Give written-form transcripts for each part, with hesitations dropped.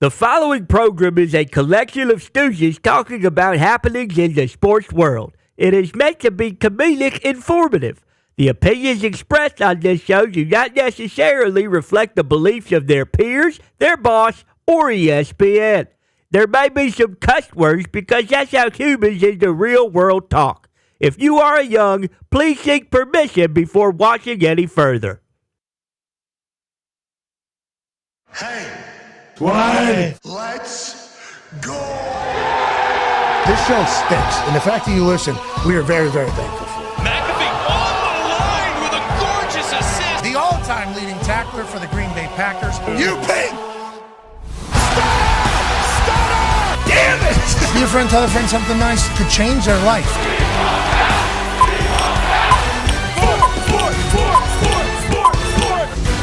The following program is a collection of stooges talking about happenings in the sports world. It is meant to be comedic informative. The opinions expressed on this show do not necessarily reflect the beliefs of their peers, their boss, or ESPN. There may be some cuss words because that's how humans in the real world talk. If you are young, please seek permission before watching any further. Hey. Why? Let's go! This show stinks, and the fact that you listen, we are very, very thankful for. McAfee on the line with a gorgeous assist. The all-time leading tackler for the Green Bay Packers. You pig! Damn it! Be a friend, tell a friend something nice could change their life.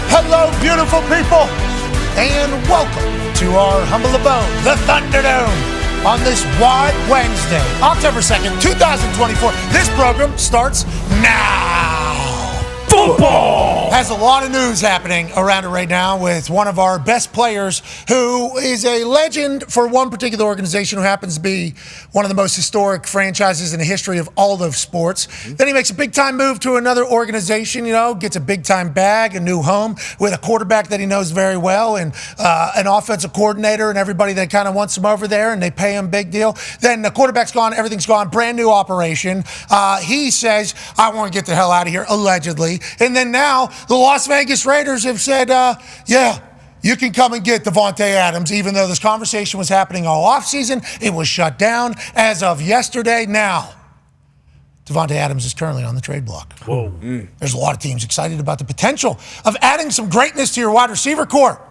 Hello, beautiful people, and welcome to our humble abode, the Thunderdome, on this wide Wednesday, October 2nd, 2024. This program starts now. Football has a lot of news happening around it right now with one of our best players who is a legend for one particular organization who happens to be one of the most historic franchises in the history of all of sports. Then he makes a big-time move to another organization, gets a big-time bag, a new home with a quarterback that he knows very well and an offensive coordinator and everybody that kind of wants him over there, and they pay him big deal. Then the quarterback's gone, everything's gone, brand new operation. He says, I want to get the hell out of here, allegedly. And then now the Las Vegas Raiders have said, yeah, you can come and get Davante Adams, even though this conversation was happening all offseason. It was shut down as of yesterday. Now, Davante Adams is currently on the trade block. Whoa. There's a lot of teams excited about the potential of adding some greatness to your wide receiver core.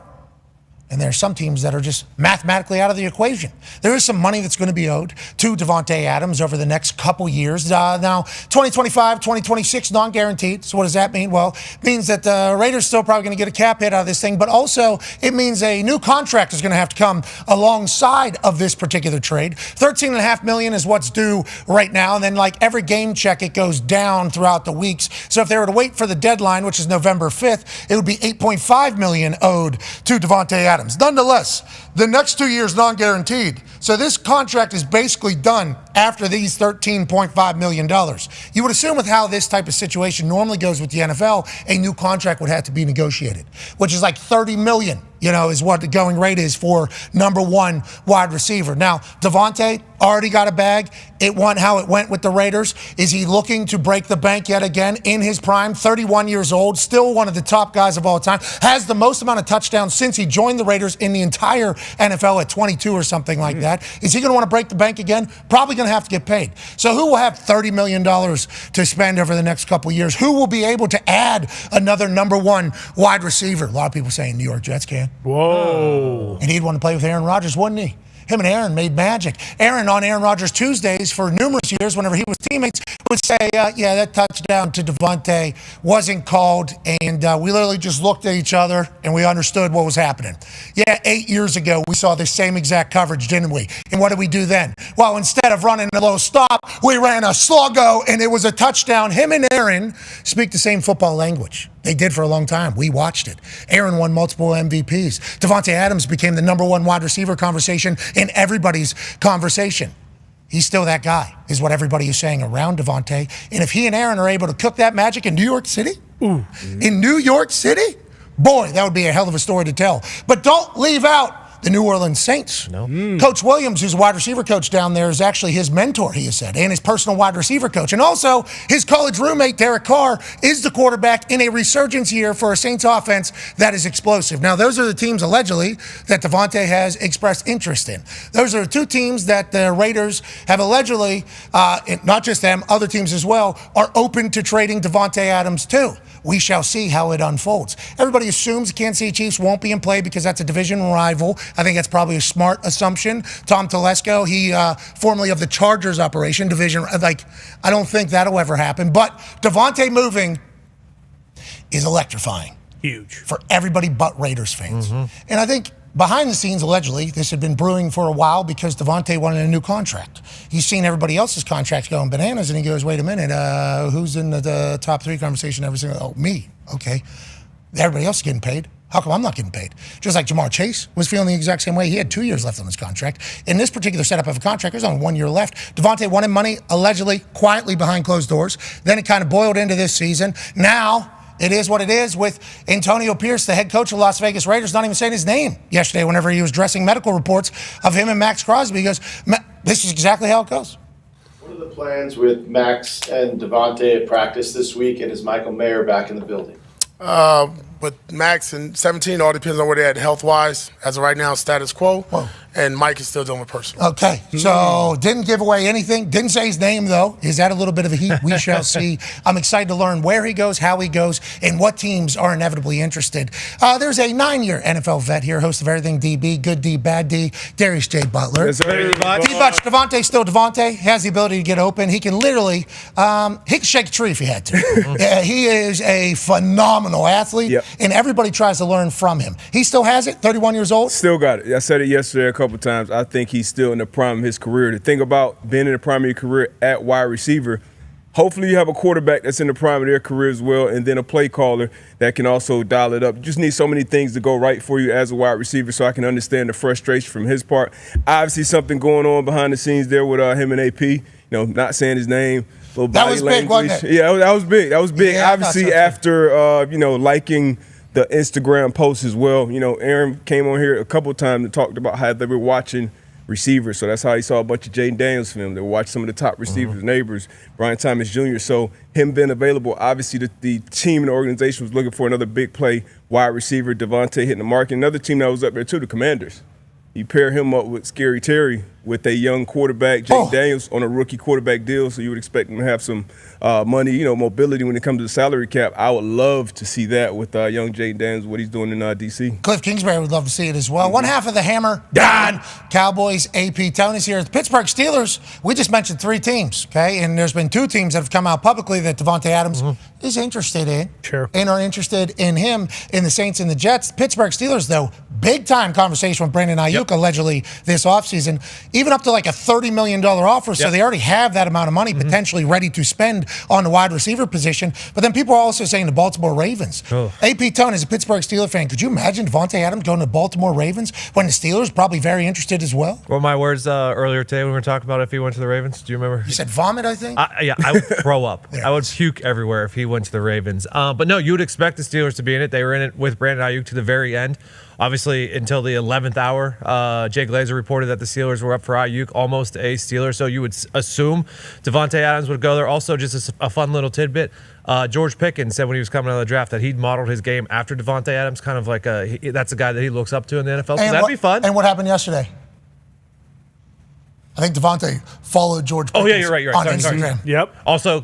And there are some teams that are just mathematically out of the equation. There is some money that's going to be owed to Davante Adams over the next couple years. Now, 2025, 2026, non-guaranteed. So what does that mean? Well, it means that the Raiders still probably going to get a cap hit out of this thing, but also it means a new contract is going to have to come alongside of this particular trade. $13.5 million is what's due right now, and then like every game check, it goes down throughout the weeks. So if they were to wait for the deadline, which is November 5th, it would be $8.5 million owed to Davante Adams. Nonetheless, the next 2 years non-guaranteed. So this contract is basically done after these $13.5 million. You would assume with how this type of situation normally goes with the NFL, a new contract would have to be negotiated, which is like $30 million, is what the going rate is for number one wide receiver. Now, Davante already got a bag. It went how it went with the Raiders. Is he looking to break the bank yet again in his prime? 31 years old, still one of the top guys of all time, has the most amount of touchdowns since he joined the Raiders in the entire NFL at 22 or something like that. Is he going to want to break the bank again? Probably going to have to get paid. So who will have $30 million to spend over the next couple of years? Who will be able to add another number one wide receiver? A lot of people saying New York Jets can. Whoa. And he'd want to play with Aaron Rodgers, wouldn't he? Him and Aaron made magic. Aaron on Aaron Rodgers Tuesdays for numerous years, whenever he was teammates, would say, yeah, that touchdown to Davante wasn't called, and we literally just looked at each other and we understood what was happening. Yeah, 8 years ago, we saw this same exact coverage, didn't we? And what did we do then? Well, instead of running a little stop, we ran a sluggo, and it was a touchdown. Him and Aaron speak the same football language. They did for a long time. We watched it. Aaron won multiple MVPs. Davante Adams became the number one wide receiver conversation in everybody's conversation. He's still that guy, is what everybody is saying around Davante. And if he and Aaron are able to cook that magic in New York City, in New York City, boy, that would be a hell of a story to tell. But don't leave out the New Orleans Saints. No. Coach Williams, who's a wide receiver coach down there, is actually his mentor, he has said, and his personal wide receiver coach. And also, his college roommate, Derek Carr, is the quarterback in a resurgence year for a Saints offense that is explosive. Now, those are the teams, allegedly, that Davante has expressed interest in. Those are two teams that the Raiders have allegedly, not just them, other teams as well, are open to trading Davante Adams to. We shall see how it unfolds. Everybody assumes the Kansas City Chiefs won't be in play because that's a division rival. I think that's probably a smart assumption. Tom Telesco, he formerly of the Chargers operation division, I don't think that'll ever happen. But Davante moving is electrifying. Huge. For everybody but Raiders fans. And I think behind the scenes, allegedly, this had been brewing for a while because Davante wanted a new contract. He's seen everybody else's contracts going bananas, and he goes, wait a minute, who's in the top three conversation every single, me, okay. Everybody else is getting paid. How come I'm not getting paid? Just like Jamar Chase was feeling the exact same way. He had 2 years left on his contract. In this particular setup of a contract, there's only 1 year left. Davante wanted money, allegedly, quietly behind closed doors. Then it kind of boiled into this season. Now, it is what it is with Antonio Pierce, the head coach of the Las Vegas Raiders, not even saying his name yesterday whenever he was addressing medical reports of him and Max Crosby. He goes, this is exactly how it goes. What are the plans with Max and Davante at practice this week, and is Michael Mayer back in the building? But Max and 17 all depends on where they're at health-wise. As of right now, status quo. Whoa. And Mike is still doing it personal. Okay, so didn't give away anything. Didn't say his name, though. Is that a little bit of a heat? We shall see. I'm excited to learn where he goes, how he goes, and what teams are inevitably interested. There's a 9-year NFL vet here, host of Everything DB, Good D, Bad D, Darius J. Butler. Yes, sir. D-Butch, Davante still Davante, has the ability to get open. He can literally, he can shake a tree if he had to. He is a phenomenal athlete, and everybody tries to learn from him. He still has it, 31 years old. Still got it. I said it yesterday a couple times. I think he's still in the prime of his career. The thing about being in the prime of your career at wide receiver, hopefully you have a quarterback that's in the prime of their career as well, and then a play caller that can also dial it up. You just need so many things to go right for you as a wide receiver, so I can understand the frustration from his part. Obviously something going on behind the scenes there with him and AP, not saying his name. That was big, wasn't it? Yeah, that was big. That was big. Yeah, obviously after, liking the Instagram posts as well. Aaron came on here a couple of times and talked about how they were watching receivers. So that's how he saw a bunch of Jaden Daniels film. They were watching some of the top receivers, neighbors, Brian Thomas Jr. So him being available, obviously the team and the organization was looking for another big play wide receiver, Davante hitting the mark. And another team that was up there too, the Commanders. You pair him up with Scary Terry with a young quarterback, Jaden Daniels, on a rookie quarterback deal, so you would expect him to have some money, mobility when it comes to the salary cap. I would love to see that with young Jaden Daniels, what he's doing in D.C. Cliff Kingsbury would love to see it as well. One half of the hammer, Dahn, Cowboys, AP, Tony's here. The Pittsburgh Steelers, we just mentioned 3 teams, okay? And there's been 2 teams that have come out publicly that Davante Adams is interested in. Sure. And are interested in him, in the Saints and the Jets. Pittsburgh Steelers, though, big-time conversation with Brandon Ayuk allegedly this offseason, even up to like a $30 million offer. So they already have that amount of money potentially ready to spend on the wide receiver position. But then people are also saying the Baltimore Ravens. AP Tone is a Pittsburgh Steelers fan. Could you imagine Davante Adams going to the Baltimore Ravens when the Steelers probably very interested as well? Well, my words earlier today when we were talking about if he went to the Ravens. Do you remember? You said vomit, I think? I would throw up. I would puke everywhere if he went to the Ravens. But no, you would expect the Steelers to be in it. They were in it with Brandon Ayuk to the very end. Obviously, until the 11th hour, Jay Glazer reported that the Steelers were up for Ayuk, almost a Steeler. So you would assume Davante Adams would go there. Also, just a fun little tidbit. George Pickens said when he was coming out of the draft that he'd modeled his game after Davante Adams, kind of like that's a guy that he looks up to in the NFL. So that'd be fun. And what happened yesterday? I think Davante followed George Pickens you're right. on Sorry. Instagram. Yep. Also,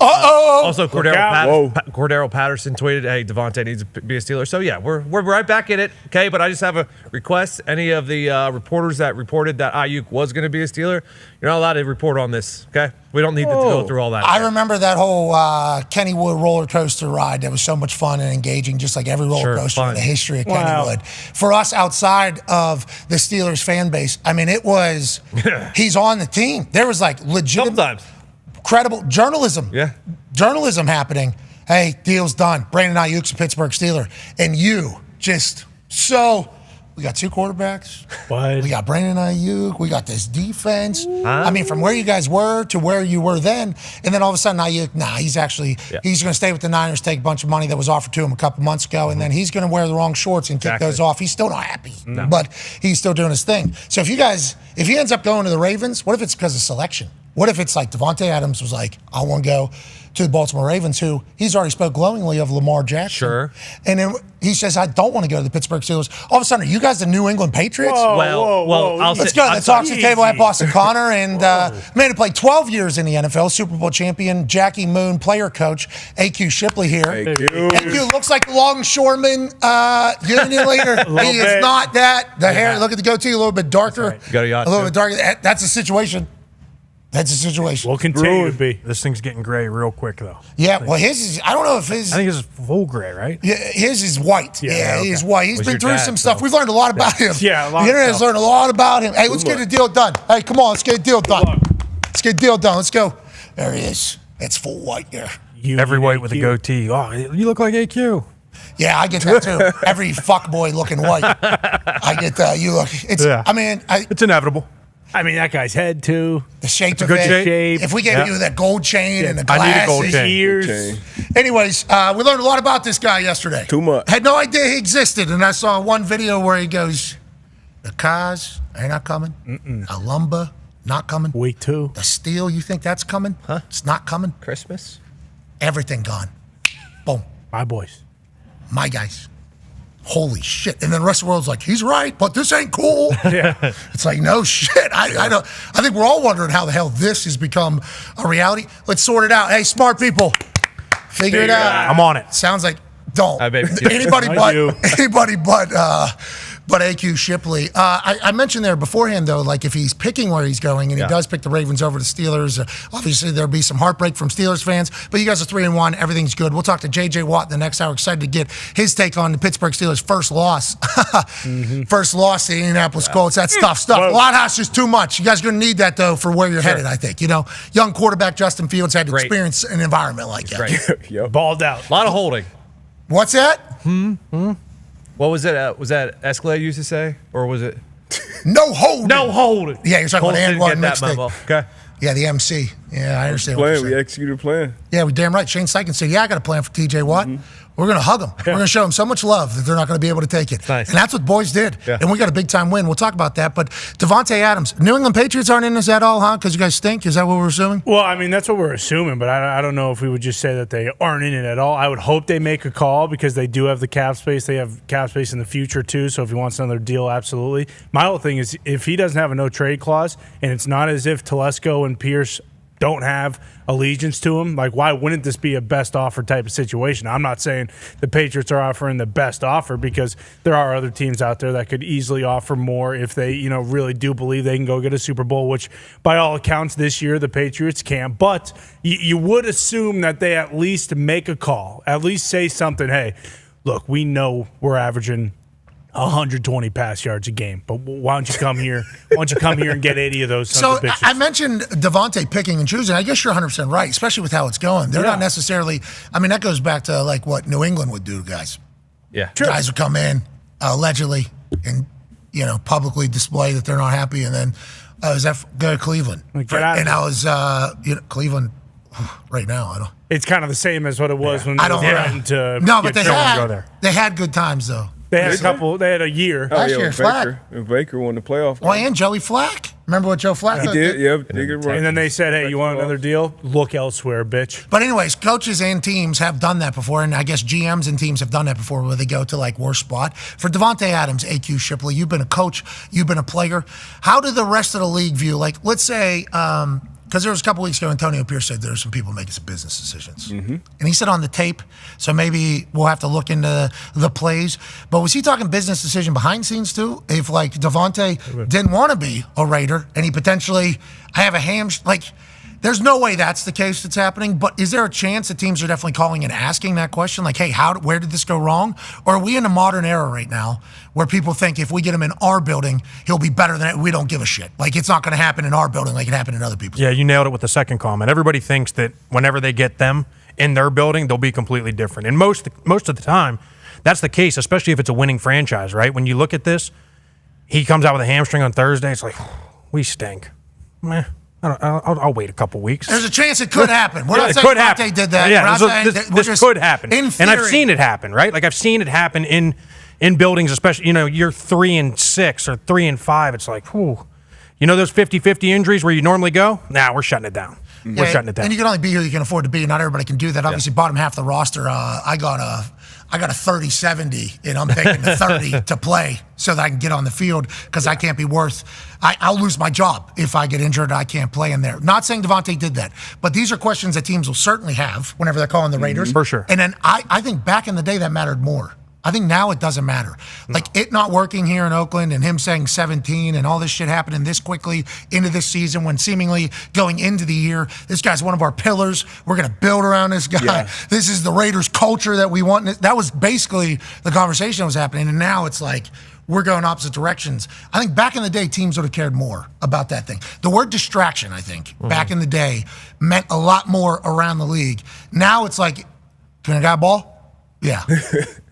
Cordero Patterson tweeted, "Hey, Davante needs to be a Steeler." So yeah, we're right back in it. Okay, but I just have a request. Any of the reporters that reported that Ayuk was going to be a Steeler, you're not allowed to report on this. Okay, we don't need to go through all that. I remember that whole Kennywood roller coaster ride. That was so much fun and engaging, just like every roller coaster in the history of Kennywood. For us outside of the Steelers fan base, I mean, it was he's on the team. There was like legitimate, credible journalism happening. Hey, deal's done. Brandon Ayuk's a Pittsburgh Steeler. And you just we got 2 quarterbacks. What? We got Brandon Ayuk. We got this defense. I mean, from where you guys were to where you were then, and then all of a sudden Ayuk, he's going to stay with the Niners, take a bunch of money that was offered to him a couple months ago, and then he's going to wear the wrong shorts and kick those off. He's still not happy, but he's still doing his thing. So if he ends up going to the Ravens, what if it's because of selection? What if it's like Davante Adams was like, I want to go to the Baltimore Ravens, who he's already spoke glowingly of Lamar Jackson. Sure. And then he says, I don't want to go to the Pittsburgh Steelers. All of a sudden, are you guys the New England Patriots? Let's go. The Talks to Table at Boston Connor. And man who played 12 years in the NFL, Super Bowl champion, Jackie Moon, player coach, AQ Shipley here. AQ looks like the longshoreman union leader. He is not that. The hair, look at the goatee, a little bit darker. Right. You got a yacht, a little bit darker. That's a situation. That's the situation. We'll continue to be. This thing's getting gray real quick, though. Yeah, well, his is, I don't know if his. I think his is full gray, right? Yeah, his is white. Yeah, okay. He's white. He's been through dad, some stuff. We've learned a lot about him. Yeah, a lot the internet's learned a lot about him. Hey, let's get a deal done. Hey, come on, let's get a deal done. Let's get a deal done. Let's go. There he is. It's full white there. Every white with a goatee. Oh, you look like AQ. Yeah, I get that too. Every fuckboy looking white. I get that. You look. It's. Yeah. I mean, It's inevitable. I mean, that guy's head, too. the shape of good it. shape. If we gave you that gold chain and the I need a glasses. gold chain. Ears. Anyways, we learned a lot about this guy yesterday. Too much. Had no idea he existed, and I saw one video where he goes, "The cars, they're not coming. A lumber, not coming. Week 2. The steel, you think that's coming? Huh? It's not coming. Christmas? Everything gone. Boom. My boys. My guys. Holy shit. And then the rest of the world's like, he's right, but this ain't cool. Yeah. It's like, no shit. I don't. I think we're all wondering how the hell this has become a reality. Let's sort it out. Hey, smart people, figure it out. I'm on it. Sounds like don't. I bet you. Anybody I but do. anybody but AQ Shipley. I mentioned there beforehand, though, like if he's picking where he's going, and he does pick the Ravens over the Steelers, obviously there'll be some heartbreak from Steelers fans, but you guys are 3-1. Everything's good. We'll talk to J.J. Watt in the next hour. Excited to get his take on the Pittsburgh Steelers' first loss. First loss to the Indianapolis Colts. That's tough stuff. A lot has just too much. You guys are going to need that, though, for where you're headed, I think. You know, young quarterback Justin Fields had to experience an environment like that. Yep. Balled out. A lot of holding. What's that? What was it? Was that Escalade used to say? Or was it? No holding. No holding. Yeah, you're talking Colts about didn't and one get that memo. mixtape. Okay. Yeah, the MC. Yeah, I understand what Plan. you're We saying. executed a plan. Yeah, we damn right. Shane Steichen said, I got a plan for TJ Watt. We're going to hug them. We're going to show them so much love that they're not going to be able to take it. Nice. And that's what boys did. Yeah. And we got a big-time win. We'll talk about that. But Davante Adams, New England Patriots aren't in this at all, huh? Because you guys stink? Is that what we're assuming? Well, I mean, that's what we're assuming, but I don't know if we would just say that they aren't in it at all. I would hope they make a call because they do have the cap space. They have cap space in the future, too, so if he wants another deal, absolutely. My whole thing is if he doesn't have a no-trade clause, and it's not as if Telesco and Pierce don't have allegiance to him, like why wouldn't this be a best offer type of situation? I'm not saying the Patriots are offering the best offer because there are other teams out there that could easily offer more if they, really do believe they can go get a Super Bowl, which by all accounts this year the Patriots can't. But you would assume that they at least make a call, at least say something. Hey, look, we know we're averaging 120 pass yards a game, but why don't you come here? Why don't you come here and get 80 of those? So bitches? I mentioned Davante picking and choosing. I guess you're 100% right, especially with how it's going. They're not necessarily. I mean, that goes back to like what New England would do to guys. Yeah. Guys would come in allegedly and publicly display that they're not happy, and then go to Cleveland. Like, get out of and I was Cleveland right now. I don't. It's kind of the same as what it was when they I don't. threatened to. No, but get they Jones. had they had good times though. They had a couple. They had a year. Last year, Flack. Baker won the playoff. Well, and Joey Flack. Remember what Joe Flacco did? Yeah, they get right. And then they said, "Hey, you want another deal? Look elsewhere, bitch." But anyways, coaches and teams have done that before, and I guess GMs and teams have done that before where they go to like worst spot. For Davante Adams, AQ Shipley, you've been a coach, you've been a player. How do the rest of the league view, like, let's say, because there was a couple weeks ago, Antonio Pierce said there's some people making some business decisions. And he said on the tape, so maybe we'll have to look into the plays. But was he talking business decision behind the scenes too? If like Davante didn't want to be a Raider and he potentially, I have a there's no way that's the case that's happening, but is there a chance that teams are definitely calling and asking that question? Like, hey, where did this go wrong? Or are we in a modern era right now where people think if we get him in our building, he'll be better than it? We don't give a shit. Like, it's not going to happen in our building like it happened in other people's. Yeah, you nailed it with the second comment. Everybody thinks that whenever they get them in their building, they'll be completely different. And most of the time, that's the case, especially if it's a winning franchise, right? When you look at this, he comes out with a hamstring on Thursday. It's like, we stink. Meh. I'll wait a couple weeks. There's a chance it could happen. We're not it saying could Davante happen. did that. Yeah, This could happen. In theory. And I've seen it happen, right? Like I've seen it happen in buildings, especially, you're 3-6 or 3-5. It's like, whew. Those 50-50 injuries where you normally go? Nah, we're shutting it down. We're shutting it down. And you can only be who you can afford to be. Not everybody can do that. Obviously, bottom half of the roster, I got a 30-70, and I'm taking the 30 to play so that I can get on the field because I can't be I'll lose my job if I get injured. I can't play in there. Not saying Davante did that, but these are questions that teams will certainly have whenever they're calling the Raiders. For sure. And then I think back in the day that mattered more. I think now it doesn't matter. Like it not working here in Oakland and him saying 17 and all this shit happening this quickly into this season when seemingly going into the year, this guy's one of our pillars. We're going to build around this guy. Yeah. This is the Raiders culture that we want. That was basically the conversation that was happening. And now it's like we're going opposite directions. I think back in the day, teams would have cared more about that thing. The word distraction, I think, back in the day meant a lot more around the league. Now it's like, can a guy ball? Yeah.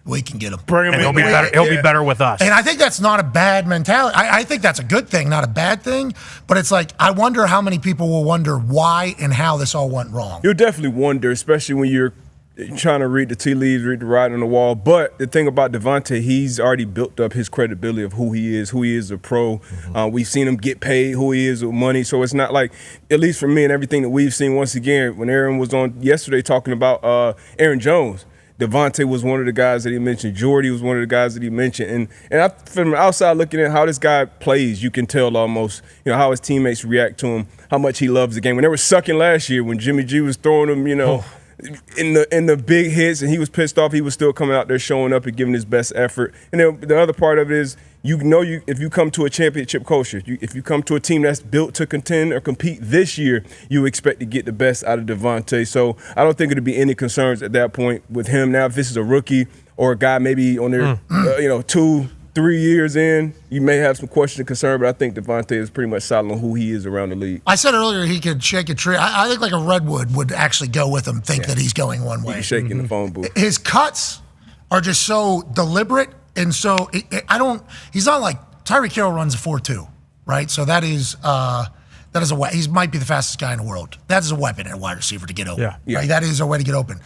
we can get him. Bring him And in. he'll be better. He'll be better with us. And I think that's not a bad mentality. I think that's a good thing, not a bad thing. But it's like, I wonder how many people will wonder why and how this all went wrong. You'll definitely wonder, especially when you're trying to read the tea leaves, read the writing on the wall. But the thing about Davante, he's already built up his credibility of who he is a pro. We've seen him get paid, who he is with money. So it's not like, at least for me and everything that we've seen, once again, when Aaron was on yesterday talking about Aaron Jones, Davante was one of the guys that he mentioned. Jordy was one of the guys that he mentioned. And I, from the outside looking at how this guy plays, you can tell almost, how his teammates react to him, how much he loves the game. When they were sucking last year, when Jimmy G was throwing him, in the big hits and he was pissed off, he was still coming out there showing up and giving his best effort. And then the other part of it is, if you come to a championship culture, if you come to a team that's built to contend or compete this year, you expect to get the best out of Davante. So I don't think it'll be any concerns at that point with him. Now, if this is a rookie or a guy maybe on their 2-3 years in, you may have some question and concern, but I think Davante is pretty much solid on who he is around the league. I said earlier he could shake a tree. I think like a redwood would actually go with him, think that he's going one way. He's shaking the phone booth. His cuts are just so deliberate, and so he's not like Tyreek Hill runs a 4.2, right? So that is a way. He might be the fastest guy in the world. That is a weapon at wide receiver to get open. Yeah. Right? That is a way to get open.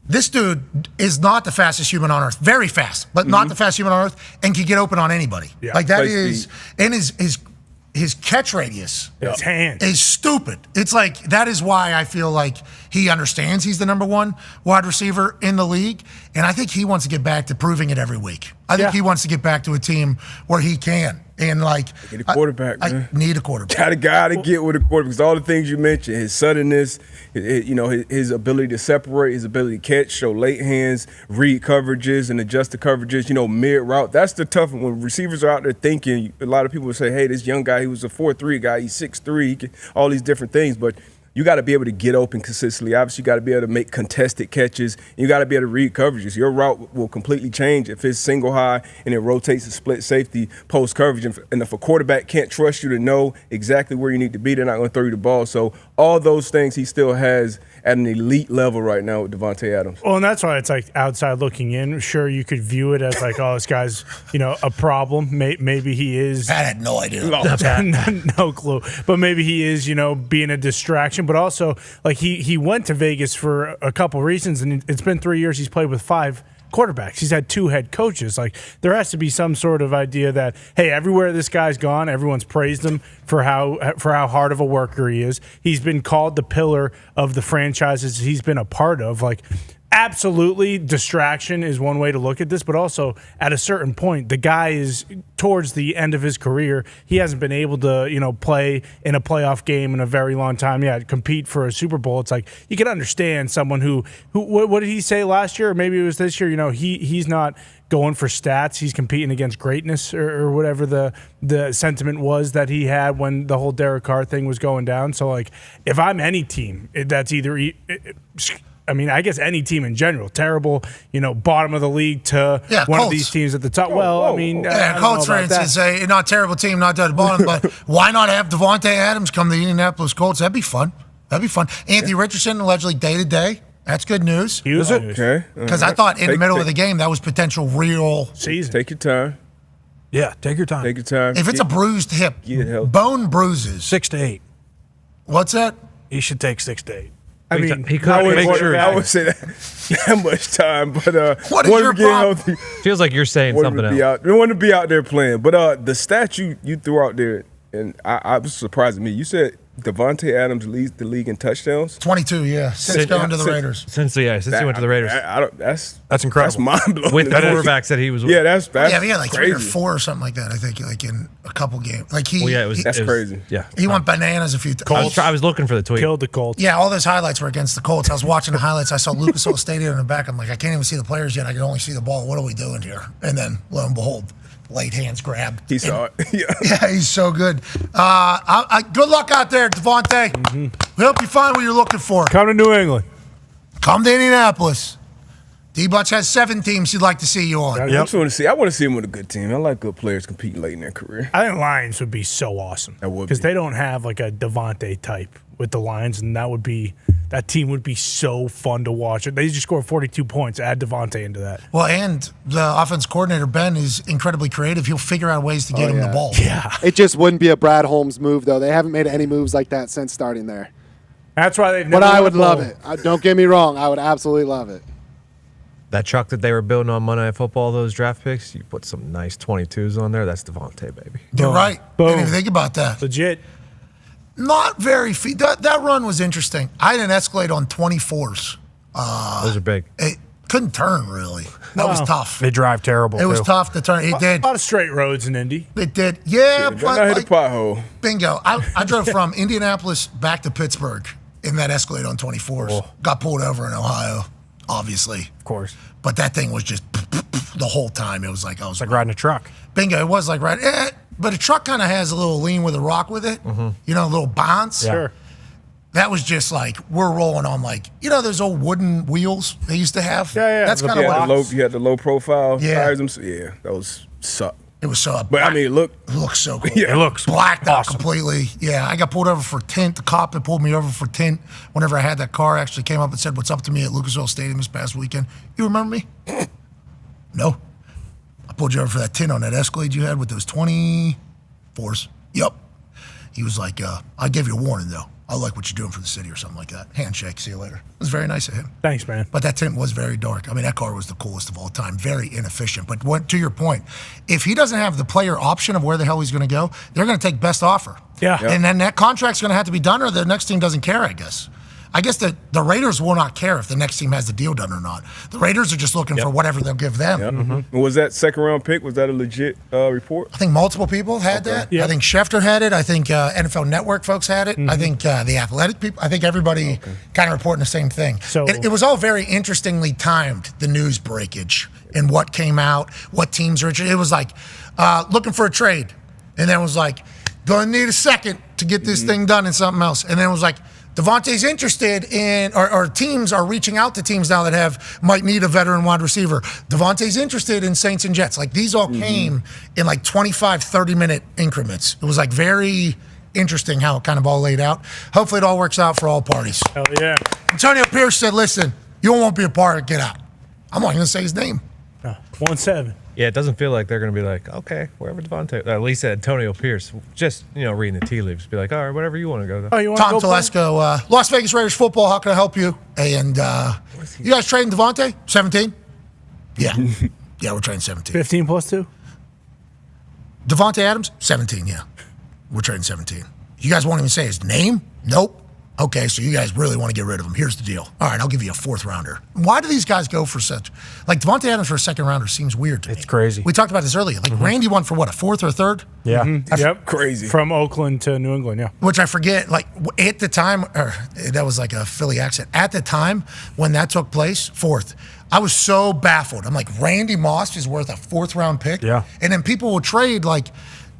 This dude is not the fastest human on earth. Very fast, but not the fastest human on earth, and can get open on anybody. Yeah. Like that Play is, and his catch radius His hand. is stupid. It's like, that is why I feel like he understands he's the number one wide receiver in the league, and I think he wants to get back to proving it every week. I think he wants to get back to a team where he can. And get a quarterback, man. I need a quarterback. Gotta get with a quarterback, because all the things you mentioned, his suddenness, his ability to separate, his ability to catch, show late hands, read coverages and adjust the coverages, mid route. That's the tough one. When receivers are out there thinking, a lot of people will say, hey, this young guy, he was a 4.3 guy, he's 6'3", he can, all these different things, but you got to be able to get open consistently. Obviously, you got to be able to make contested catches. You got to be able to read coverages. Your route will completely change if it's single high and it rotates to split safety post coverage. And if a quarterback can't trust you to know exactly where you need to be, they're not going to throw you the ball. So all those things he still has at an elite level right now with Davante Adams. Well, and that's why it's like outside looking in. Sure, you could view it as like, oh, this guy's, a problem. Maybe he is. Pat had no idea. No clue. But maybe he is, being a distraction. But also, like, he went to Vegas for a couple reasons, and it's been 3 years he's played with 5 quarterbacks. He's had 2 head coaches. Like, there has to be some sort of idea that, hey, everywhere this guy's gone, everyone's praised him for how hard of a worker he is. He's been called the pillar of the franchises he's been a part of. Like, absolutely, distraction is one way to look at this, but also at a certain point, the guy is towards the end of his career. He hasn't been able to, play in a playoff game in a very long time. Yeah, compete for a Super Bowl. It's like, you can understand someone who what did he say last year? Or maybe it was this year. He's not going for stats. He's competing against greatness or whatever the sentiment was that he had when the whole Derek Carr thing was going down. So, like, if I'm any team that's either I guess any team in general, terrible, bottom of the league to one Colts. of these teams at the top. Colts, for instance, a not terrible team, not at the bottom, but why not have Davante Adams come to the Indianapolis Colts? That'd be fun. Anthony Richardson, allegedly day-to-day. That's good news. Is it? Okay. Because I thought in the middle of the game, that was potential real season. Take your time. Yeah, take your time. If it's a bruised hip, bone bruises. 6 to 8. What's that? He should take 6 to 8. He could make sure. I would say that much time, but what is your problem? Healthy, feels like you're saying something else. We want to be out there playing, but the stat you threw out there, and I was surprising me. You said Davante Adams leads the league in touchdowns. 22, yeah. Since going to the Raiders. Since he went to the Raiders. That's incredible. That's mind blowing. With the quarterbacks that he was with. Yeah, that's he had like crazy. 3 or 4 or something like that. I think like in a couple games. Like that's crazy. Yeah, he went bananas a few times. I was looking for the tweet. Killed the Colts. Yeah, all those highlights were against the Colts. I was watching the highlights. I saw Lucas Oil Stadium in the back. I'm like, I can't even see the players yet. I can only see the ball. What are we doing here? And then lo and behold, late hands grab. He saw it. Yeah, he's so good. Good luck out there, Davante. We hope you find what you're looking for. Come to New England. Come to Indianapolis. D-Butch has 7 teams he'd like to see you on. I want to see him with a good team. I like good players competing late in their career. I think Lions would be so awesome. That would because they don't have like a Davante type with the Lions, and that team would be so fun to watch. They just scored 42 points. Add Davante into that. Well, and the offense coordinator, Ben, is incredibly creative. He'll figure out ways to get him the ball. Yeah. It just wouldn't be a Brad Holmes move, though. They haven't made any moves like that since starting there. That's why they've never But I won would a bowl. love it. Don't get me wrong. I would absolutely love it. That truck that they were building on Monday Night Football, those draft picks, you put some nice 22s on there. That's Davante, baby. You're right. Boom. Didn't even think about that. Legit. Not very that run was interesting. I had an Escalade on 24s. Those are big. It couldn't turn, really. That was tough. They drive terrible. It was too. tough to turn. It did. A lot of straight roads in Indy. It did. Yeah, Don't but not hit like, a pothole. bingo. I drove from Indianapolis back to Pittsburgh in that Escalade on 24s. Got pulled over in Ohio, obviously. Of course. But that thing was just the whole time. It was like I was It's like riding a truck. bingo. It was like but a truck kind of has a little lean with a rock with it. You know, a little bounce. Yeah. Sure. That was just like we're rolling on those old wooden wheels they used to have. Yeah. That's kind of You had the low profile Yeah. tires. Yeah, those suck. It was so. But I mean, it looks so cool. It looks Blacked out awesome. completely. Yeah, I got pulled over for tint. The cop that pulled me over for tint whenever I had that car actually came up and said, "What's up to me at Lucas Oil Stadium this past weekend? You remember me?" No. I pulled you over for that tint on that Escalade you had with those 24s. Yep. He was like, "I gave you a warning though. I like what you're doing for the city," or something like that. Handshake. See you later. It was very nice of him. Thanks, man. But that tint was very dark. I mean, that car was the coolest of all time. Very inefficient. But to your point, if he doesn't have the player option of where the hell he's going to go, they're going to take best offer. Yeah. And then that contract's going to have to be done, or the next team doesn't care, I guess. I guess the Raiders will not care if the next team has the deal done or not. The Raiders are just looking for whatever they'll give them. Was that second round pick? Was that a legit report? I think multiple people had that. Yep. I think Schefter had it. I think NFL Network folks had it. I think the athletic people. I think everybody kind of reporting the same thing. So it was all very interestingly timed, the news breakage and what came out, what teams are interested. It was like looking for a trade, and then it was like going to need a second to get this thing done and something else, and then it was like Davante's interested in, or teams are reaching out to teams now that might need a veteran wide receiver. Davante's interested in Saints and Jets. Like these all came in like 25, 30-minute increments. It was like very interesting how it kind of all laid out. Hopefully it all works out for all parties. Hell yeah. Antonio Pierce said, "Listen, you won't be a part of it. Get out." I'm not going to say his name. 1-7. Yeah, it doesn't feel like they're going to be like, okay, wherever Davante, at least Antonio Pierce, just, reading the tea leaves, be like, all right, whatever you want to go. Oh, you want to Tom go play? Telesco, Las Vegas Raiders football. How can I help you? And you guys trading Davante? 17? Yeah. Yeah, we're trading 17. 15 plus 2? Davante Adams? 17, yeah. We're trading 17. You guys won't even say his name? Nope. Okay, so you guys really want to get rid of him. Here's the deal. All right, I'll give you a fourth rounder. Why do these guys go for such... Like, Davante Adams for a second rounder seems weird to me. It's crazy. We talked about this earlier. Like, Randy won for what, a fourth or a third? Yeah. Yep. Crazy. From Oakland to New England, yeah. Which I forget, like, at the time, or that was like a Philly accent. At the time when that took place, fourth, I was so baffled. I'm like, Randy Moss is worth a fourth round pick? Yeah. And then people will trade, like,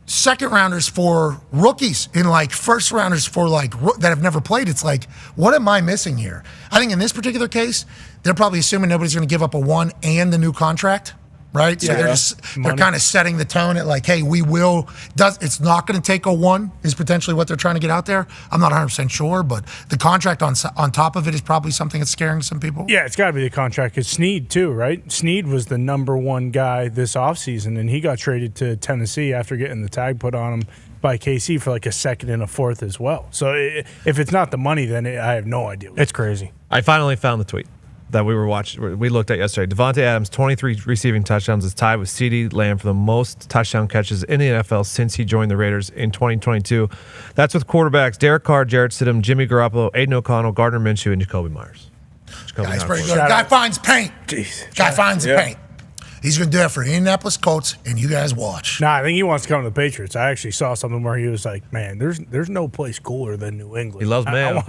second rounders for rookies and like first rounders for like that have never played. It's like, what am I missing here? I think in this particular case, they're probably assuming nobody's going to give up a one and the new contract, right? So they're kind of setting the tone at like, hey, we will. It's not going to take a one is potentially what they're trying to get out there. I'm not 100% sure, but the contract on top of it is probably something that's scaring some people. Yeah, it's got to be the contract. It's Snead, too, right? Snead was the number one guy this offseason, and he got traded to Tennessee after getting the tag put on him by KC for like a second and a fourth as well. So if it's not the money, then I have no idea. It's crazy. I finally found the tweet that we looked at yesterday. Davante Adams, 23 receiving touchdowns, is tied with CeeDee Lamb for the most touchdown catches in the NFL since he joined the Raiders in 2022. That's with quarterbacks Derek Carr, Jarrett Stidham, Jimmy Garoppolo, Aiden O'Connell, Gardner Minshew, and Jacoby Myers. Guy's pretty good. Guy finds paint. Jeez. Guy finds the paint. He's going to do that for the Indianapolis Colts, and you guys watch. Nah, I think he wants to come to the Patriots. I actually saw something where he was like, man, there's no place cooler than New England. He loves Mayo.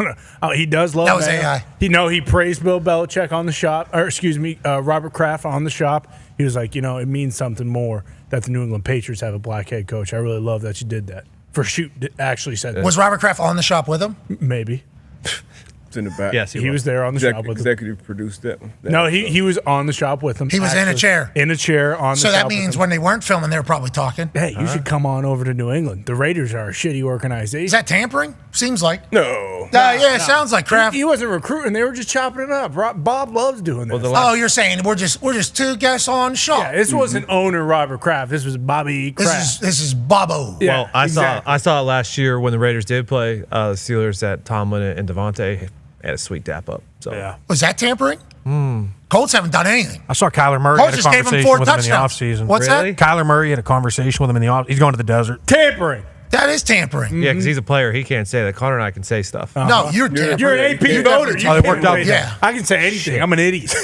He does love That was Mayo. AI. He praised Bill Belichick on the shop, or excuse me, Robert Kraft on the shop. He was like, it means something more that the New England Patriots have a black head coach. I really love that you did that. Actually said that. Was Robert Kraft on the shop with him? Maybe. It's in the back. Yes, he was there on the shop with him. Executive produced that one. No, he was on the shop with him. He was in a chair. In a chair on the shop. So that with means him. when they weren't filming, they were probably talking. Hey, you should come on over to New England. The Raiders are a shitty organization. Is that tampering? Seems like. No. Yeah, it sounds like crap. He wasn't recruiting. They were just chopping it up. Bob loves doing this. Oh, you're saying we're just two guests on shop. Yeah, this wasn't owner Robert Kraft. This was Bobby Kraft. This is Bobo. Yeah, Well, I saw it last year when the Raiders did play the Steelers that Tomlin and Davante had a sweet dap up. So yeah. Was that tampering? Colts haven't done anything. I saw Kyler Murray Colts had a just gave him conversation 4 with him in the touchdowns. offseason. What's Really? that? Kyler Murray had a conversation with him in the off. He's going to the desert. Tampering. That is tampering. Yeah, because he's a player. He can't say that. Connor and I can say stuff. No, you're tampering. You're an AP You're voter. definitely You Oh, they can't worked out. wait. Yeah. I can say anything. I'm an idiot.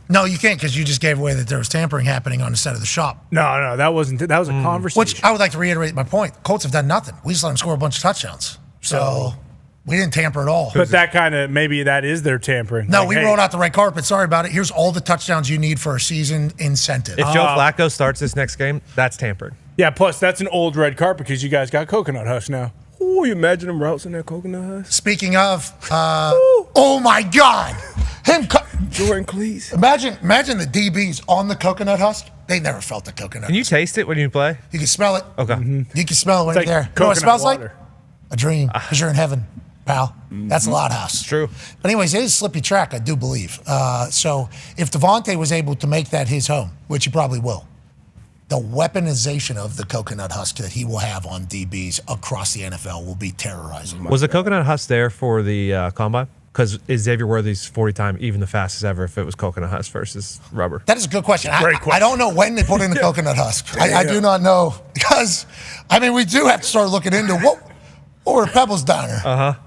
No, you can't because you just gave away that there was tampering happening on the set of the shop. No, that wasn't. That was a conversation. Which I would like to reiterate my point. Colts have done nothing. We just let them score a bunch of touchdowns. So we didn't tamper at all. But that kind of maybe that is their tampering. No, Like, we hey, rolled out the red carpet. Sorry about it. Here's all the touchdowns you need for a season incentive. If Joe Flacco starts this next game, that's tampered. Yeah. Plus, that's an old red carpet because you guys got coconut husk now. Oh, you imagine them routes in that coconut husk? Speaking of, oh my God, Jordan Cleese. Imagine the DBs on the coconut husk. They never felt the coconut. Can you taste it when you play? You can smell it. Okay. You can smell it when It's you're like there. You know what it coconut smells water. like? A dream, because you're in heaven, pal. That's a lot house. True. But anyways, it is a slippy track, I do believe. So if Davante was able to make that his home, which he probably will, the weaponization of the coconut husk that he will have on DBs across the NFL will be terrorizing. Was the coconut husk there for the combine? Because is Xavier Worthy's 40 time even the fastest ever if it was coconut husk versus rubber? That is a good question. Great I question. don't know when they put in the coconut husk. I do not know because, I mean, we do have to start looking into what were Pebbles Diner.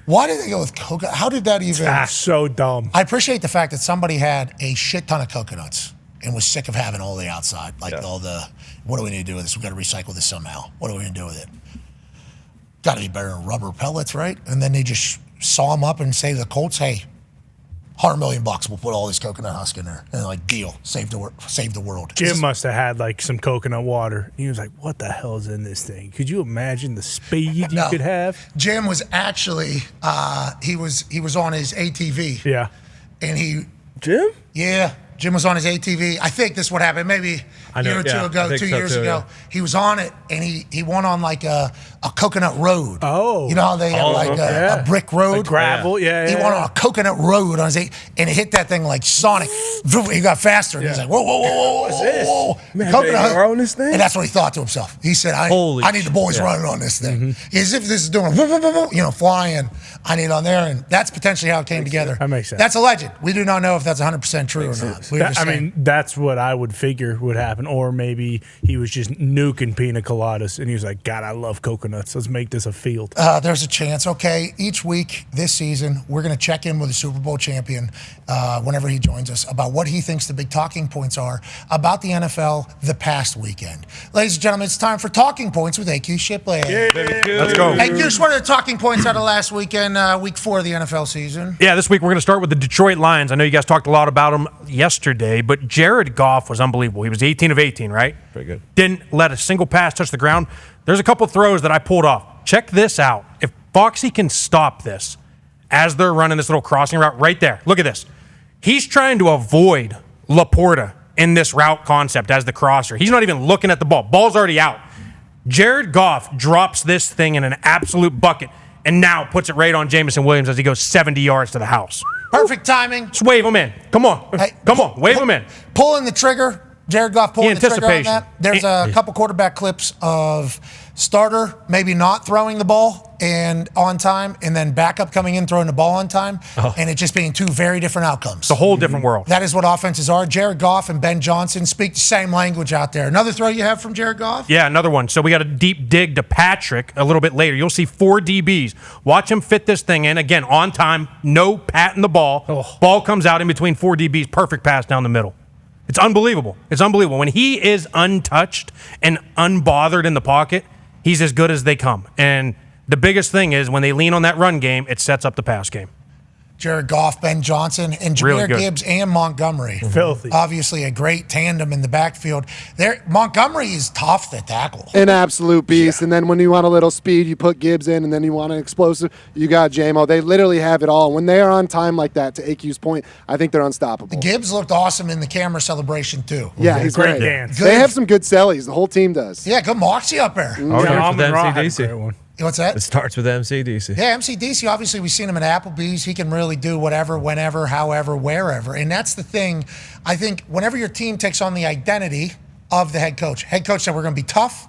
Why did they go with coconut? How did that even? So dumb. I appreciate the fact that somebody had a shit ton of coconuts and was sick of having all the outside, all the, what do we need to do with this? We've got to recycle this somehow. What are we going to do with it? Got to be better than rubber pellets, right? And then they just saw them up and say to the Colts, hey, $100 million, we'll put all this coconut husk in there. And like, deal, save the world. Jim must have had like some coconut water. He was like, "What the hell is in this thing?" Could you imagine the speed you could have? Jim was actually he was on his ATV. Yeah. And Jim? Yeah. Jim was on his ATV. I think this is what happened. Maybe a year or two ago, 2 years ago. Yeah. He was on it, and he went on like a coconut road. Oh. You know how they have like a brick road? Like gravel, yeah. He went on a coconut road on his and it hit that thing like Sonic. He got faster. And he's like, whoa, whoa, whoa, whoa, What's this? whoa. Man, Coconut they are on this thing? And that's what he thought to himself. He said, I need the boys running on this thing. As if this is doing, flying. I need on there. And that's potentially how it came together. That makes sense. That's alleged. We do not know if that's 100% true or not. We're just saying. That's what I would figure would happen. Or maybe he was just nuking pina coladas and he was like, God, I love coconuts. Let's make this a field. There's a chance. Okay, each week this season, we're going to check in with the Super Bowl champion whenever he joins us about what he thinks the big talking points are about the NFL the past weekend. Ladies and gentlemen, it's time for Talking Points with AQ Shipley. Let's go. Hey, Goose, what are the talking points out of last weekend, week 4 of the NFL season? Yeah, this week we're going to start with the Detroit Lions. I know you guys talked a lot about them yesterday, but Jared Goff was unbelievable. He was 18 of 18, right? Pretty good. Didn't let a single pass touch the ground. There's a couple throws that I pulled off. Check this out. If Foxy can stop this as they're running this little crossing route right there. Look at this. He's trying to avoid Laporta in this route concept as the crosser. He's not even looking at the ball. Ball's already out. Jared Goff drops this thing in an absolute bucket and now puts it right on Jamison Williams as he goes 70 yards to the house. Perfect timing. Just wave him in. Come on. Hey, Come on. Wave him in. Pulling the trigger. Jared Goff pulling the trigger on Anticipation. that. There's a couple quarterback clips of starter maybe not throwing the ball and on time, and then backup coming in throwing the ball on time, and it just being two very different outcomes. It's a whole different world. That is what offenses are. Jared Goff and Ben Johnson speak the same language out there. Another throw you have from Jared Goff? Yeah, another one. So we got a deep dig to Patrick a little bit later. You'll see 4 DBs. Watch him fit this thing in. Again, on time, no patting the ball. Ball comes out in between 4 DBs. Perfect pass down the middle. It's unbelievable. It's unbelievable. When he is untouched and unbothered in the pocket, he's as good as they come. And the biggest thing is when they lean on that run game, it sets up the pass game. Jared Goff, Ben Johnson, and Jahmyr Gibbs and Montgomery. Filthy. Obviously a great tandem in the backfield. Montgomery is tough to tackle. An absolute beast. And then when you want a little speed, you put Gibbs in, and then you want an explosive, you got JMO. They literally have it all. When they are on time like that, to AQ's point, I think they're unstoppable. Gibbs looked awesome in the camera celebration, too. Yeah, he's great. Dance. They have some good sellies. The whole team does. Yeah, good moxie up there. Oh, yeah, with MCDC. What's that? It starts with MCDC. Yeah, MCDC, obviously we've seen him at Applebee's. He can really do whatever, whenever, however, wherever. And that's the thing. I think whenever your team takes on the identity of the head coach said we're going to be tough,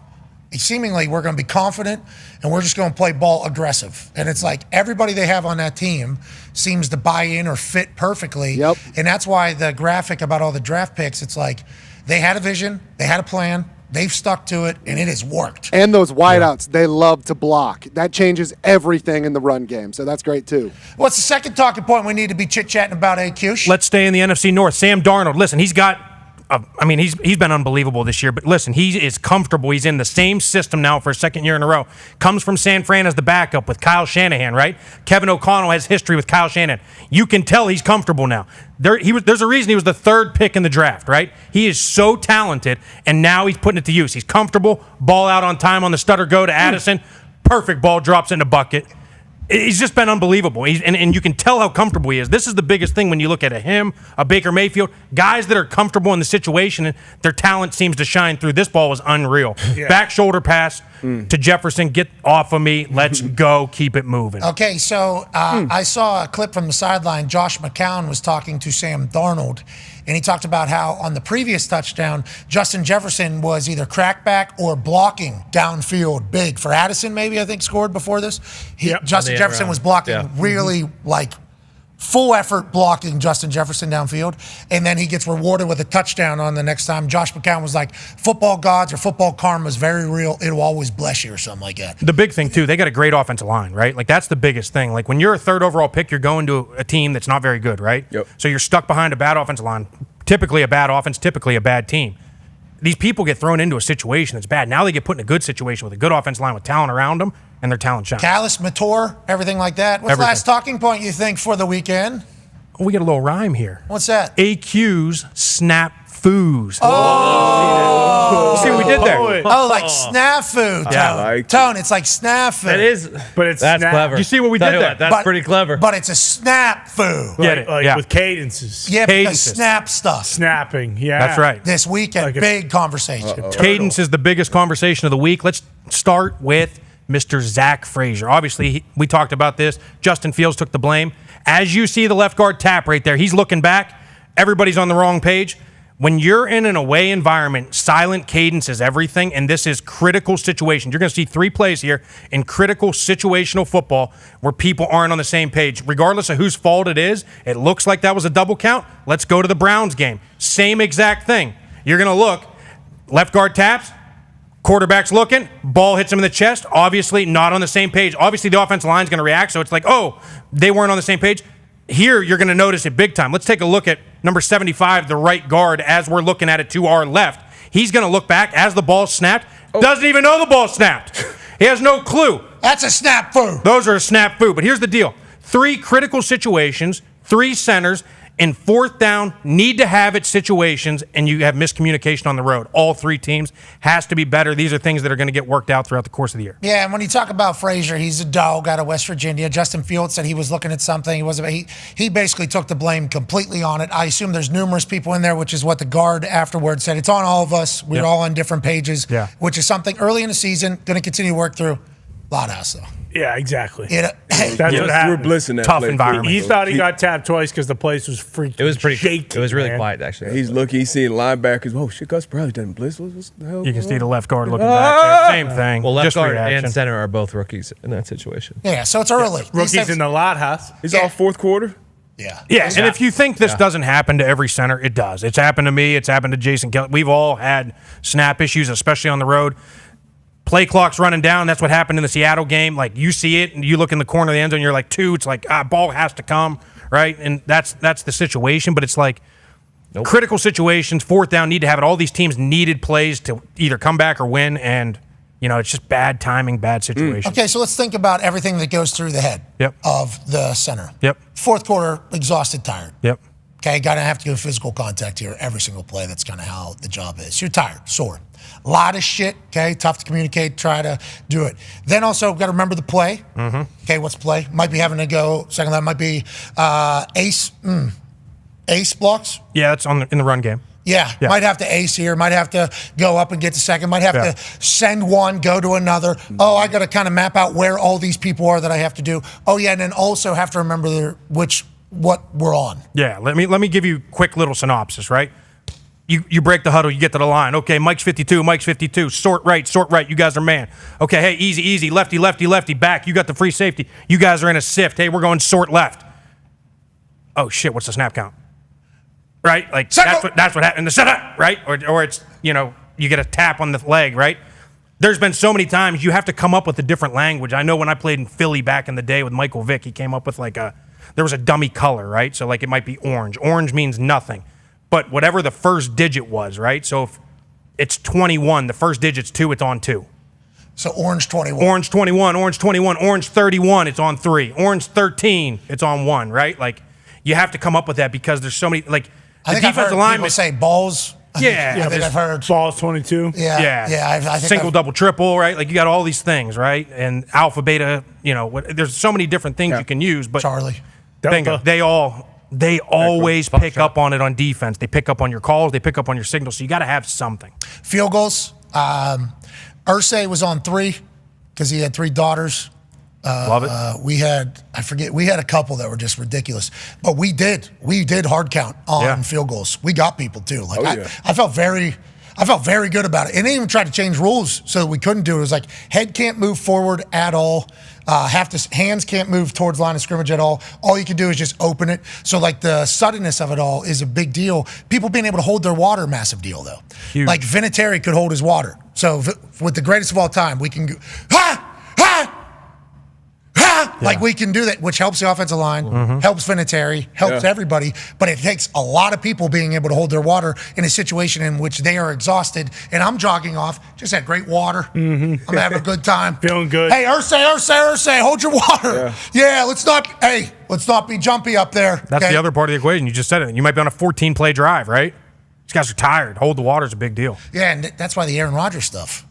seemingly we're going to be confident, and we're just going to play ball aggressive. And it's like everybody they have on that team seems to buy in or fit perfectly. Yep. And that's why the graphic about all the draft picks, it's like they had a vision, they had a plan, they've stuck to it, and it has worked. And those wideouts, they love to block. That changes everything in the run game, so that's great too. What's the second talking point we need to be chit-chatting about, AQ? Let's stay in the NFC North. Sam Darnold, listen, he's got he's been unbelievable this year, but listen, he is comfortable. He's in the same system now for a second year in a row. Comes from San Fran as the backup with Kyle Shanahan, right? Kevin O'Connell has history with Kyle Shanahan. You can tell he's comfortable now. There's a reason he was the third pick in the draft, right? He is so talented, and now he's putting it to use. He's comfortable, ball out on time on the stutter go to Addison. Perfect ball drops in the bucket. He's just been unbelievable. And you can tell how comfortable he is. This is the biggest thing when you look at him, a Baker Mayfield, guys that are comfortable in the situation, and their talent seems to shine through. This ball was unreal. Yeah. Back shoulder pass to Jefferson. Get off of me. Let's go. Keep it moving. Okay, so I saw a clip from the sideline. Josh McCown was talking to Sam Darnold, and he talked about how on the previous touchdown, Justin Jefferson was either crackback or blocking downfield big. For Addison, maybe, I think, scored before this. Justin Jefferson was blocking really, like, full effort blocking Justin Jefferson downfield, and then he gets rewarded with a touchdown on the next time. Josh McCown was like, football gods or football karma is very real. It'll always bless you or something like that. The big thing, too, they got a great offensive line, right? Like, that's the biggest thing. Like, when you're a third overall pick, you're going to a team that's not very good, right? Yep. So you're stuck behind a bad offensive line. Typically a bad offense, typically a bad team. These people get thrown into a situation that's bad. Now they get put in a good situation with a good offensive line with talent around them, and their talent shines. Callus, Mator, everything like that. What's the last talking point you think for the weekend? We get a little rhyme here. What's that? AQ's snap foos. Oh. You see what we did there? Oh, like snafu, Tone. Yeah, like Tone, it's like snafu. That is, but it's that's snap. clever. You see what we did there? That's pretty clever. But it's a snafu. Get it? Yeah. With cadences. Yeah, because Cadences. snap stuff. Snapping, yeah. That's right. This weekend, big conversation. Cadence is the biggest conversation of the week. Let's start with Mr. Zach Frazier. Obviously, we talked about this. Justin Fields took the blame. As you see the left guard tap right there, he's looking back. Everybody's on the wrong page. When you're in an away environment, silent cadence is everything, and this is critical situations. You're going to see 3 plays here in critical situational football where people aren't on the same page. Regardless of whose fault it is, it looks like that was a double count. Let's go to the Browns game. Same exact thing. You're going to look, left guard taps, quarterback's looking, ball hits him in the chest, obviously not on the same page. Obviously the offensive line's going to react, so it's like, oh, they weren't on the same page. Here, you're going to notice it big time. Let's take a look at number 75, the right guard, as we're looking at it to our left. He's going to look back as the ball snapped. Doesn't even know the ball snapped. He has no clue. That's a snap foo. Those are a snap foo. But here's the deal. 3 critical situations, 3 centers, and 4th down, need to have it situations, and you have miscommunication on the road. All 3 teams has to be better. These are things that are going to get worked out throughout the course of the year. Yeah, and when you talk about Frazier, he's a dog out of West Virginia. Justin Fields said he was looking at something. He basically took the blame completely on it. I assume there's numerous people in there, which is what the guard afterwards said. It's on all of us. We're all on different pages, which is something early in the season, going to continue to work through. A lot of us, though. Yeah, exactly. That's what happened. We're blissing that Tough play. environment. He thought he got tapped twice because the place was freaking. It was pretty shaky. It was really man. quiet, actually. He's looking, he's seeing linebackers. Oh, shit, Gus Bradley done bliss. What's the hell? You can see the left guard looking back there. Same thing. Well, left Just guard reaction. and center are both rookies in that situation. Yeah, so it's early. Rookies in the lot house. He's all 4th quarter. Yeah. Yes, and if you think this doesn't happen to every center, it does. It's happened to me. It's happened to Jason Kelce. We've all had snap issues, especially on the road. Play clock's running down. That's what happened in the Seattle game. Like, you see it, and you look in the corner of the end zone, you're like, 2. It's like, ball has to come, right? And that's the situation. But it's like critical situations, 4th down, need to have it. All these teams needed plays to either come back or win, and It's just bad timing, bad situation. Okay, so let's think about everything that goes through the head of the center. Fourth quarter, exhausted, tired. Okay, got to have to go physical contact here every single play. That's kind of how the job is. You're tired, sore. A lot of shit, okay? Tough to communicate, try to do it. Then also got to remember the play. Okay, what's play? Might be having to go, second that might be ace blocks. Yeah, that's in the run game. Yeah, might have to ace here, might have to go up and get to second, might have to send one, go to another. Oh, I got to kind of map out where all these people are that I have to do. Oh, yeah, and then also have to remember what we're on. Yeah, let me give you a quick little synopsis, right? You break the huddle, you get to the line. Okay, Mike's 52, sort right, you guys are man. Okay, hey, easy, lefty, back, you got the free safety. You guys are in a sift. Hey, we're going sort left. Oh, shit, what's the snap count? Right? Like, that's what happened in the setup, right? Or it's, you get a tap on the leg, right? There's been so many times you have to come up with a different language. I know when I played in Philly back in the day with Michael Vick, he came up with there was a dummy color, right? So it might be orange. Orange means nothing. But whatever the first digit was, right? So if it's 21, the first digit's 2, it's on 2. So orange 21. Orange 21, orange 31, it's on 3. Orange 13, it's on 1, right? Like, you have to come up with that because there's so many, I think I've heard people say balls. I think I've heard balls 22. I think single, double, triple, right? Like, you got all these things, right? And alpha, beta, there's so many different things you can use. But Charlie, bingo, they always pick up on it on defense. They pick up on your calls. They pick up on your signals. So you got to have something. Field goals. Ursay was on 3 because he had 3 daughters. Love it. We had a couple that were just ridiculous, but we did hard count on field goals. We got people too. I felt very good about it. And they even tried to change rules so that we couldn't do it. It was like head can't move forward at all. Hands can't move towards line of scrimmage at all. All you can do is just open it. So the suddenness of it all is a big deal. People being able to hold their water, massive deal though. Huge. Like Vinatieri could hold his water. So with the greatest of all time, we can go, like we can do that, which helps the offensive line, helps Vinatieri, helps everybody, but it takes a lot of people being able to hold their water in a situation in which they are exhausted. And I'm jogging off, just had great water. I'm having a good time. Feeling good. Hey, Ursay, hold your water. Yeah, let's not be jumpy up there. That's the other part of the equation. You just said it. You might be on a 14-play drive, right? These guys are tired. Hold the water is a big deal. Yeah, and that's why the Aaron Rodgers stuff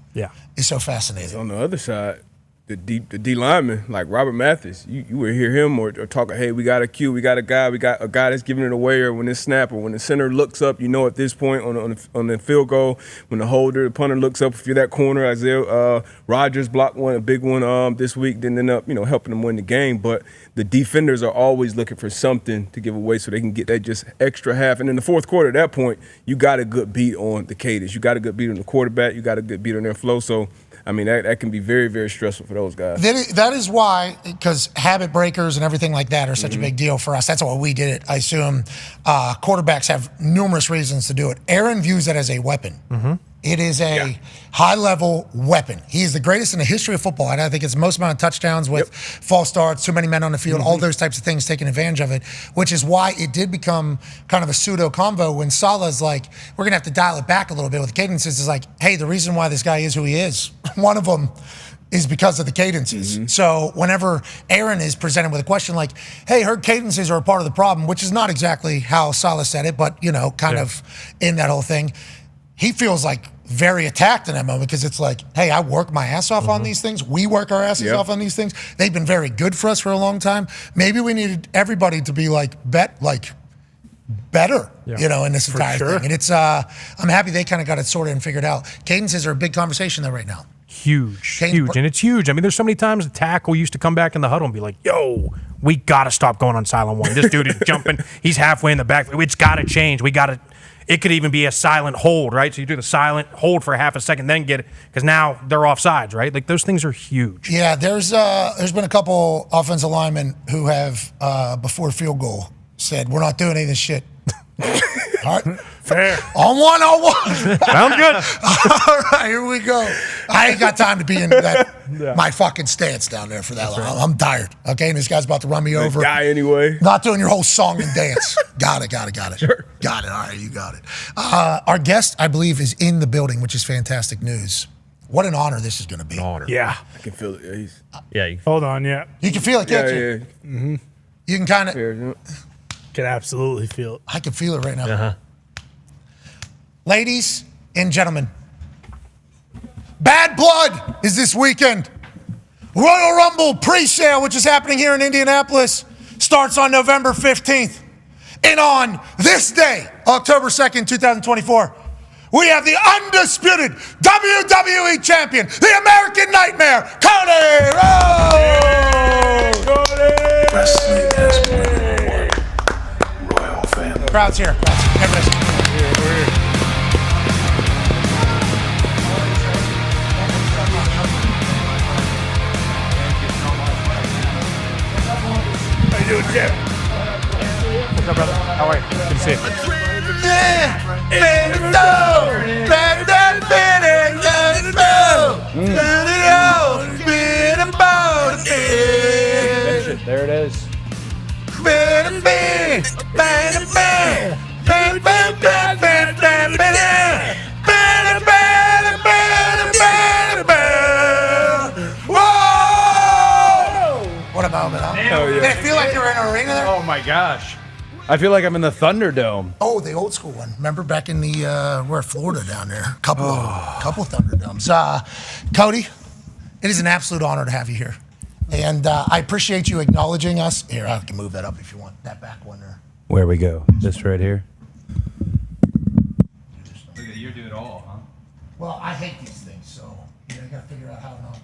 is so fascinating. On the other side, the D lineman, like Robert Mathis, you would hear him or talk, hey, we got a cue, we got a guy that's giving it away, or when it's snap, or when the center looks up, at this point on the field goal, when the punter looks up, if you're that corner, Isaiah Rodgers blocked a big one this week, didn't end up, helping them win the game. But the defenders are always looking for something to give away so they can get that just extra half. And in the fourth quarter, at that point, you got a good beat on the cadence. You got a good beat on the quarterback. You got a good beat on their flow. So, that can be very, very stressful for those guys. That is why, because habit breakers and everything like that are such a big deal for us. That's why we did it. I assume quarterbacks have numerous reasons to do it. Aaron views that as a weapon. It is a high-level weapon. He is the greatest in the history of football. And I think it's the most amount of touchdowns with false starts, too many men on the field, all those types of things, taking advantage of it, which is why it did become kind of a pseudo-convo when Salah's like, we're going to have to dial it back a little bit with the cadences. Is like, hey, the reason why this guy is who he is, one of them is because of the cadences. So whenever Aaron is presented with a question like, hey, her cadences are a part of the problem, which is not exactly how Salah said it, but, kind of in that whole thing, he feels like very attacked in that moment because it's like, hey, I work my ass off on these things. We work our asses off on these things. They've been very good for us for a long time. Maybe we needed everybody to be better, in this entire thing. And it's, I'm happy they kind of got it sorted and figured out. Cadences are a big conversation though right now. Huge. And it's huge. There's so many times the tackle used to come back in the huddle and be like, yo, we got to stop going on silent one. This dude is jumping. He's halfway in the back. It's got to change. It could even be a silent hold, right? So you do the silent hold for half a second, then get it, because now they're offsides, right? Like, those things are huge. Yeah, there's been a couple offensive linemen who have, before field goal, said, we're not doing any of this shit. All right. Fair. On one. Sounds good. All right, here we go. I ain't got time to be in my fucking stance down there for that long. Right. I'm tired, okay? And this guy's about to run me over. Guy anyway. Not doing your whole song and dance. Got it. Sure. Got it. All right, you got it. Our guest, I believe, is in the building, which is fantastic news. What an honor this is going to be. An honor. Yeah. I can feel it. Hold on, yeah. You can feel it, can't you? Yeah. Mm-hmm. You can kind of. Can absolutely feel it. I can feel it right now. Uh-huh. Ladies and gentlemen, Bad Blood is this weekend. Royal Rumble pre-sale, which is happening here in Indianapolis, starts on November 15th. And on this day, October 2nd, 2024, we have the undisputed WWE Champion, the American Nightmare, Cody Rhodes! Wrestling has been one royal family. Crowd's here. Everybody's here. How you doing, Jim? What's up, brother? How are you? Good to see you. There it is. What about it? Huh? Hell yeah. Did it feel like you were in an arena there? Oh my gosh. I feel like I'm in the Thunderdome. Oh, the old school one. Remember back in the we're Florida down there. Couple Thunderdomes. Cody, it is an absolute honor to have you here, and I appreciate you acknowledging us. Here, I can move that up if you want that back one there. Where we go? This right here? You do it all, huh? Well, I hate these things, so I got to figure out how not to.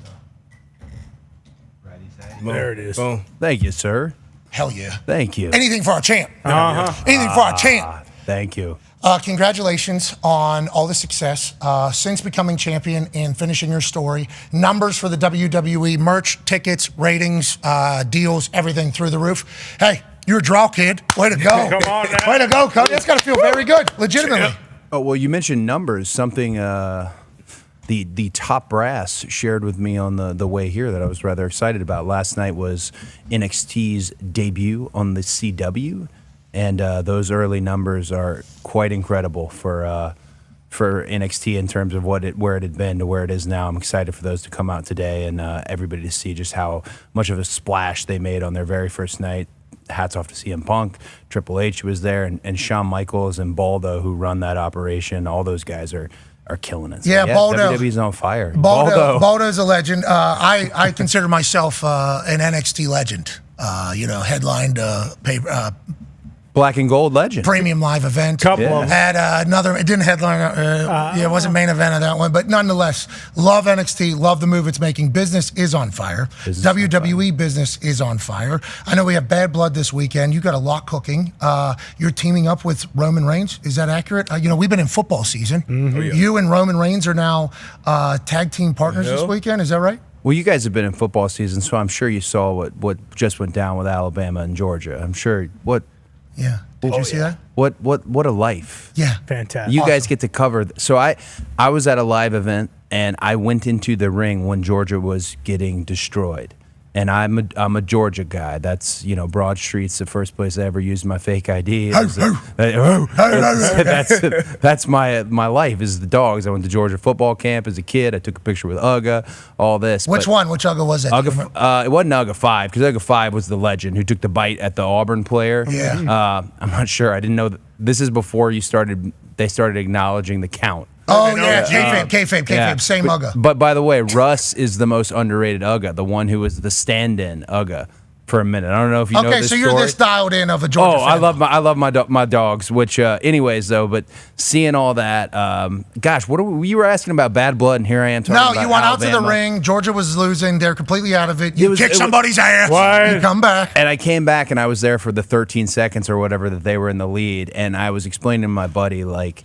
There it is. Boom. Thank you, sir. Hell yeah. Thank you. Anything for our champ. Uh-huh. Anything for our champ. Thank you. Congratulations on all the success since becoming champion and finishing your story. Numbers for the WWE, merch, tickets, ratings, deals, everything through the roof. Hey, you're a draw kid. Way to go. Come on now. Way to go, Cody. That's got to feel very good, legitimately. Oh, well, you mentioned numbers. Something the top brass shared with me on the way here that I was rather excited about. Last night was NXT's debut on the CW, and those early numbers are quite incredible for NXT in terms of where it had been to where it is now. I'm excited for those to come out today and everybody to see just how much of a splash they made on their very first night. Hats off to CM Punk, Triple H was there, and Shawn Michaels and Baldo, who run that operation. All those guys are killing it. So Yeah, Baldo. WWE's on fire. Baldo's a legend. I consider myself an NXT legend. Headlined Black and Gold legend. Premium live event. Couple of them. Had another, it didn't headline, it wasn't main event of that one, but nonetheless, love NXT, love the move it's making. Business is on fire. WWE business is on fire. I know we have Bad Blood this weekend. You got a lot cooking. You're teaming up with Roman Reigns. Is that accurate? We've been in football season. Mm-hmm. You and Roman Reigns are now tag team partners this weekend. Is that right? Well, you guys have been in football season, so I'm sure you saw what just went down with Alabama and Georgia. I'm sure Yeah. Did you see that? What a life. Yeah. Fantastic. You guys get to cover. So I was at a live event and I went into the ring when Georgia was getting destroyed. And I'm a Georgia guy. That's, Broad Street's the first place I ever used my fake ID. That's my life is the dogs. I went to Georgia football camp as a kid. I took a picture with Uga, all this. Which one? Which Uga was it? It wasn't Uga 5, because Uga 5 was the legend who took the bite at the Auburn player. Yeah. I'm not sure. I didn't know that. This is before they started acknowledging the count. Oh, yeah, kayfabe, same Uga. But by the way, Russ is the most underrated Uga, the one who was the stand-in Uga for a minute. I don't know if you know this so you're story. this dialed in of a Georgia fan. I love my dogs, which anyways, though, but seeing all that, gosh, you were asking about Bad Blood, and here I am talking about you went Alabama. out to the ring. Georgia was losing. They're completely out of it. You kick somebody's ass. You come back. And I came back, and I was there for the 13 seconds or whatever that they were in the lead, and I was explaining to my buddy, like,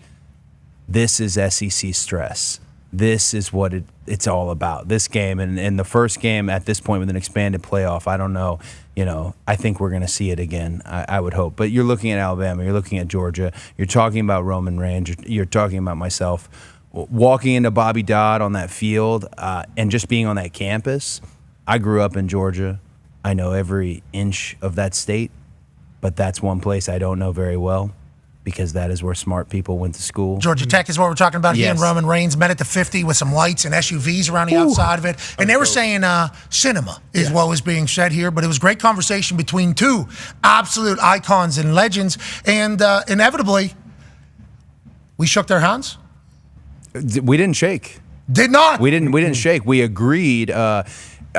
this is SEC stress. This is what it's all about. This game and the first game at this point with an expanded playoff, I don't know. I think we're going to see it again. I would hope. But you're looking at Alabama. You're looking at Georgia. You're talking about Roman Reigns. You're talking about myself. Walking into Bobby Dodd on that field and just being on that campus. I grew up in Georgia. I know every inch of that state, but that's one place I don't know very well. because that is where smart people went to school. Georgia Tech is what we're talking about. He and Yes. Roman Reigns met at the 50 with some lights and SUVs around the outside of it. And they were saying cinema is what was being said here. But it was great conversation between two absolute icons and legends. And inevitably, we shook their hands. We didn't shake. Did not. We didn't shake. We agreed.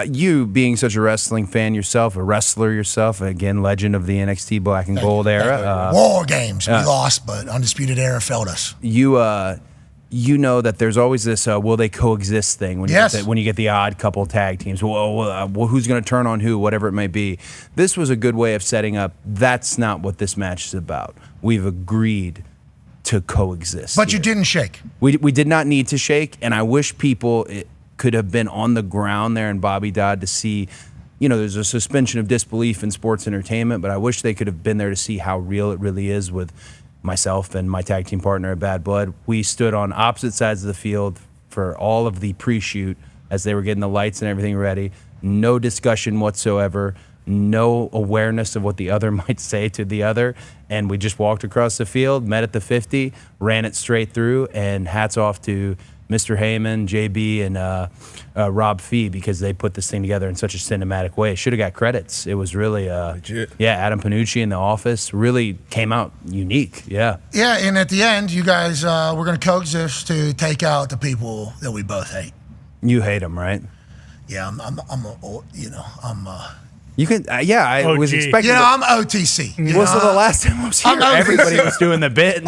You being such a wrestling fan yourself, a wrestler yourself, again, legend of the NXT Black and Gold era. War Games. We lost, but Undisputed Era failed us. You know that there's always this will they coexist thing when you get the odd couple tag teams. Well, who's going to turn on who, whatever it may be. This was a good way of setting up. That's not what this match is about. We've agreed to coexist. But you didn't shake. We did not need to shake, and I wish people could have been on the ground there in Bobby Dodd to see, there's a suspension of disbelief in sports entertainment, but I wish they could have been there to see how real it really is with myself and my tag team partner at Bad Blood. We stood on opposite sides of the field for all of the pre-shoot as they were getting the lights and everything ready. No discussion whatsoever. No awareness of what the other might say to the other. And we just walked across the field, met at the 50, ran it straight through, and hats off to Mr. Heyman, JB, and Rob Fee, because they put this thing together in such a cinematic way. It should have got credits. It was really, Adam Panucci in The Office really came out unique. Yeah. Yeah, and at the end, you guys were going to coexist to take out the people that we both hate. You hate them, right? Yeah, You can, I was expecting. I'm OTC. The last time I was here, everybody was doing the bit. And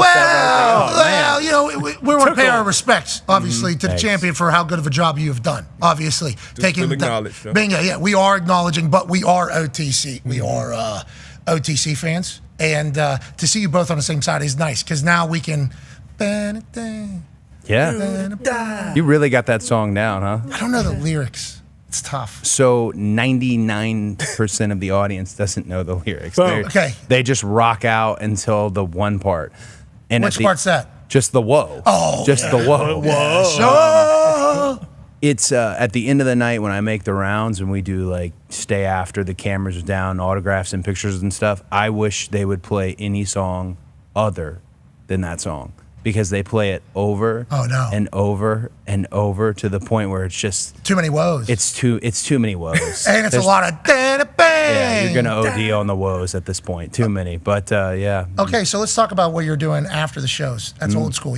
we want to pay our respects, obviously, to the champion for how good of a job you have done. Obviously, we are acknowledging, but we are OTC. We are OTC fans, and to see you both on the same side is nice because now we can. Yeah, you really got that song down, huh? I don't know the lyrics. It's tough. So 99% of the audience doesn't know the lyrics. Okay. They just rock out until the one part. And which part's that? Just the whoa. Oh, just the whoa. Whoa. It's at the end of the night when I make the rounds and we do stay after the cameras are down, autographs and pictures and stuff. I wish they would play any song other than that song. Because they play it over and over and over to the point where it's just too many woes. It's too many woes. And it's a lot of bang. Yeah, you're gonna OD on the woes at this point. Too many. But yeah. Okay, so let's talk about what you're doing after the shows. That's old school,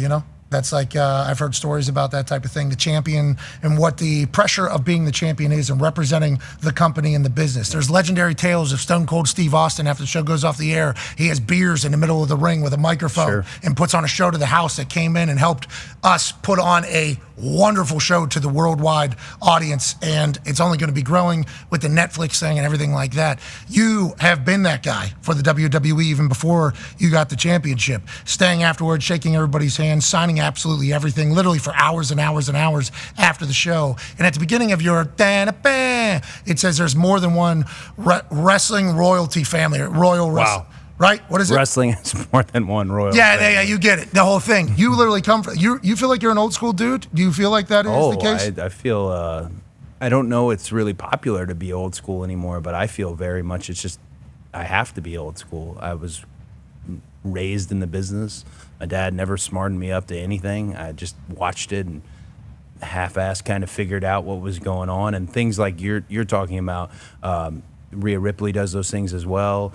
That's I've heard stories about that type of thing, the champion and what the pressure of being the champion is and representing the company and the business. There's legendary tales of Stone Cold Steve Austin after the show goes off the air. He has beers in the middle of the ring with a microphone and puts on a show to the house that came in and helped us put on a wonderful show to the worldwide audience. And it's only going to be growing with the Netflix thing and everything like that. You have been that guy for the WWE even before you got the championship, staying afterwards, shaking everybody's hands, signing absolutely everything, literally for hours and hours and hours after the show. And at the beginning of your it says there's more than one wrestling royalty family, royal wrestling. Right? What is it? Wrestling is more than one royal. Yeah, you get it. The whole thing. You literally come from. You feel like you're an old school dude? Do you feel like that is the case? I feel. I don't know. It's really popular to be old school anymore, but I feel very much. It's just I have to be old school. I was raised in the business. My dad never smartened me up to anything. I just watched it and half-assed kind of figured out what was going on, and things like you're talking about. Rhea Ripley does those things as well.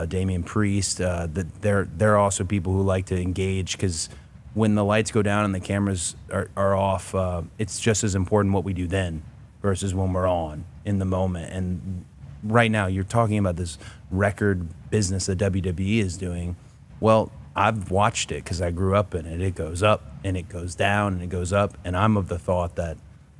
Damian Priest. They're also people who like to engage because when the lights go down and the cameras are off, it's just as important what we do then versus when we're on in the moment. And right now, you're talking about this record business that WWE is doing. Well, I've watched it because I grew up in it. It goes up and it goes down and it goes up. And I'm of the thought that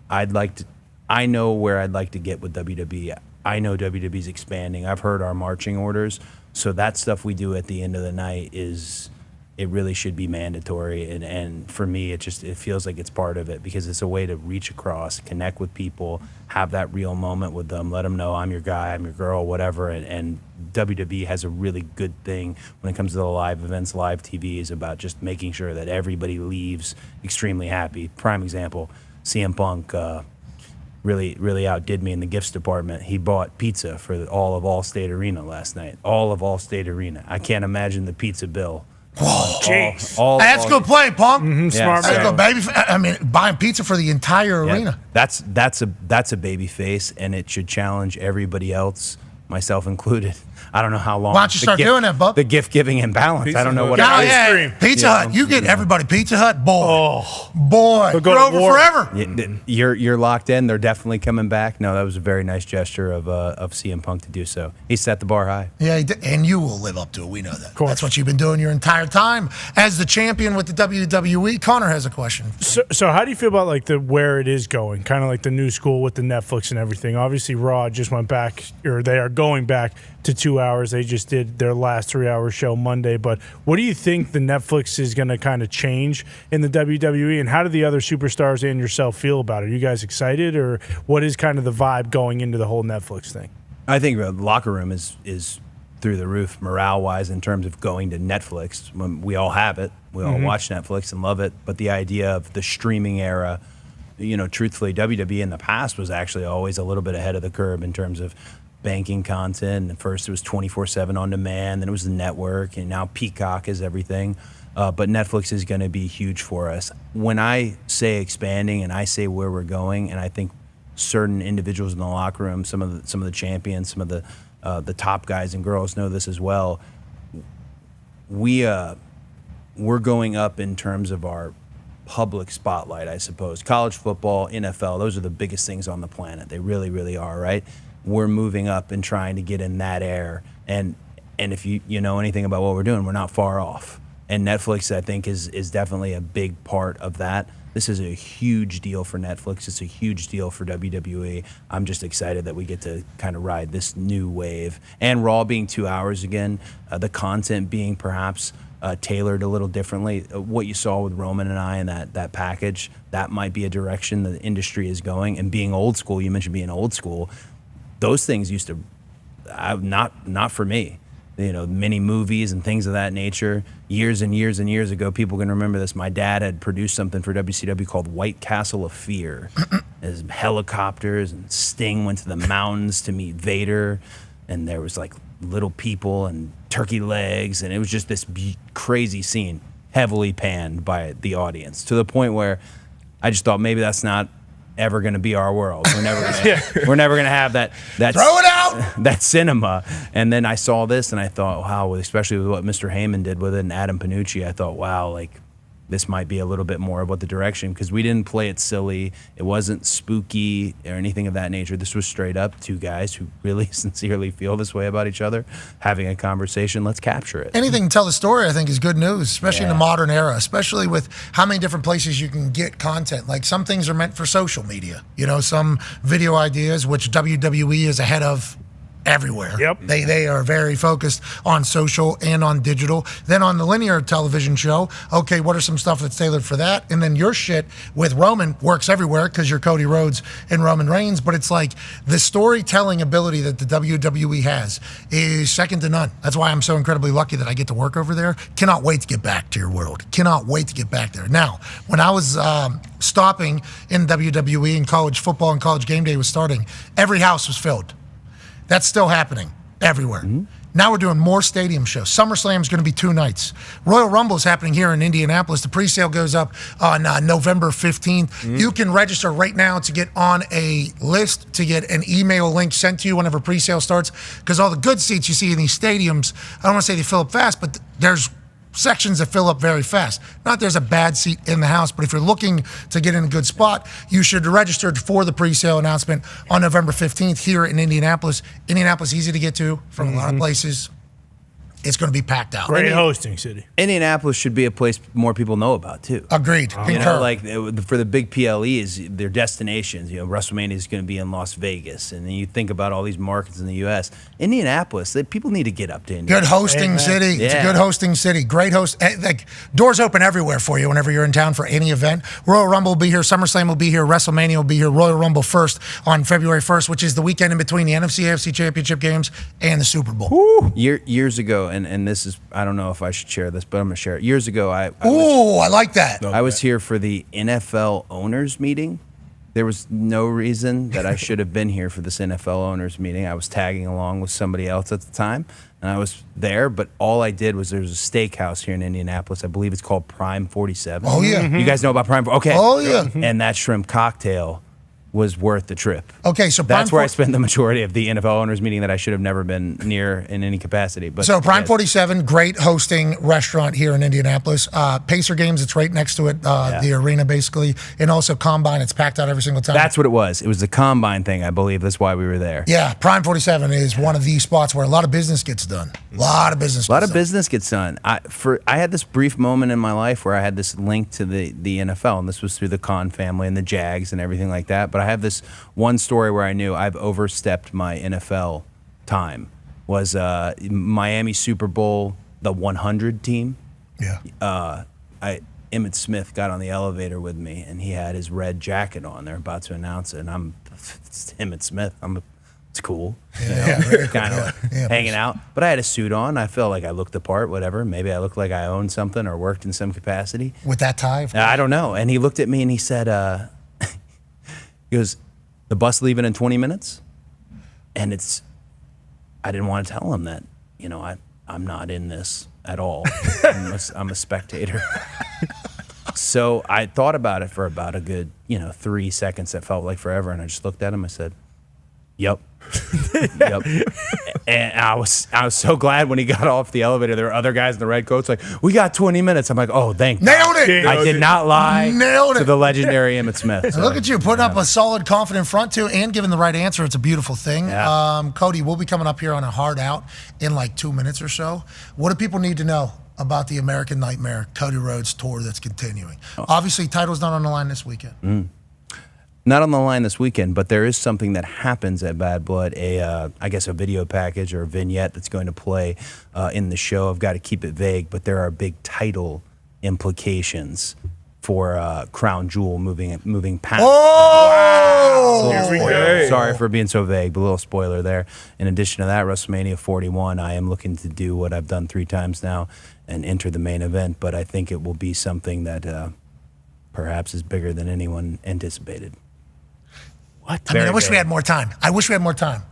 I know where I'd like to get with WWE. I know WWE's expanding. I've heard our marching orders. So that stuff we do at the end of the night it really should be mandatory. And for me, it feels like it's part of it because it's a way to reach across, connect with people, have that real moment with them, let them know I'm your guy, I'm your girl, whatever. And WWE has a really good thing when it comes to the live events, live TV is about just making sure that everybody leaves extremely happy. Prime example, CM Punk, really outdid me in the gifts department. He bought pizza for all of Allstate Arena last night. All of Allstate Arena. I can't imagine the pizza bill Whoa, jeez. That's a good play, Punk. Smart That's man. a good baby. I mean, buying pizza for the entire arena. That's a baby face, and it should challenge everybody else, myself included. I don't know how long. Why don't you start doing that, Bub? The gift giving imbalance. I don't know what. Oh, it is. yeah. Pizza Hut. You get everybody Pizza Hut. Boy. They'll go You're to over war. forever. You're locked in. They're definitely coming back. No, that was a very nice gesture of CM Punk to do so. He set the bar high. Yeah, he did. And you will live up to it. We know that. That's what you've been doing your entire time as the champion with the WWE. Connor has a question. So how do you feel about like where it is going? Kind of like the new school with the Netflix and everything. Obviously, Raw just went back, or they are going back to 2 hours. They just did their last 3-hour show Monday. But what do you think the Netflix is going to kind of change in the WWE, and how do the other superstars and yourself feel about it? Are you guys excited, or what is kind of the vibe going into the whole Netflix thing? I think the locker room is through the roof morale-wise in terms of going to Netflix. When we all have it. We all watch Netflix and love it. But the idea of the streaming era, truthfully, WWE in the past was actually always a little bit ahead of the curve in terms of banking content. And first it was 24/7 on demand, then it was the network, and now Peacock is everything. But Netflix is going to be huge for us. When I say expanding and I say where we're going, and I think certain individuals in the locker room, some of the champions, some of the top guys and girls know this as well. We're going up in terms of our public spotlight, I suppose. College football, NFL, those are the biggest things on the planet. They really, really are, right? We're moving up and trying to get in that air. And if you know anything about what we're doing, we're not far off. And Netflix, I think, is definitely a big part of that. This is a huge deal for Netflix. It's a huge deal for WWE. I'm just excited that we get to kind of ride this new wave. And Raw being 2 hours again, the content being perhaps tailored a little differently. What you saw with Roman and I in that package, that might be a direction the industry is going. And being old school, you mentioned being old school, those things used to, not for me. Many movies and things of that nature. Years and years and years ago, people can remember this. My dad had produced something for WCW called White Castle of Fear. There's helicopters, and Sting went to the mountains to meet Vader, and there was like little people and turkey legs, and it was just this crazy scene, heavily panned by the audience, to the point where I just thought maybe that's not ever going to be our world. We're never going to have that Throw it out! That cinema. And then I saw this and I thought, wow, especially with what Mr. Heyman did with it and Adam Panucci, I thought, wow, like this might be a little bit more of what the direction, because we didn't play it silly. It wasn't spooky or anything of that nature. This was straight up two guys who really sincerely feel this way about each other, having a conversation. Let's capture it. Anything to tell the story, I think, is good news, especially in the modern era, especially with how many different places you can get content. Like some things are meant for social media, some video ideas, which WWE is ahead of everywhere. Yep. They are very focused on social and on digital. Then on the linear television show, okay, what are some stuff that's tailored for that? And then your shit with Roman works everywhere because you're Cody Rhodes and Roman Reigns. But it's like the storytelling ability that the WWE has is second to none. That's why I'm so incredibly lucky that I get to work over there. Cannot wait to get back to your world. Cannot wait to get back there. Now, when I was stopping in WWE and college football and college game day was starting, every house was filled. That's still happening everywhere. Now we're doing more stadium shows. SummerSlam is going to be 2 nights. Royal Rumble is happening here in Indianapolis. The presale goes up on November 15th. You can register right now to get on a list, to get an email link sent to you whenever presale starts, because all the good seats you see in these stadiums, I don't want to say they fill up fast, but there's sections that fill up very fast. Not there's a bad seat in the house, but if you're looking to get in a good spot, you should register for the pre-sale announcement on November 15th here in Indianapolis. Indianapolis, easy to get to from a lot of places. It's going to be packed out. Great hosting city. Indianapolis should be a place more people know about too. Agreed. Concur. Like for the big PLEs, their destinations. WrestleMania is going to be in Las Vegas, and then you think about all these markets in the U.S. Indianapolis, people need to get up to Indianapolis. Good hosting city. It's a good hosting city. Great host. Like doors open everywhere for you whenever you're in town for any event. Royal Rumble will be here. SummerSlam will be here. WrestleMania will be here. Royal Rumble first on February 1st, which is the weekend in between the NFC AFC Championship games and the Super Bowl. Years ago. And this is, I don't know if I should share this, but I'm going to share it. Years ago, I like that. I was here for the NFL owners meeting. There was no reason that I should have been here for this NFL owners meeting. I was tagging along with somebody else at the time, and I was there. But all I did was there's a steakhouse here in Indianapolis. I believe it's called Prime 47. Oh, yeah. You guys know about Prime? Okay. Oh, yeah. And that shrimp cocktail was worth the trip. Okay, so that's where I spent the majority of the NFL owners meeting that I should have never been near in any capacity. But so Prime 47, great hosting restaurant here in Indianapolis. Pacer games, it's right next to it, the arena basically, and also Combine. It's packed out every single time. That's what it was. It was the Combine thing, I believe. That's why we were there. Yeah, Prime 47 is one of the spots where a lot of business gets done. A lot of business gets done. I had this brief moment in my life where I had this link to the NFL, and this was through the Khan family and the Jags and everything like that. But I have this one story where I knew I've overstepped my NFL time. Was Miami Super Bowl, the 100 team. Yeah. Emmitt Smith got on the elevator with me, and he had his red jacket on. They're about to announce it, and it's Emmitt Smith. It's cool. Kind of hanging out. But I had a suit on. I felt like I looked the part, whatever. Maybe I looked like I owned something or worked in some capacity. With that tie? I don't know. And he looked at me and he said, he goes, the bus leaving in 20 minutes? And I didn't want to tell him that, I'm not in this at all. I'm a spectator. So I thought about it for about a good, 3 seconds. That felt like forever. And I just looked at him. I said, yep. Yep. And I was so glad when he got off the elevator. There were other guys in the red coats like, we got 20 minutes. I'm like, oh, thank Nailed God. it. I did not lie Nailed it. to the legendary Emmitt Smith. So, Look at you putting up a solid, confident front, too, and giving the right answer. It's a beautiful thing. Yeah. Cody, we'll be coming up here on a hard out in like 2 minutes or so. What do people need to know about the American Nightmare Cody Rhodes tour that's continuing? Obviously, title's not on the line this weekend. Not on the line this weekend, but there is something that happens at Bad Blood, I guess a video package or a vignette that's going to play in the show. I've got to keep it vague, but there are big title implications for Crown Jewel moving past. Oh! Here we go. Sorry for being so vague, but a little spoiler there. In addition to that, WrestleMania 41, I am looking to do what I've done 3 times now and enter the main event, but I think it will be something that perhaps is bigger than anyone anticipated. I wish we had more time.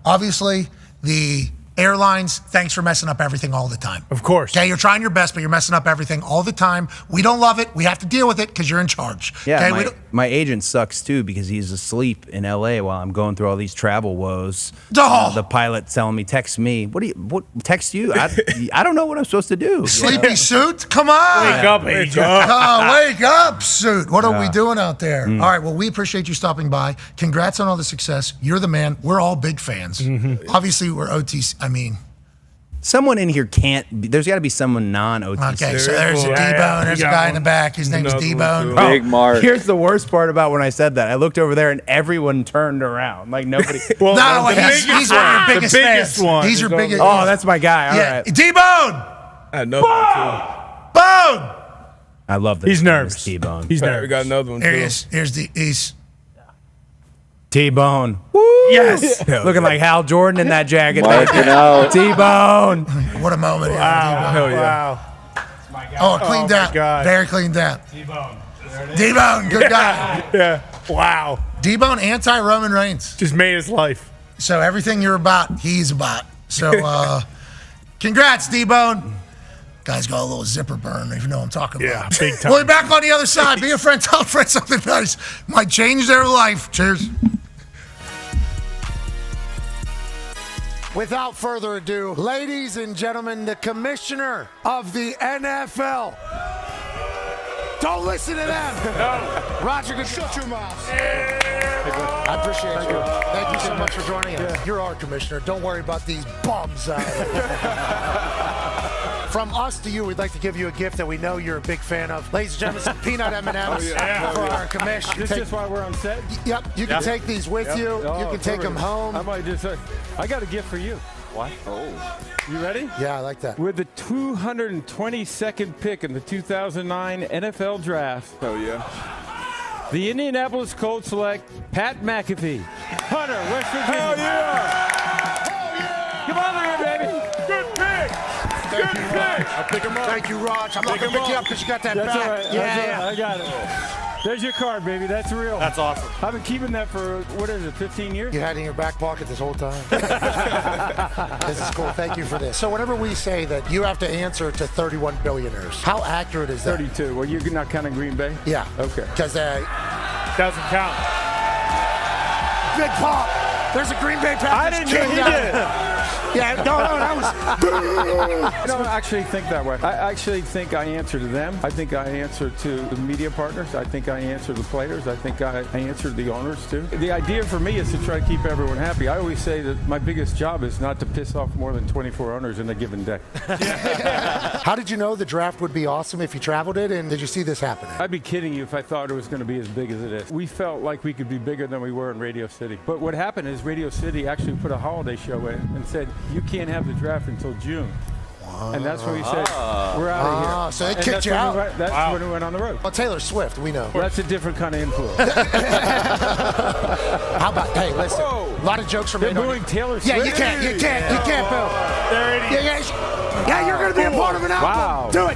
Obviously, the airlines, thanks for messing up everything all the time. Of course. Okay, you're trying your best, but you're messing up everything all the time. We don't love it. We have to deal with it because you're in charge. Yeah, okay? my agent sucks too because he's asleep in LA while I'm going through all these travel woes. Oh. The pilot telling me, text me. What text you? I don't know what I'm supposed to do. Sleepy suit? Come on. Wake up, agent. Wake up, suit. What are we doing out there? All right, well, we appreciate you stopping by. Congrats on all the success. You're the man. We're all big fans. Obviously, we're OTC. Someone in here can't be. There's got to be someone non-OTC. Okay, so there's a D-Bone. There's a guy in the back. His name's D-Bone. Big Mark. Here's the worst part about when I said that. I looked over there and everyone turned around. Like nobody. He's one of your biggest fans. One. He's your biggest. Oh, that's my guy. All right. D-Bone! I know one Bone! I love this. He's nervous. T-Bone. He's too. nervous. We got another one Here too. he is. He's T-Bone. Yes. Looking like Hal Jordan in that jacket. Marking out. T-Bone. What a moment. Wow. Hell yeah. Wow. Oh, cleaned my out. God. Very cleaned out. T-Bone. D-Bone, good guy. Yeah. Wow. D-Bone, anti-Roman Reigns. Just made his life. So everything you're about, he's about. So congrats, D-Bone. Guy's got a little zipper burn, if you know what I'm talking about. Yeah, big time. We'll be back on the other side. Be a friend, tell a friend something nice. Might change their life. Cheers. Without further ado, ladies and gentlemen, the commissioner of the NFL. Don't listen to them. No. Roger, good. Shut your mouth. I appreciate you. Thank you so much for joining us. You're our commissioner. Don't worry about these bums. From us to you, we'd like to give you a gift that we know you're a big fan of. Ladies and gentlemen, some peanut M&Ms for our commissioner. This is just why we're on set? Yep, you can take these with you. You can take them home. I might just I got a gift for you. What? Oh. You ready? Yeah, I like that. With the 222nd pick in the 2009 NFL Draft. Oh, yeah. The Indianapolis Colts select Pat McAfee. Hunter, West Virginia. Hell yeah! Come on here, baby. Good pick! Thank you, Raj. I'll pick him up. Thank you, Raj. I'm not going to pick you up because you got that That's back. all right. Yeah, That's all yeah. right. I got it. There's your card, baby. That's real. That's awesome. I've been keeping that for, 15 years? You had it in your back pocket this whole time. This is cool. Thank you for this. So whenever we say that you have to answer to 31 billionaires, how accurate is that? 32. Well, you're not counting Green Bay? Yeah. Okay. Because Doesn't count. Big Pop. There's a Green Bay Packers. I didn't know he did. Yeah, no, that was. I don't actually think that way. I actually think I answer to them. I think I answer to the media partners. I think I answer the players. I think I answer the owners too. The idea for me is to try to keep everyone happy. I always say that my biggest job is not to piss off more than 24 owners in a given day. How did you know the draft would be awesome if you traveled it, and did you see this happening? I'd be kidding you if I thought it was going to be as big as it is. We felt like we could be bigger than we were in Radio City. But what happened is Radio City actually put a holiday show in and said, you can't have the draft until June. And that's when we said, we're out of here. So they kicked you out. That's when we went on the road. Well, Taylor Swift, we know. Well, that's a different kind of influence. How about, hey, listen, a lot of jokes from They're booing Taylor Swift. Yeah, you can't boo. They're idiots. Yeah, you're going to be a part of an album. Wow. Do it.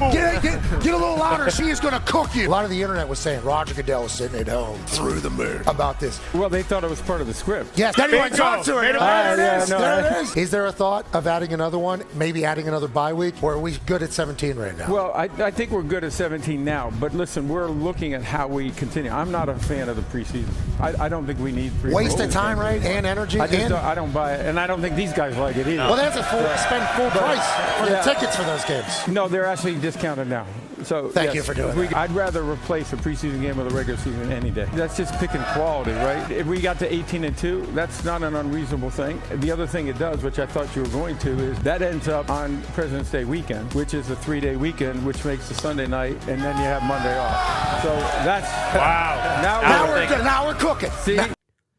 Get a little louder. She is going to cook you. A lot of the internet was saying Roger Goodell was sitting at home through the moon about this. Well, they thought it was part of the script. Yes, then you went talk to her. There it is. Is there a thought of adding another one, maybe adding another bye week, or are we good at 17 right now? Well, I think we're good at 17 now, but listen, we're looking at how we continue. I'm not a fan of the preseason. I don't think we need waste of time, right, and energy. I don't buy it, and I don't think these guys like it either. Well, that's spend full price for the tickets for those games. No, they're actually discounted now. So thank you for doing that. I'd rather replace a preseason game with a regular season any day. That's just picking quality, right? If we got to 18-2, that's not an unreasonable thing. The other thing it does, which I thought you were going to, is that ends up on President's Day weekend, which is a 3-day weekend, which makes the Sunday night, and then you have Monday off. So that's wow. Now we're cooking. See.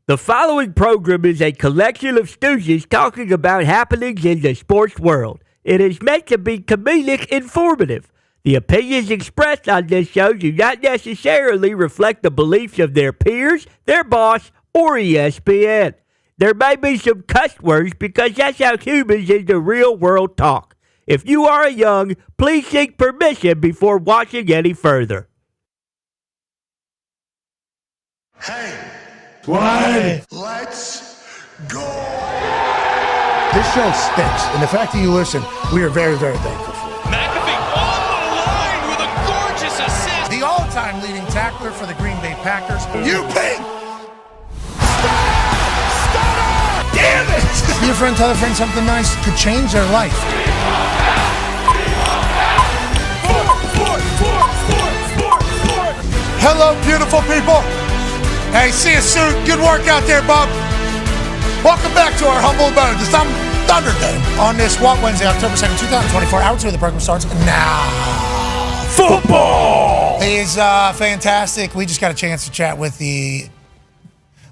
The following program is a collection of stooges talking about happenings in the sports world. It is meant to be comedic informative. The opinions expressed on this show do not necessarily reflect the beliefs of their peers, their boss, or ESPN. There may be some cuss words because that's how humans in the real world talk. If you are young, please seek permission before watching any further. Hey. Why? Let's go. This show stinks, and the fact that you listen, we are very, very thankful for it. McAfee on the line with a gorgeous assist. The all-time leading tackler for the Green Bay Packers, UP. Damn it! Be a friend, tell a friend something nice could change their life. Hello, beautiful people. Hey, see you soon. Good work out there, Bob. Welcome back to our humble abode, the Thunderdome, on this Wednesday, October 2nd, 2024. Hour 2 of the program starts now. Football is fantastic. We just got a chance to chat with the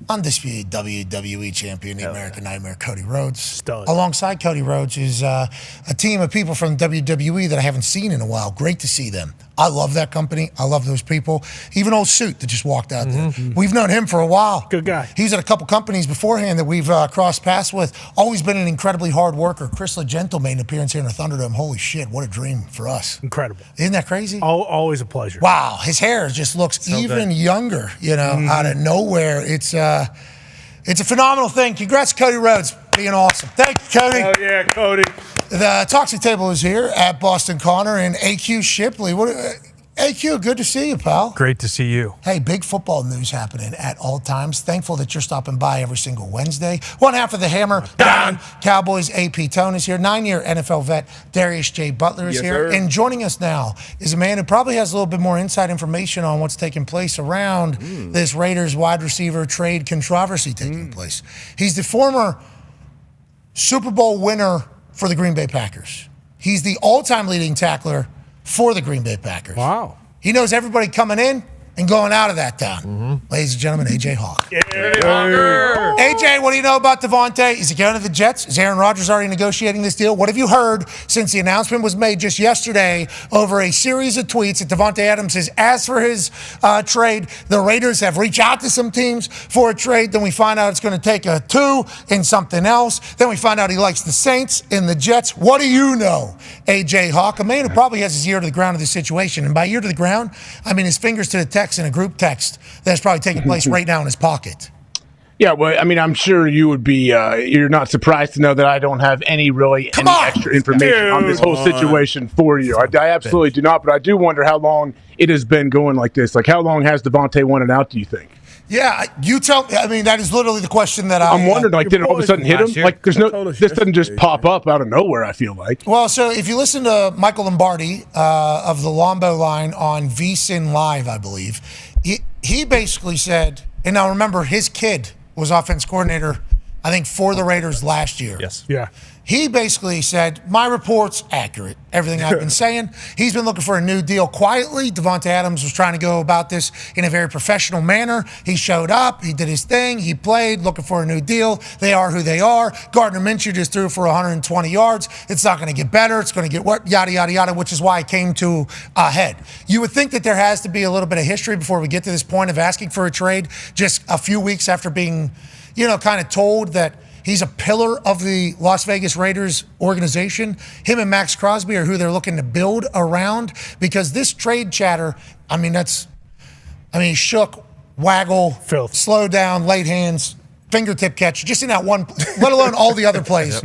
undisputed WWE champion, the American Nightmare, Cody Rhodes. Stud. Alongside Cody Rhodes is a team of people from WWE that I haven't seen in a while. Great to see them. I love that company. I love those people. Even old Suit that just walked out there. We've known him for a while. Good guy. He was at a couple companies beforehand that we've crossed paths with. Always been an incredibly hard worker. Chris Legento made an appearance here in the Thunderdome. Holy shit, what a dream for us. Incredible. Isn't that crazy? Always a pleasure. Wow, his hair just looks even younger, out of nowhere. It's a phenomenal thing. Congrats, Cody Rhodes, being awesome. Thank you, Cody. Oh, yeah, Cody. The Toxic Table is here at Boston Connor and AQ Shipley. AQ, good to see you, pal. Great to see you. Hey, big football news happening at all times. Thankful that you're stopping by every single Wednesday. One half of the Hammer, Dahn. Cowboys, AP Tone is here. 9-year NFL vet, Darius J. Butler is here. Sir. And joining us now is a man who probably has a little bit more inside information on what's taking place around this Raiders wide receiver trade controversy taking place. He's the former Super Bowl winner for the Green Bay Packers. He's the all-time leading tackler for the Green Bay Packers. Wow. He knows everybody coming in and going out of that town. Ladies and gentlemen, AJ Hawk. AJ, what do you know about Davante? Is he going to the Jets? Is Aaron Rodgers already negotiating this deal? What have you heard since the announcement was made just yesterday over a series of tweets that Davante Adams has asked for his trade? The Raiders have reached out to some teams for a trade. Then we find out it's going to take a 2 in something else. Then we find out he likes the Saints and the Jets. What do you know, AJ Hawk? A man who probably has his ear to the ground of this situation. And by ear to the ground, I mean his fingers to the text text in a group text that's probably taking place right now in his pocket. Yeah, well, I mean, I'm sure you would be. You're not surprised to know that I don't have any extra information on this whole situation for you. I absolutely do not, but I do wonder how long it has been going like this. Like, how long has Davante wanted out? Do you think? Yeah, you tell me. I mean, that is literally the question that I'm wondering. Like, did it all of a sudden hit him? Like, this doesn't just pop up out of nowhere. I feel like. Well, so if you listen to Michael Lombardi of the Lombo Line on VSiN Live, I believe, he basically said, and now remember, his kid was offense coordinator, I think, for the Raiders last year. Yes. Yeah. He basically said, my report's accurate. Everything I've been saying. He's been looking for a new deal quietly. Davante Adams was trying to go about this in a very professional manner. He showed up. He did his thing. He played, looking for a new deal. They are who they are. Gardner Minshew just threw for 120 yards. It's not going to get better. It's going to get what? Yada, yada, yada, which is why it came to a head. You would think that there has to be a little bit of history before we get to this point of asking for a trade just a few weeks after being, kind of told that he's a pillar of the Las Vegas Raiders organization. Him and Max Crosby are who they're looking to build around, because this trade chatter, shook, waggle, filth, slow down, late hands, fingertip catch, just in that one, let alone all the other plays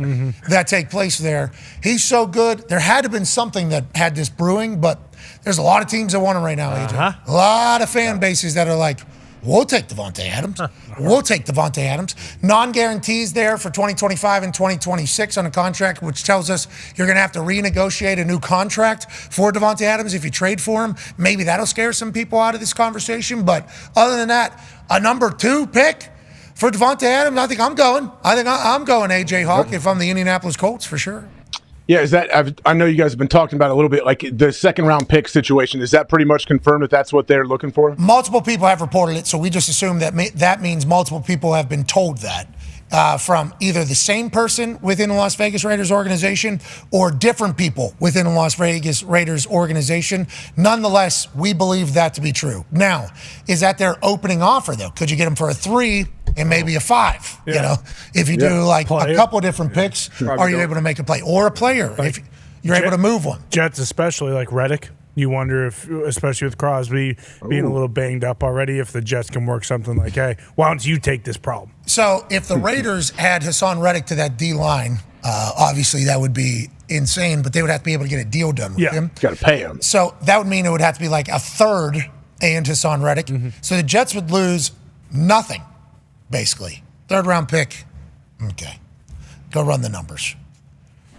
that take place there. He's so good. There had to have been something that had this brewing, but there's a lot of teams that want him right now, AJ. A lot of fan bases that are like, we'll take Davante Adams. We'll take Davante Adams. Non-guarantees there for 2025 and 2026 on a contract, which tells us you're going to have to renegotiate a new contract for Davante Adams if you trade for him. Maybe that'll scare some people out of this conversation. But other than that, a number 2 pick for Davante Adams, I think I'm going. I'm going A.J. Hawk if I'm the Indianapolis Colts for sure. Yeah, I know you guys have been talking about it a little bit, like the second-round pick situation. Is that pretty much confirmed that that's what they're looking for? Multiple people have reported it, so we just assume that that means multiple people have been told that from either the same person within the Las Vegas Raiders organization or different people within the Las Vegas Raiders organization. Nonetheless, we believe that to be true. Now, is that their opening offer, though? Could you get them for a 3 and maybe a 5? Yeah. If you do like a couple different picks, are you able to make a play? Or a player, if you're able to move one. Jets, especially like Reddick. You wonder if, especially with Crosby being a little banged up already, if the Jets can work something like, hey, why don't you take this problem? So if the Raiders add Hassan Reddick to that D-line, obviously that would be insane, but they would have to be able to get a deal done with him. Got to pay him. So that would mean it would have to be like a third and Hassan Reddick. So the Jets would lose nothing, basically. Third-round pick. Okay. Go run the numbers.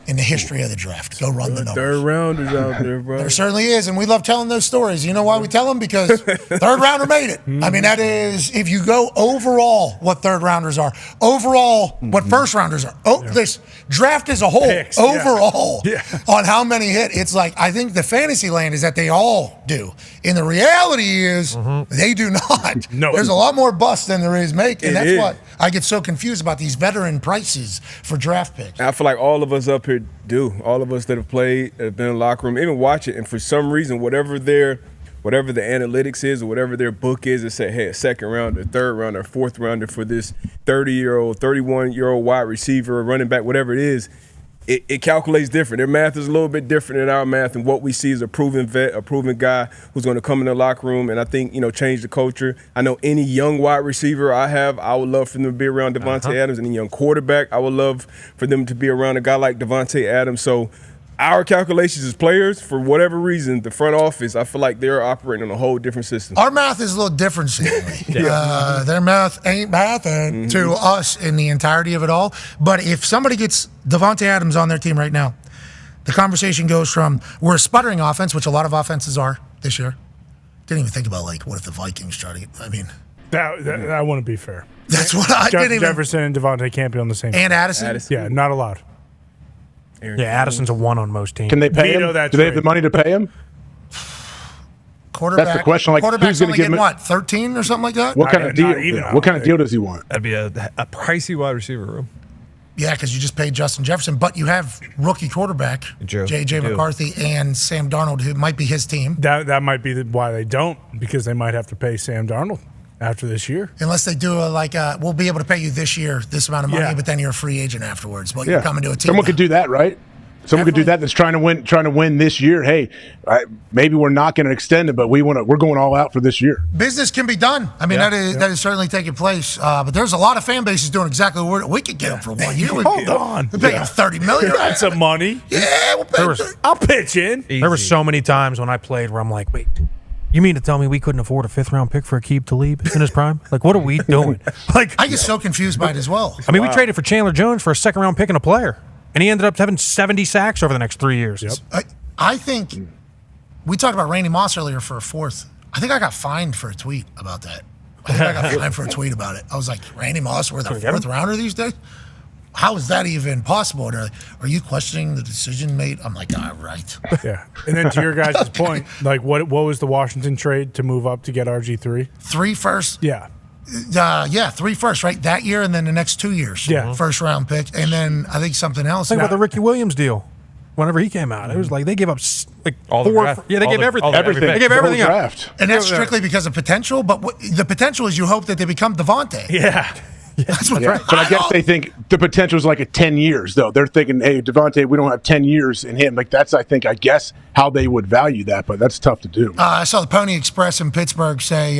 In the history of the draft. Go run the numbers. Third rounders out there, bro. There certainly is, and we love telling those stories. You know why we tell them? Because third rounder made it. I mean, that is, if you go overall what third rounders are, overall what first rounders are, this draft as a whole, overall on how many hit, it's like, I think the fantasy land is that they all do. And the reality is they do not. No. There's a lot more bust than there is make, and that's what I get so confused about these veteran prices for draft picks. I feel like all of us up here do. All of us that have played, that have been in the locker room, even watch it, and for some reason, whatever the analytics is or whatever their book is, it say, hey, a second rounder, third rounder, fourth rounder for this 30-year-old, 31-year-old wide receiver or running back, whatever it is. It calculates different. Their math is a little bit different than our math, and what we see is a proven vet, a proven guy who's going to come in the locker room and I think, change the culture. I know any young wide receiver I would love for them to be around Davante Adams. Any young quarterback, I would love for them to be around a guy like Davante Adams. So our calculations as players, for whatever reason, the front office, I feel like they're operating on a whole different system. Our math is a little different, their math ain't math to us in the entirety of it all. But if somebody gets Davante Adams on their team right now, the conversation goes from we're a sputtering offense, which a lot of offenses are this year. Didn't even think about, like, what if the Vikings try to get, that wouldn't be fair. That's what I didn't even. Jefferson and Devontae can't be on the same team. And Addison? Yeah, not allowed. Addison's a 1 on most teams. Can they pay him? Do they have the money to pay him? Quarterback. That's the question. Like, quarterback's who's going only to give getting him what, 13 or something like that? What kind of deal? What kind of deal does he want? That'd be a pricey wide receiver room. Yeah, because you just paid Justin Jefferson, but you have rookie quarterback J.J. McCarthy and Sam Darnold, who might be his team. That might be why they don't, because they might have to pay Sam Darnold after this year. Unless they do we'll be able to pay you this year this amount of money, but then you're a free agent afterwards. Well, you're coming to a team. Someone could do that, right? Someone could do that. That's trying to win this year. Hey, maybe we're not going to extend it, but we're going all out for this year. Business can be done. I mean, that is certainly taking place. But there's a lot of fan bases doing exactly what we could get them for 1 year. Hold on. We pay them $30 million. That's some money. Yeah, we'll pay I'll pitch in. Easy. There were so many times when I played where I'm like, wait, you mean to tell me we couldn't afford a 5th-round pick for Aqib Talib in his prime? Like, what are we doing? Like, I get so confused by it as well. I mean, we traded for Chandler Jones for a 2nd-round pick and a player. And he ended up having 70 sacks over the next 3 years. Yep. I think we talked about Randy Moss earlier for a 4th. I think I got fined for a tweet about that. I think I got fined for a tweet about it. I was like, Randy Moss, we're the 4th rounder these days? How is that even possible? Are you questioning the decision made? I'm like, right. Yeah. And then to your guys' point, like what was the Washington trade to move up to get RG3? 3 firsts? Yeah. 3 firsts, right? That year and then the next 2 years. Yeah. 1st round pick. And then I think something else. Think about the Ricky Williams deal. Whenever he came out, it was like they gave up like all the draft. Yeah, they gave everything. They gave everything up. And that's strictly because of potential. But the potential is you hope that they become Davante. Yeah. That's what. But I guess they think the potential is like at 10 years, though. They're thinking, hey, Davante, we don't have 10 years in him. Like that's, I guess, how they would value that. But that's tough to do. I saw the Pony Express in Pittsburgh say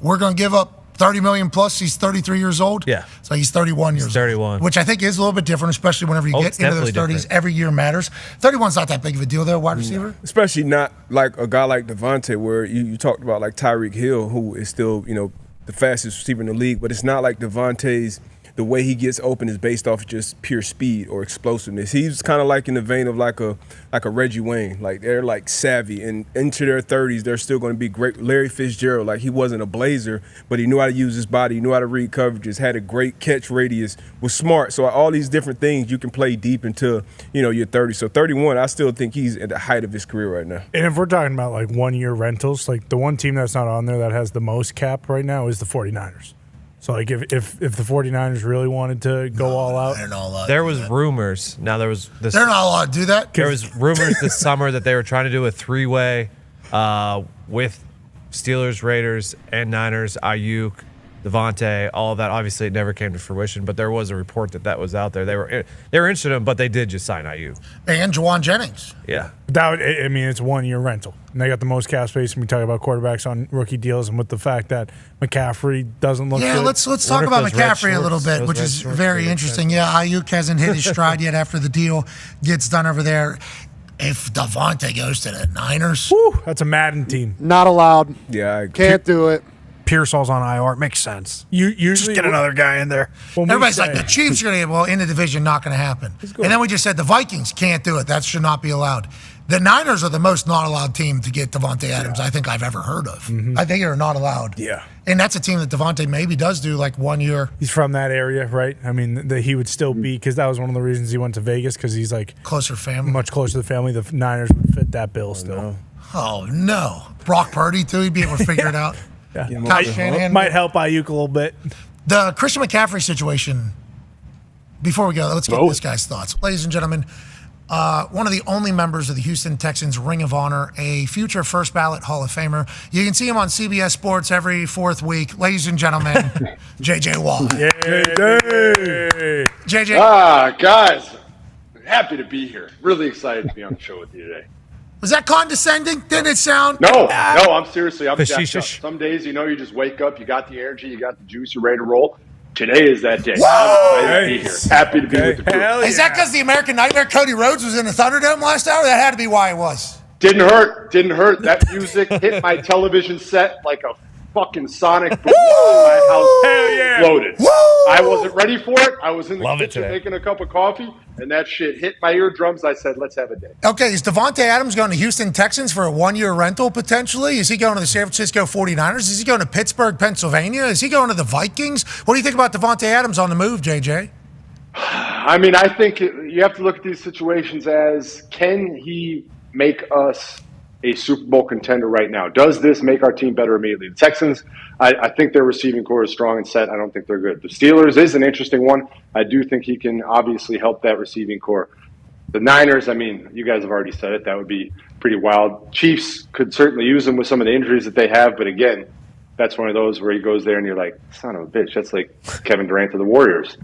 we're going to give up $30 million plus. He's 33 years old. Yeah. So he's 31 years old. 31. Which I think is a little bit different, especially whenever you get into those 30s. Different. Every year matters. 31's not that big of a deal, though, wide receiver. Especially not like a guy like Davante, where you talked about like Tyreek Hill, who is still, the fastest receiver in the league, but it's not like Davante's. The way he gets open is based off just pure speed or explosiveness. He's kind of like in the vein of like a Reggie Wayne. Like they're like savvy, and into their 30s, they're still going to be great. Larry Fitzgerald, like he wasn't a blazer, but he knew how to use his body, he knew how to read coverages, had a great catch radius, was smart. So all these different things you can play deep into, your 30s. So 31, I still think he's at the height of his career right now. And if we're talking about like 1 year rentals, like the one team that's not on there that has the most cap right now is the 49ers. So, like, if the 49ers really wanted to go all out, there was rumors. Now there was this. They're not allowed to do that. There was rumors this summer that they were trying to do a 3-way with Steelers, Raiders, and Niners, Ayuk, Davante, all of that. Obviously, it never came to fruition, but there was a report that was out there. They were interested in him, but they did just sign Ayuk. And Juwan Jennings. Yeah. It's 1 year rental. And they got the most cap space when we talk about quarterbacks on rookie deals, and with the fact that McCaffrey doesn't look good. Yeah, let's talk about McCaffrey a little bit, which is very interesting. Yeah, Ayuk hasn't hit his stride yet after the deal gets done over there. If Davante goes to the Niners. Woo, that's a Madden team. Not allowed. Yeah. Can't do it. Pearsall's on IR. It makes sense. You just get another guy in there. Everybody's like, the Chiefs are going to get, in the division, not going to happen. And then we just said the Vikings can't do it. That should not be allowed. The Niners are the most not allowed team to get Davante Adams I think I've ever heard of. Mm-hmm. I think they're not allowed. Yeah. And that's a team that Davante maybe does do like 1 year. He's from that area, right? I mean, he would still be, because that was one of the reasons he went to Vegas, because he's like closer family, much closer to the family. The Niners would fit that bill still. Oh, no. Brock Purdy, too. He'd be able to figure it out. Yeah. Kyle Shanahan might help Ayuk a little bit. The Christian McCaffrey situation, before we go, let's get this guy's thoughts. Ladies and gentlemen, one of the only members of the Houston Texans Ring of Honor, a future first ballot Hall of Famer. You can see him on CBS Sports every 4th week. Ladies and gentlemen, J.J. Watt. JJ. Guys, happy to be here. Really excited to be on the show with you today. Was that condescending? Didn't it sound? No, I'm seriously. I'm jacked up. Some days, you just wake up, you got the energy, you got the juice, you're ready to roll. Today is that day. I'm excited to be here. Happy to be with the crew. Is that because the American Nightmare Cody Rhodes was in the Thunderdome last hour? That had to be why it was. Didn't hurt. That music hit my television set like a fucking sonic boom. My house exploded. I wasn't ready for it. I was in the kitchen making a cup of coffee, and that shit hit my eardrums. I said, let's have a day. Okay, is Davante Adams going to Houston Texans for a 1 year rental potentially? Is he going to the San Francisco 49ers? Is he going to Pittsburgh, Pennsylvania? Is he going to the Vikings? What do you think about Davante Adams on the move, JJ? I mean, I think you have to look at these situations as, can he make us a Super Bowl contender right now? Does this make our team better immediately? The Texans, I think their receiving core is strong and set. I don't think they're good. The Steelers is an interesting one. I do think he can obviously help that receiving core. The Niners, I mean, you guys have already said it. That would be pretty wild. Chiefs could certainly use him with some of the injuries that they have. But again, that's one of those where he goes there and you're like, son of a bitch. That's like Kevin Durant to the Warriors.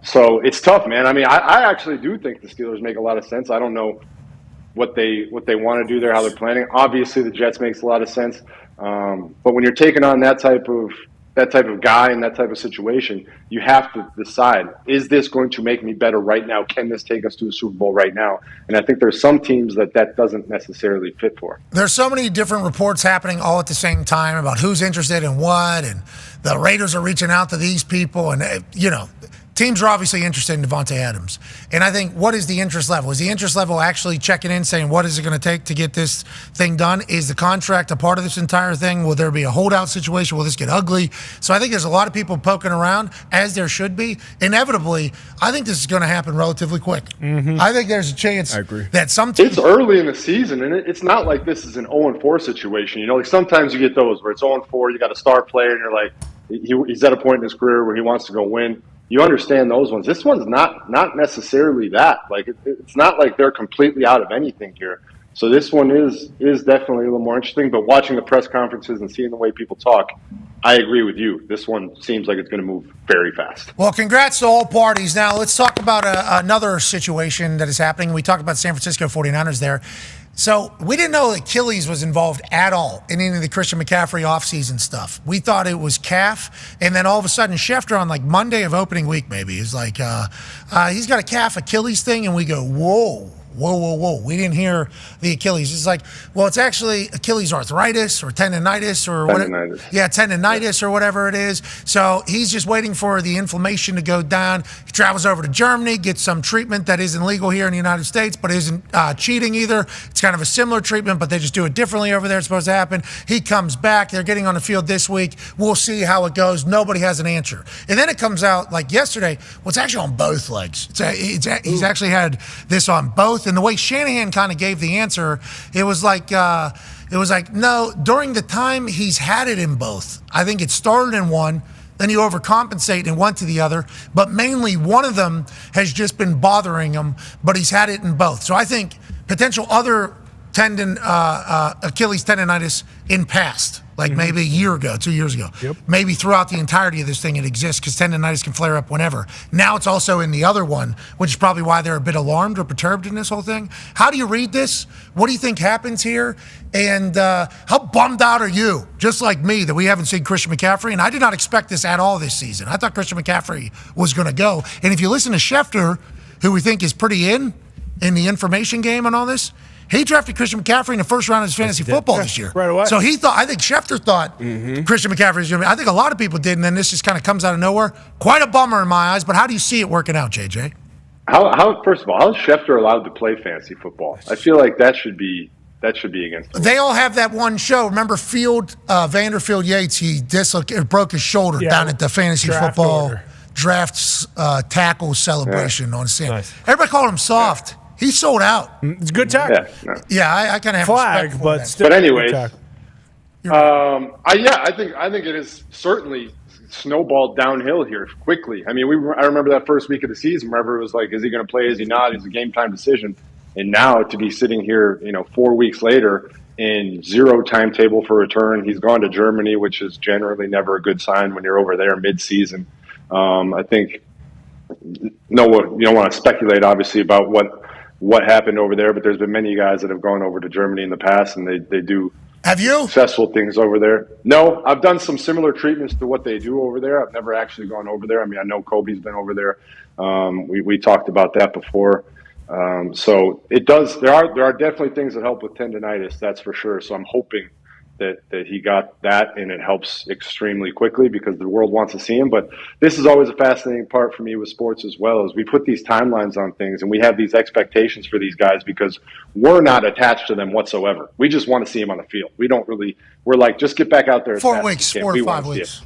So it's tough, man. I mean, I actually do think the Steelers make a lot of sense. I don't know what they want to do there, how they're planning. Obviously, the Jets makes a lot of sense. But when you're taking on that type of guy in that type of situation, you have to decide, is this going to make me better right now? Can this take us to a Super Bowl right now? And I think there's some teams that doesn't necessarily fit for. There's so many different reports happening all at the same time about who's interested in what, and the Raiders are reaching out to these people, and teams are obviously interested in Davante Adams. And I think, what is the interest level? Is the interest level actually checking in, saying, what is it going to take to get this thing done? Is the contract a part of this entire thing? Will there be a holdout situation? Will this get ugly? So I think there's a lot of people poking around, as there should be. Inevitably, I think this is going to happen relatively quick. Mm-hmm. I think there's a chance that some teams... It's early in the season, and it's not like this is an 0-4 situation. Like sometimes you get those where it's 0-4, you got a star player, and you're like, he's at a point in his career where he wants to go win. You understand those ones. This one's not necessarily that. Like it's not like they're completely out of anything here. So this one is definitely a little more interesting. But watching the press conferences and seeing the way people talk, I agree with you. This one seems like it's going to move very fast. Well, congrats to all parties. Now let's talk about another situation that is happening. We talked about San Francisco 49ers there. So we didn't know that Achilles was involved at all in any of the Christian McCaffrey offseason stuff. We thought it was calf, and then all of a sudden Schefter on like Monday of opening week maybe is like, he's got a calf Achilles thing, and we go, whoa. We didn't hear the Achilles. It's like, well, it's actually Achilles arthritis or tendonitis or whatever. Yeah, tendonitis or whatever it is. So he's just waiting for the inflammation to go down. He travels over to Germany, gets some treatment that isn't legal here in the United States, but isn't cheating either. It's kind of a similar treatment, but they just do it differently over there. It's supposed to happen. He comes back. They're getting on the field this week. We'll see how it goes. Nobody has an answer. And then it comes out like yesterday, well, it's actually on both legs. He's actually had this on both. And the way Shanahan kind of gave the answer, it was like no, during the time he's had it in both. I think it started in one, then you overcompensate and went to the other, but mainly one of them has just been bothering him, but he's had it in both. So I think potential other tendon, Achilles tendonitis in past, like maybe a year ago, 2 years ago. Yep. Maybe throughout the entirety of this thing it exists, because tendonitis can flare up whenever. Now it's also in the other one, which is probably why they're a bit alarmed or perturbed in this whole thing. How do you read this? What do you think happens here? And how bummed out are you, just like me, that we haven't seen Christian McCaffrey? And I did not expect this at all this season. I thought Christian McCaffrey was going to go. And if you listen to Schefter, who we think is pretty in the information game on all this, he drafted Christian McCaffrey in the first round of his fantasy football this year. Right away. So I think Schefter thought Christian McCaffrey was going to be, I think a lot of people did, and then this just kind of comes out of nowhere. Quite a bummer in my eyes, but how do you see it working out, JJ? First of all, how is Schefter allowed to play fantasy football? I feel like that should be against the They all have that one show. Remember Vanderfield Yates, he broke his shoulder down at the fantasy football drafts tackle celebration on CN. Nice. Everybody called him soft. Yeah. He sold out. It's a good tackle. Yeah, I kind of have flag, respect for but that. still. But anyways, I think it is certainly snowballed downhill here quickly. I mean, I remember that first week of the season. Remember, it was like, is he going to play? Is he not? It's a game time decision. And now to be sitting here, 4 weeks later in zero timetable for return. He's gone to Germany, which is generally never a good sign when you're over there mid-season. I think you don't want to speculate, obviously, about what happened over there, but there's been many guys that have gone over to Germany in the past, and they do Have you? Successful things over there. No, I've done some similar treatments to what they do over there. I've never actually gone over there. I mean, I know Kobe's been over there. We talked about that before. So it does. There are definitely things that help with tendonitis. That's for sure. So I'm hoping that he got that, and it helps extremely quickly because the world wants to see him. But this is always a fascinating part for me with sports as well, is we put these timelines on things and we have these expectations for these guys because we're not attached to them whatsoever. We just want to see him on the field. We're like, just get back out there. 4 weeks, 4 to 5 weeks.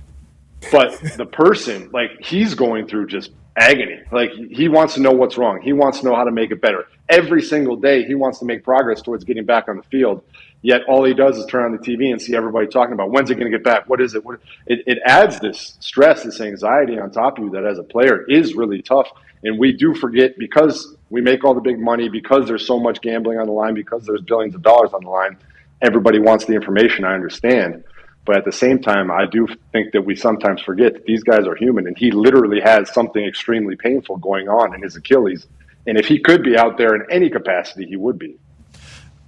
But the person, like, he's going through just agony. Like, he wants to know what's wrong. He wants to know how to make it better. Every single day, he wants to make progress towards getting back on the field. Yet all he does is turn on the TV and see everybody talking about, when's it going to get back? What is it? It adds this stress, this anxiety on top of you that as a player is really tough. And we do forget, because we make all the big money, because there's so much gambling on the line, because there's billions of dollars on the line, everybody wants the information, I understand. But at the same time, I do think that we sometimes forget that these guys are human, and he literally has something extremely painful going on in his Achilles. And if he could be out there in any capacity, he would be.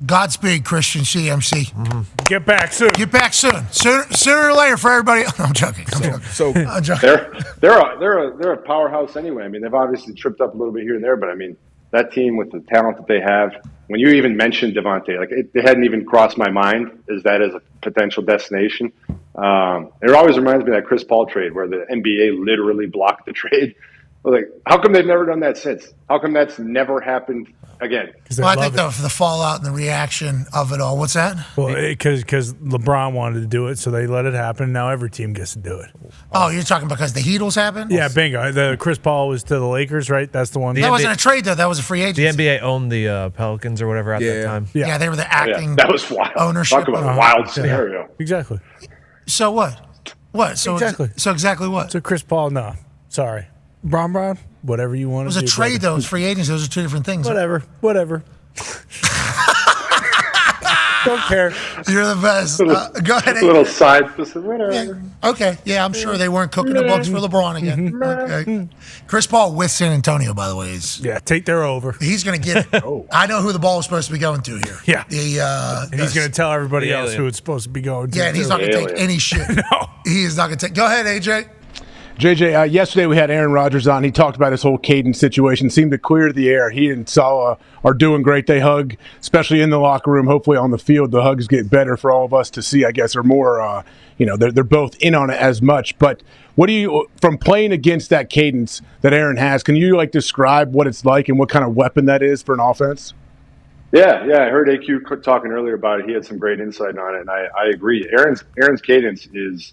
Godspeed, Christian CMC. Mm-hmm. Get back soon. Get back soon. Sooner or later for everybody. I'm joking. I'm joking. They're a powerhouse anyway. I mean, they've obviously tripped up a little bit here and there, but I mean, that team with the talent that they have. When you even mentioned Davante, like it hadn't even crossed my mind as a potential destination. It always reminds me of that Chris Paul trade where the NBA literally blocked the trade. Like, how come they've never done that since? How come that's never happened again? Well, I think the fallout and the reaction of it all. What's that? Well, because LeBron wanted to do it, so they let it happen. Now every team gets to do it. Oh, you're talking because the Heatles happened? Yeah, bingo. The Chris Paul was to the Lakers, right? That's the one. That wasn't a trade, though. That was a free agency. The NBA owned the Pelicans or whatever at that time. Yeah, they were the acting that was wild. ownership. Talk about a wild scenario. Exactly. So what? What? So exactly what? So Chris Paul, no. Sorry. Bron, whatever you want to do. It was a trade, though. It was free agency. Those are two different things. Whatever. Don't care. You're the best. Go ahead. A little side. Whatever. Yeah. Okay. Yeah, I'm sure they weren't cooking the books for LeBron again. Okay. Chris Paul with San Antonio, by the way, is take their over. He's going to get it. I know who the ball is supposed to be going to here. Yeah. And he's going to tell everybody else who it's supposed to be going to. Yeah, and he's not going to take any shit. No. He is not going to take. Go ahead, AJ. JJ, yesterday we had Aaron Rodgers on. He talked about his whole cadence situation. Seemed to clear the air. He and Salah are doing great. They hug, especially in the locker room. Hopefully on the field, the hugs get better for all of us to see, I guess, or more. They're both in on it as much. But what do you, from playing against that cadence that Aaron has, can you describe what it's like and what kind of weapon that is for an offense? Yeah, I heard AQ talking earlier about it. He had some great insight on it, and I agree. Aaron's cadence is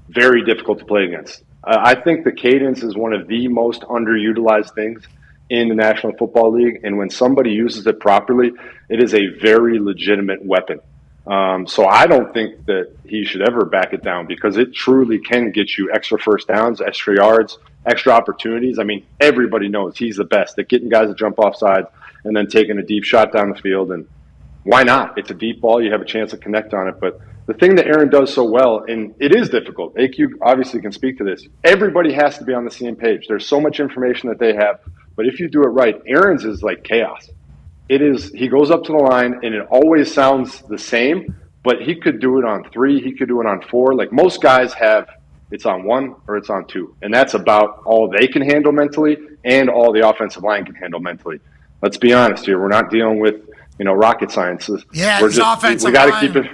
very difficult to play against. I think the cadence is one of the most underutilized things in the National Football League, and when somebody uses it properly, it is a very legitimate weapon. So I don't think that he should ever back it down because it truly can get you extra first downs, extra yards, extra opportunities. I mean, everybody knows he's the best at getting guys to jump off sides and then taking a deep shot down the field. And why not? It's a deep ball. You have a chance to connect on it. But the thing that Aaron does so well, and it is difficult, AQ obviously can speak to this, everybody has to be on the same page. There's so much information that they have, but if you do it right, Aaron's is like chaos. He goes up to the line, and it always sounds the same, but he could do it on 3, he could do it on 4. Like most guys have, it's on 1 or it's on 2, and that's about all they can handle mentally and all the offensive line can handle mentally. Let's be honest here. We're not dealing with rocket sciences. Yeah, we got to keep it.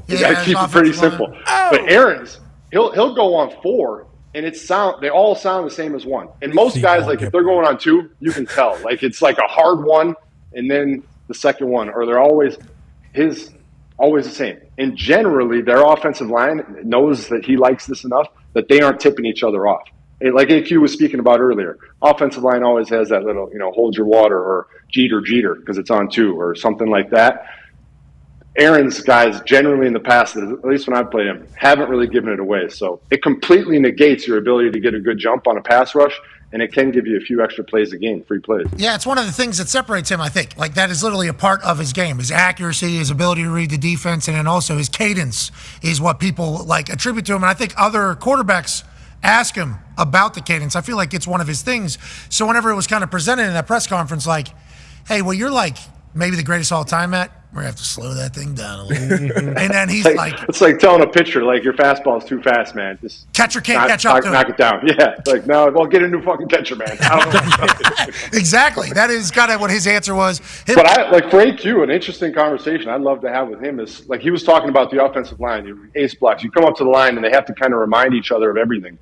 We got to keep it pretty simple. But Aaron's, he'll go on 4, and they all sound the same as 1. And most guys, if they're going on 2, you can tell. It's like a hard 1, and then the second one, or they're always the same. And generally, their offensive line knows that he likes this enough that they aren't tipping each other off. Like AQ was speaking about earlier, offensive line always has that little, hold your water or Jeter because it's on 2 or something like that. Aaron's guys generally in the past, at least when I've played him, haven't really given it away. So it completely negates your ability to get a good jump on a pass rush, and it can give you a few extra plays a game, free plays. Yeah, it's one of the things that separates him, I think. That is literally a part of his game. His accuracy, his ability to read the defense, and then also his cadence is what people attribute to him. And I think other quarterbacks ask him about the cadence. I feel like it's one of his things. So whenever it was kind of presented in that press conference, hey, well, you're maybe the greatest all time, Matt. We're going to have to slow that thing down a little. And then he's it's like telling a pitcher, your fastball is too fast, man. Just catcher can't catch up to knock it down. Yeah. No, well, get a new fucking catcher, man. I don't know. Exactly. That is kind of what his answer was. But for AQ, an interesting conversation I'd love to have with him is, he was talking about the offensive line, ace blocks. You come up to the line, and they have to kind of remind each other of everything.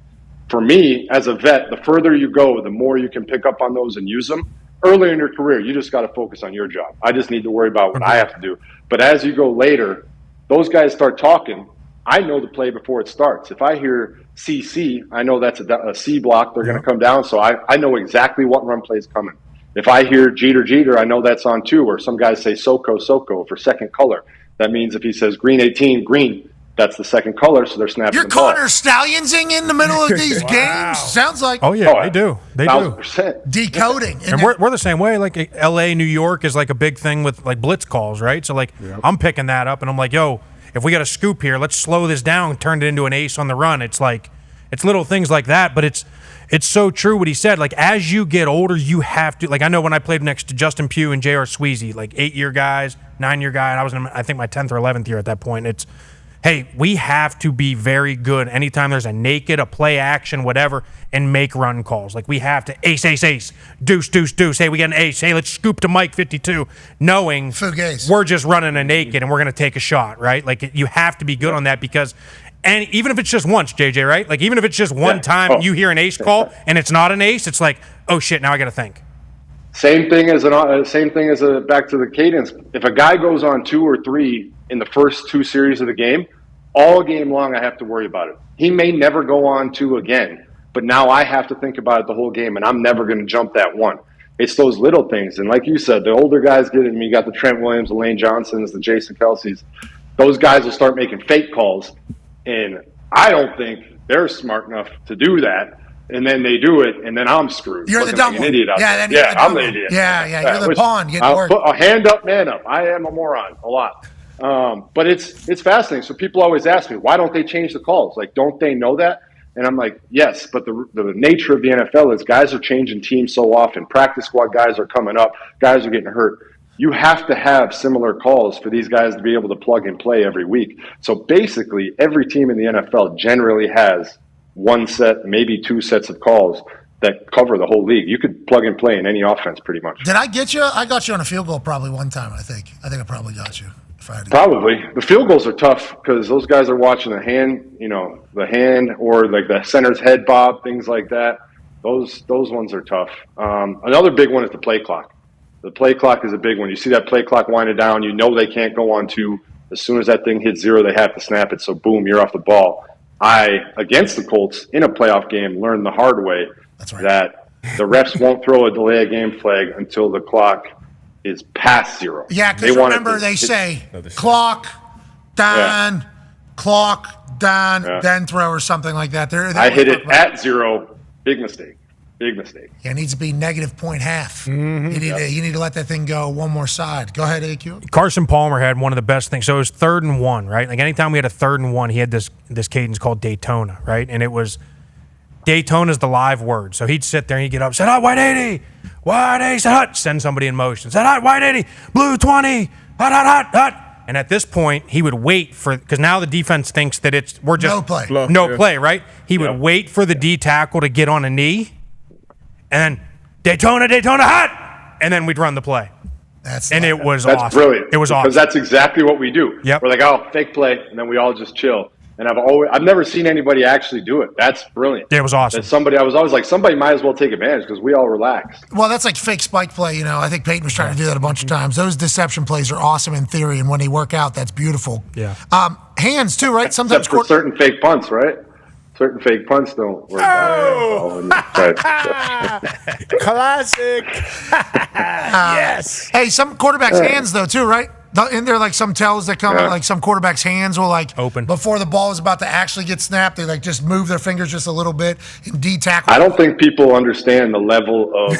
For me, as a vet, the further you go, the more you can pick up on those and use them. Earlier in your career, you just got to focus on your job. I just need to worry about what I have to do. But as you go later, those guys start talking. I know the play before it starts. If I hear CC, I know that's a C block. They're going to come down, so I know exactly what run play is coming. If I hear Jeter, I know that's on 2, or some guys say Soko for second color. That means if he says green 18, green, that's the second color, so they're snapping You're the ball. Connor Stallionsing in the middle of these games? Sounds like. Oh, yeah, they do. They 1,000%. Decoding. And we're the same way. L.A., New York is a big thing with blitz calls, right? So I'm picking that up, and I'm like, yo, if we got a scoop here, let's slow this down, turn it into an ace on the run. It's like, it's little things like that, but it's so true what he said. Like, as you get older, you have to, like, I know when I played next to Justin Pugh and J.R. Sweezy, like 8-year guys, 9-year guy, and I was in, I think, my 10th or 11th year at that point. It's, hey, we have to be very good anytime there's a naked, a play action, whatever, and make run calls. Like, we have to ace, ace, ace, deuce, deuce, deuce. Hey, we got an ace. Hey, let's scoop to Mike 52, knowing we're just running a naked and we're going to take a shot, right? Like, you have to be good on that because, and even if it's just once, JJ, right? Like, even if it's just one time you hear an ace call and it's not an ace, it's like, oh, shit, now I got to think. Same thing as back to the cadence. If a guy goes on 2 or 3 in the first 2 series of the game, all game long I have to worry about it. He may never go on 2 again, but now I have to think about it the whole game, and I'm never going to jump that one. It's those little things. And like you said, the older guys get it. You got the Trent Williams, the Lane Johnsons, the Jason Kelces. Those guys will start making fake calls, and I don't think they're smart enough to do that. And then they do it, and then I'm screwed. You're the dumb like an one. idiot out Yeah, there. I'm the idiot. Yeah, you're the pawn. I'll put a hand up, man up. I am a moron a lot. But it's fascinating. So people always ask me, why don't they change the calls? Like, don't they know that? And I'm like, yes, but the nature of the NFL is guys are changing teams so often. Practice squad guys are coming up. Guys are getting hurt. You have to have similar calls for these guys to be able to plug and play every week. So basically, every team in the NFL generally has 1 set, maybe 2 sets of calls that cover the whole league. You could plug and play in any offense pretty much. Did I get you? I got you on a field goal probably one time, I think. I probably got you. Probably. The field goals are tough because those guys are watching the hand, or like the center's head bob, things like that. Those ones are tough. Another big one is the play clock. The play clock is a big one. You see that play clock winding down, you know they can't go on 2. As soon as that thing hits 0, they have to snap it. So boom, you're off the ball. Against the Colts in a playoff game, learned the hard way that the refs won't throw a delay of game flag until the clock is past 0. Yeah, because remember they say clock, Dahn, then throw or something like that. I hit it at 0. Big mistake. Yeah, it needs to be negative 0.5. You need to let that thing go one more side. Go ahead, AQ. Carson Palmer had one of the best things. So it was 3rd and 1, right? Like anytime we had a 3rd and 1, he had this cadence called Daytona, right? And it was Daytona's the live word. So he'd sit there and he'd get up, set hot, white 80, set hot, send somebody in motion, set hot, white 80, blue 20, hot. And at this point, he would wait for, because now the defense thinks that we're just no play, right? He would wait for the D tackle to get on a knee, and then Daytona, hot, and then we'd run the play. It was awesome. That's brilliant. It was awesome. Because that's exactly what we do. Yep. We're like, oh, fake play, and then we all just chill. And I've never seen anybody actually do it. That's brilliant. It was awesome. I was always like, somebody might as well take advantage because we all relax. Well, that's like fake spike play. I think Peyton was trying to do that a bunch of times. Those deception plays are awesome in theory, and when they work out, that's beautiful. Yeah. Hands too, right? Sometimes for certain fake punts, right? Certain fake punts don't work out. Classic. Yes. Hey, some quarterbacks' hands though too, right? Isn't there like some tells that come like some quarterbacks' hands will like open before the ball is about to actually get snapped? They like just move their fingers just a little bit and D-tackle. I don't think people understand the level of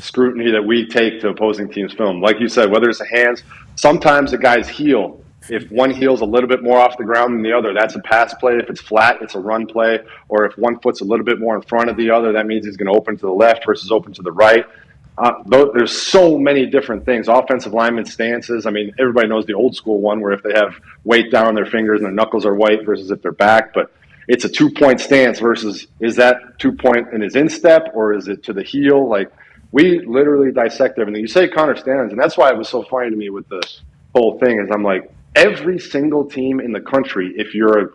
scrutiny that we take to opposing teams' film. Like you said, whether it's the hands, sometimes a guy's heel. If one heel's a little bit more off the ground than the other, that's a pass play. If it's flat, it's a run play. Or if one foot's a little bit more in front of the other, that means he's going to open to the left versus open to the right. There's so many different things. Offensive lineman stances. I mean, everybody knows the old school one where if they have weight down on their fingers and their knuckles are white versus if they're back. But it's a 2-point stance versus is that 2-point in his instep or is it to the heel? Like, we literally dissect everything. You say Connor Stannons, and that's why it was so funny to me with the whole thing is I'm like, every single team in the country, if you're a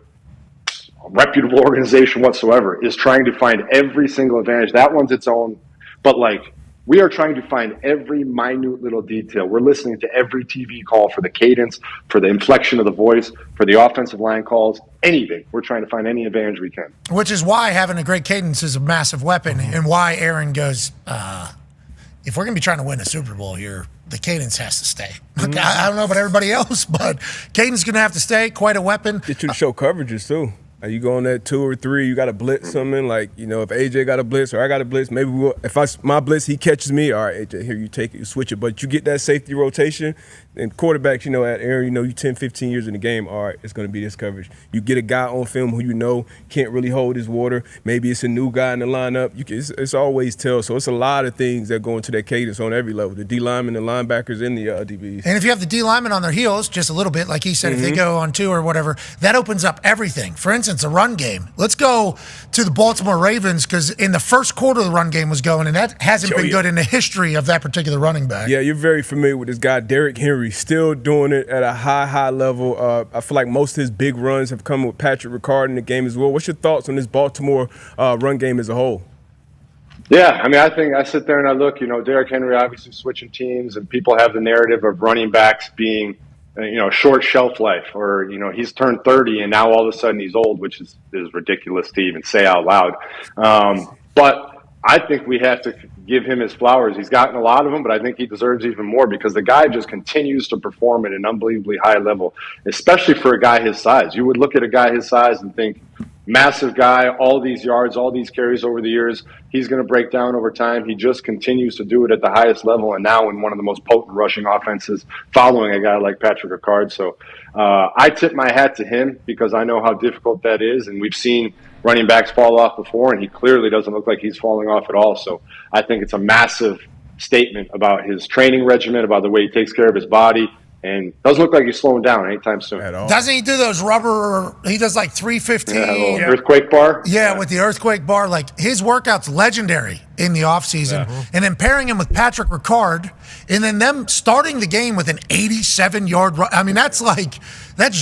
reputable organization whatsoever, is trying to find every single advantage. That one's its own. But, like, we are trying to find every minute little detail. We're listening to every TV call for the cadence, for the inflection of the voice, for the offensive line calls, anything. We're trying to find any advantage we can. Which is why having a great cadence is a massive weapon and why Aaron goes, if we're going to be trying to win a Super Bowl here, the cadence has to stay. Look, I don't know about everybody else, but cadence is going to have to stay. Quite a weapon. Get you to show coverages, too. Like you go on that 2 or 3, you got to blitz something. Like, if AJ got a blitz or I got a blitz, maybe my blitz, he catches me. All right, AJ, here, you take it, you switch it. But you get that safety rotation, And quarterbacks, at Aaron, you 10, 15 years in the game, all right, it's going to be this coverage. You get a guy on film who can't really hold his water. Maybe it's a new guy in the lineup. It's always tell. So it's a lot of things that go into that cadence on every level, the D linemen, the linebackers, and the DBs. And if you have the D linemen on their heels just a little bit, like he said, if they go on 2 or whatever, that opens up everything. For instance, a run game. Let's go to the Baltimore Ravens, because in the first quarter the run game was going, and that hasn't been good in the history of that particular running back. Yeah, you're very familiar with this guy, Derrick Henry, still doing it at a high level. I feel like most of his big runs have come with Patrick Ricard in the game as well. What's your thoughts on this Baltimore run game as a whole? Yeah, I mean, I think I sit there and I look, Derrick Henry obviously switching teams, and people have the narrative of running backs being, short shelf life, or, he's turned 30 and now all of a sudden he's old, which is ridiculous to even say out loud. But I think we have to give him his flowers. He's gotten a lot of them, but I think he deserves even more, because the guy just continues to perform at an unbelievably high level, especially for a guy his size. You would look at a guy his size and think, massive guy, all these yards, all these carries over the years, he's going to break down over time. He just continues to do it at the highest level, and now in one of the most potent rushing offenses following a guy like Patrick Ricard. So I tip my hat to him, because I know how difficult that is, and we've seen running backs fall off before, and he clearly doesn't look like he's falling off at all. So I think it's a massive statement about his training regimen, about the way he takes care of his body, and doesn't look like he's slowing down anytime soon. At all. Doesn't he do those rubber? He does like 315. Earthquake bar. Yeah, with the earthquake bar. Like, his workout's legendary in the offseason. And then pairing him with Patrick Ricard, and then them starting the game with an 87-yard run. I mean, that's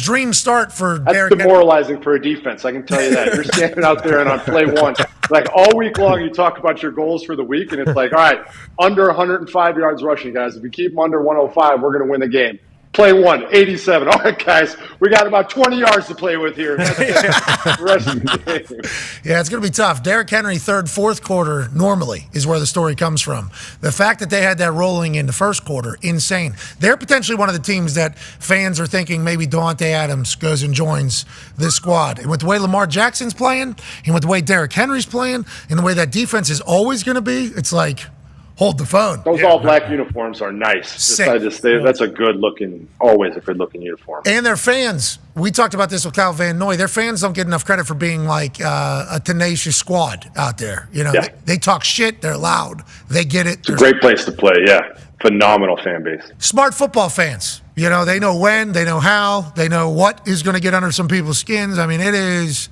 dream start for Derrick. That's demoralizing for a defense, I can tell you that. You're standing out there and on play one, like all week long you talk about your goals for the week, and it's like, all right, under 105 yards rushing, guys. If we keep them under 105, we're going to win the game. Play 1, 87. All right, guys, we got about 20 yards to play with here. The rest of the game. Yeah, it's going to be tough. Derrick Henry, third, fourth quarter, normally is where the story comes from. The fact that they had that rolling in the first quarter, insane. They're potentially one of the teams that fans are thinking maybe Davante Adams goes and joins this squad. And with the way Lamar Jackson's playing, and with the way Derrick Henry's playing, and the way that defense is always going to be, it's like, hold the phone. Those all-black uniforms are nice. That's a good-looking, always a good-looking uniform. And their fans, we talked about this with Kyle Van Noy, their fans don't get enough credit for being like a tenacious squad out there. They talk shit, they're loud, they get it. It's a great place to play, yeah. Phenomenal fan base. Smart football fans. They know when, they know how, they know what is going to get under some people's skins. I mean, it's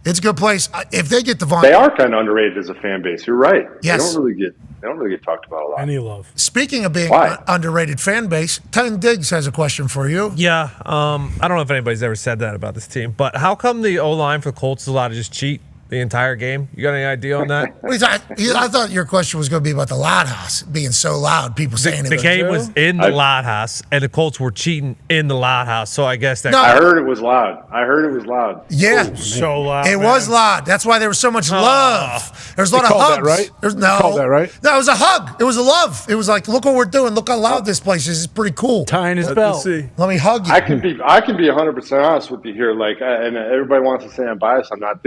a good place. If they get Davante, they are kind of underrated as a fan base. You're right. Yes. They don't really get talked about a lot. Any love. Speaking of being underrated fan base, Ten Diggs has a question for you. Yeah, I don't know if anybody's ever said that about this team, but how come the O-line for the Colts is allowed to just cheat the entire game? You got any idea on that? I thought your question was going to be about the Loud House being so loud, people saying the game was in the Loud House, and the Colts were cheating in the Loud House, so I guess that... I heard it was loud. Yeah. So loud. It was loud. That's why there was so much love. There was a lot of hugs. That, right? Called that, right? No, it was a hug. It was a love. It was like, look what we're doing. Look how loud this place is. It's pretty cool. Tying his belt. Let me hug you. I can be 100% honest with you here. And everybody wants to say I'm biased. I'm not.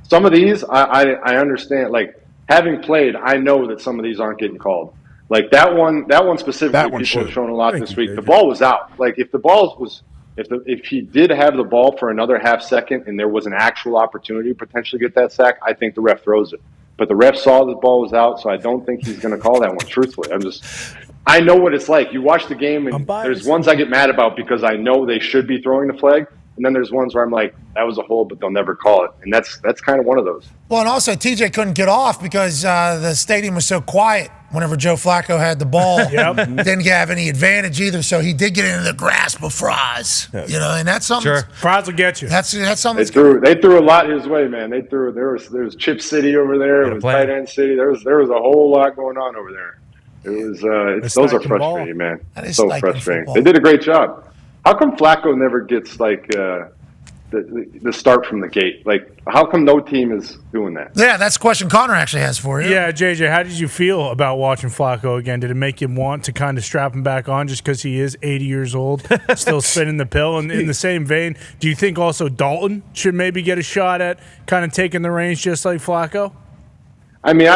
Some of these, I understand. Like, having played, I know that some of these aren't getting called. Like that one specifically, people have shown a lot this week. The ball was out. Like, if he did have the ball for another half second and there was an actual opportunity to potentially get that sack, I think the ref throws it. But the ref saw the ball was out, so I don't think he's going to call that one. Truthfully, I know what it's like. You watch the game, and there's ones I get mad about because I know they should be throwing the flag. And then there's ones where I'm like, that was a hold, but they'll never call it. And that's kind of one of those. Well, and also TJ couldn't get off because the stadium was so quiet whenever Joe Flacco had the ball. Didn't have any advantage either, so he did get into the grasp of Fries. And that's something. Sure. Fries will get you. That's something. They threw a lot his way, man. There was Chip City over there. It was tight end city. There was a whole lot going on over there. Those are frustrating, man. That is so frustrating. Football. They did a great job. How come Flacco never gets the start from the gate? Like, how come no team is doing that? Yeah, that's a question Connor actually has for you. Yeah, JJ, how did you feel about watching Flacco again? Did it make you want to kind of strap him back on just because he is 80 years old, still spinning the pill? And in the same vein, do you think also Dalton should maybe get a shot at kind of taking the reins just like Flacco? I mean,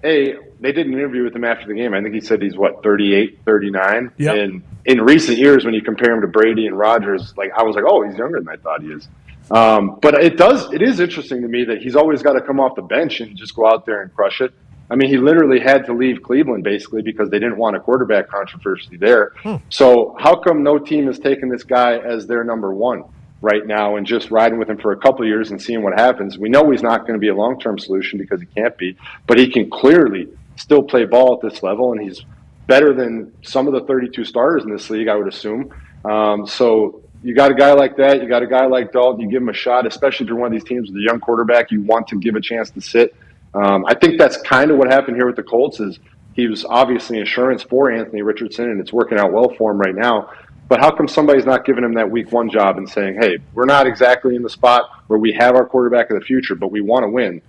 they did an interview with him after the game. I think he said he's 38, 39. Yep. And in recent years, when you compare him to Brady and Rodgers, I was like, oh, he's younger than I thought he is. But it is interesting to me that he's always got to come off the bench and just go out there and crush it. I mean, he literally had to leave Cleveland basically because they didn't want a quarterback controversy there. So how come no team has taken this guy as their number one right now and just riding with him for a couple of years and seeing what happens? We know he's not going to be a long-term solution because he can't be, but he can clearly still play ball at this level, and he's better than some of the 32 starters in this league, I would assume. So you got a guy like that. You got a guy like Dalton. You give him a shot, especially if you're one of these teams with a young quarterback you want to give a chance to sit. I think that's kind of what happened here with the Colts is he was obviously insurance for Anthony Richardson, and it's working out well for him right now. But how come somebody's not giving him that week one job and saying, hey, we're not exactly in the spot where we have our quarterback of the future, but we want to win.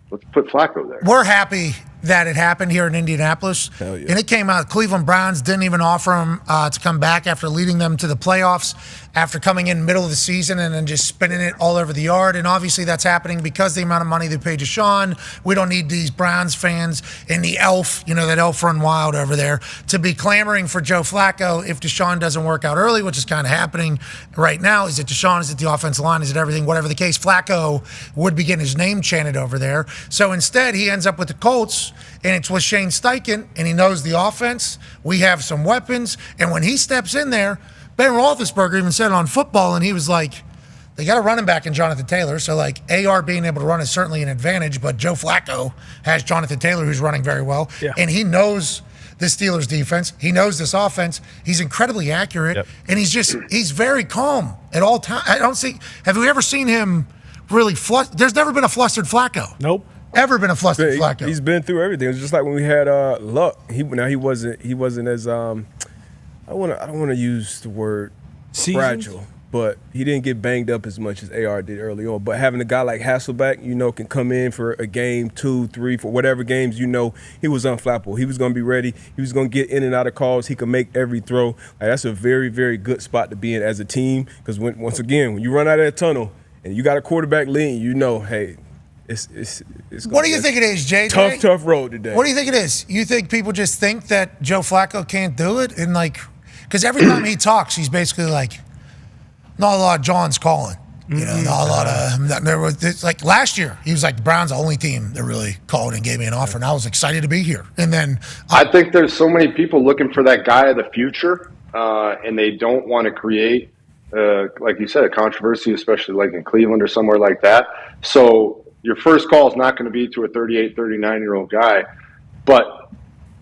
Let's put Flacco there. We're happy that it happened here in Indianapolis. Hell yeah. And it came out, Cleveland Browns didn't even offer him to come back after leading them to the playoffs, after coming in middle of the season and then just spinning it all over the yard. And obviously that's happening because the amount of money they paid Deshaun. We don't need these Browns fans and the elf, that elf run wild over there, to be clamoring for Joe Flacco if Deshaun doesn't work out early, which is kind of happening right now. Is it Deshaun? Is it the offensive line? Is it everything? Whatever the case, Flacco would be getting his name chanted over there. So instead, he ends up with the Colts, and it's with Shane Steichen, and he knows the offense. We have some weapons, and when he steps in there, Ben Roethlisberger even said it on football, and he was like, they got a running back in Jonathan Taylor, so AR being able to run is certainly an advantage, but Joe Flacco has Jonathan Taylor who's running very well, and he knows the Steelers defense. He knows this offense. He's incredibly accurate, and he's very calm at all times. Have you ever seen him really there's never been a flustered Flacco. Nope. Ever been a flustered Flacco. He's been through everything. It was just like when we had Luck. He wasn't as I don't want to use the word fragile, but he didn't get banged up as much as AR did early on. But having a guy like Hasselbeck, can come in for a game, 2, 3, for whatever games, he was unflappable. He was going to be ready. He was going to get in and out of calls. He could make every throw. That's a very, very good spot to be in as a team because once again, when you run out of that tunnel and you got a quarterback leading, hey, it's what do you think it is, Jay? Tough road today. What do you think it is? You think people just think that Joe Flacco can't do it? And because every time he talks, he's basically like, not a lot of John's calling. Not a lot of. It's like last year, he was like, the Browns the only team that really called and gave me an offer, and I was excited to be here. And then I think there's so many people looking for that guy of the future, and they don't want to create, like you said, a controversy, especially like in Cleveland or somewhere like that. So your first call is not going to be to a 38, 39-year-old guy. But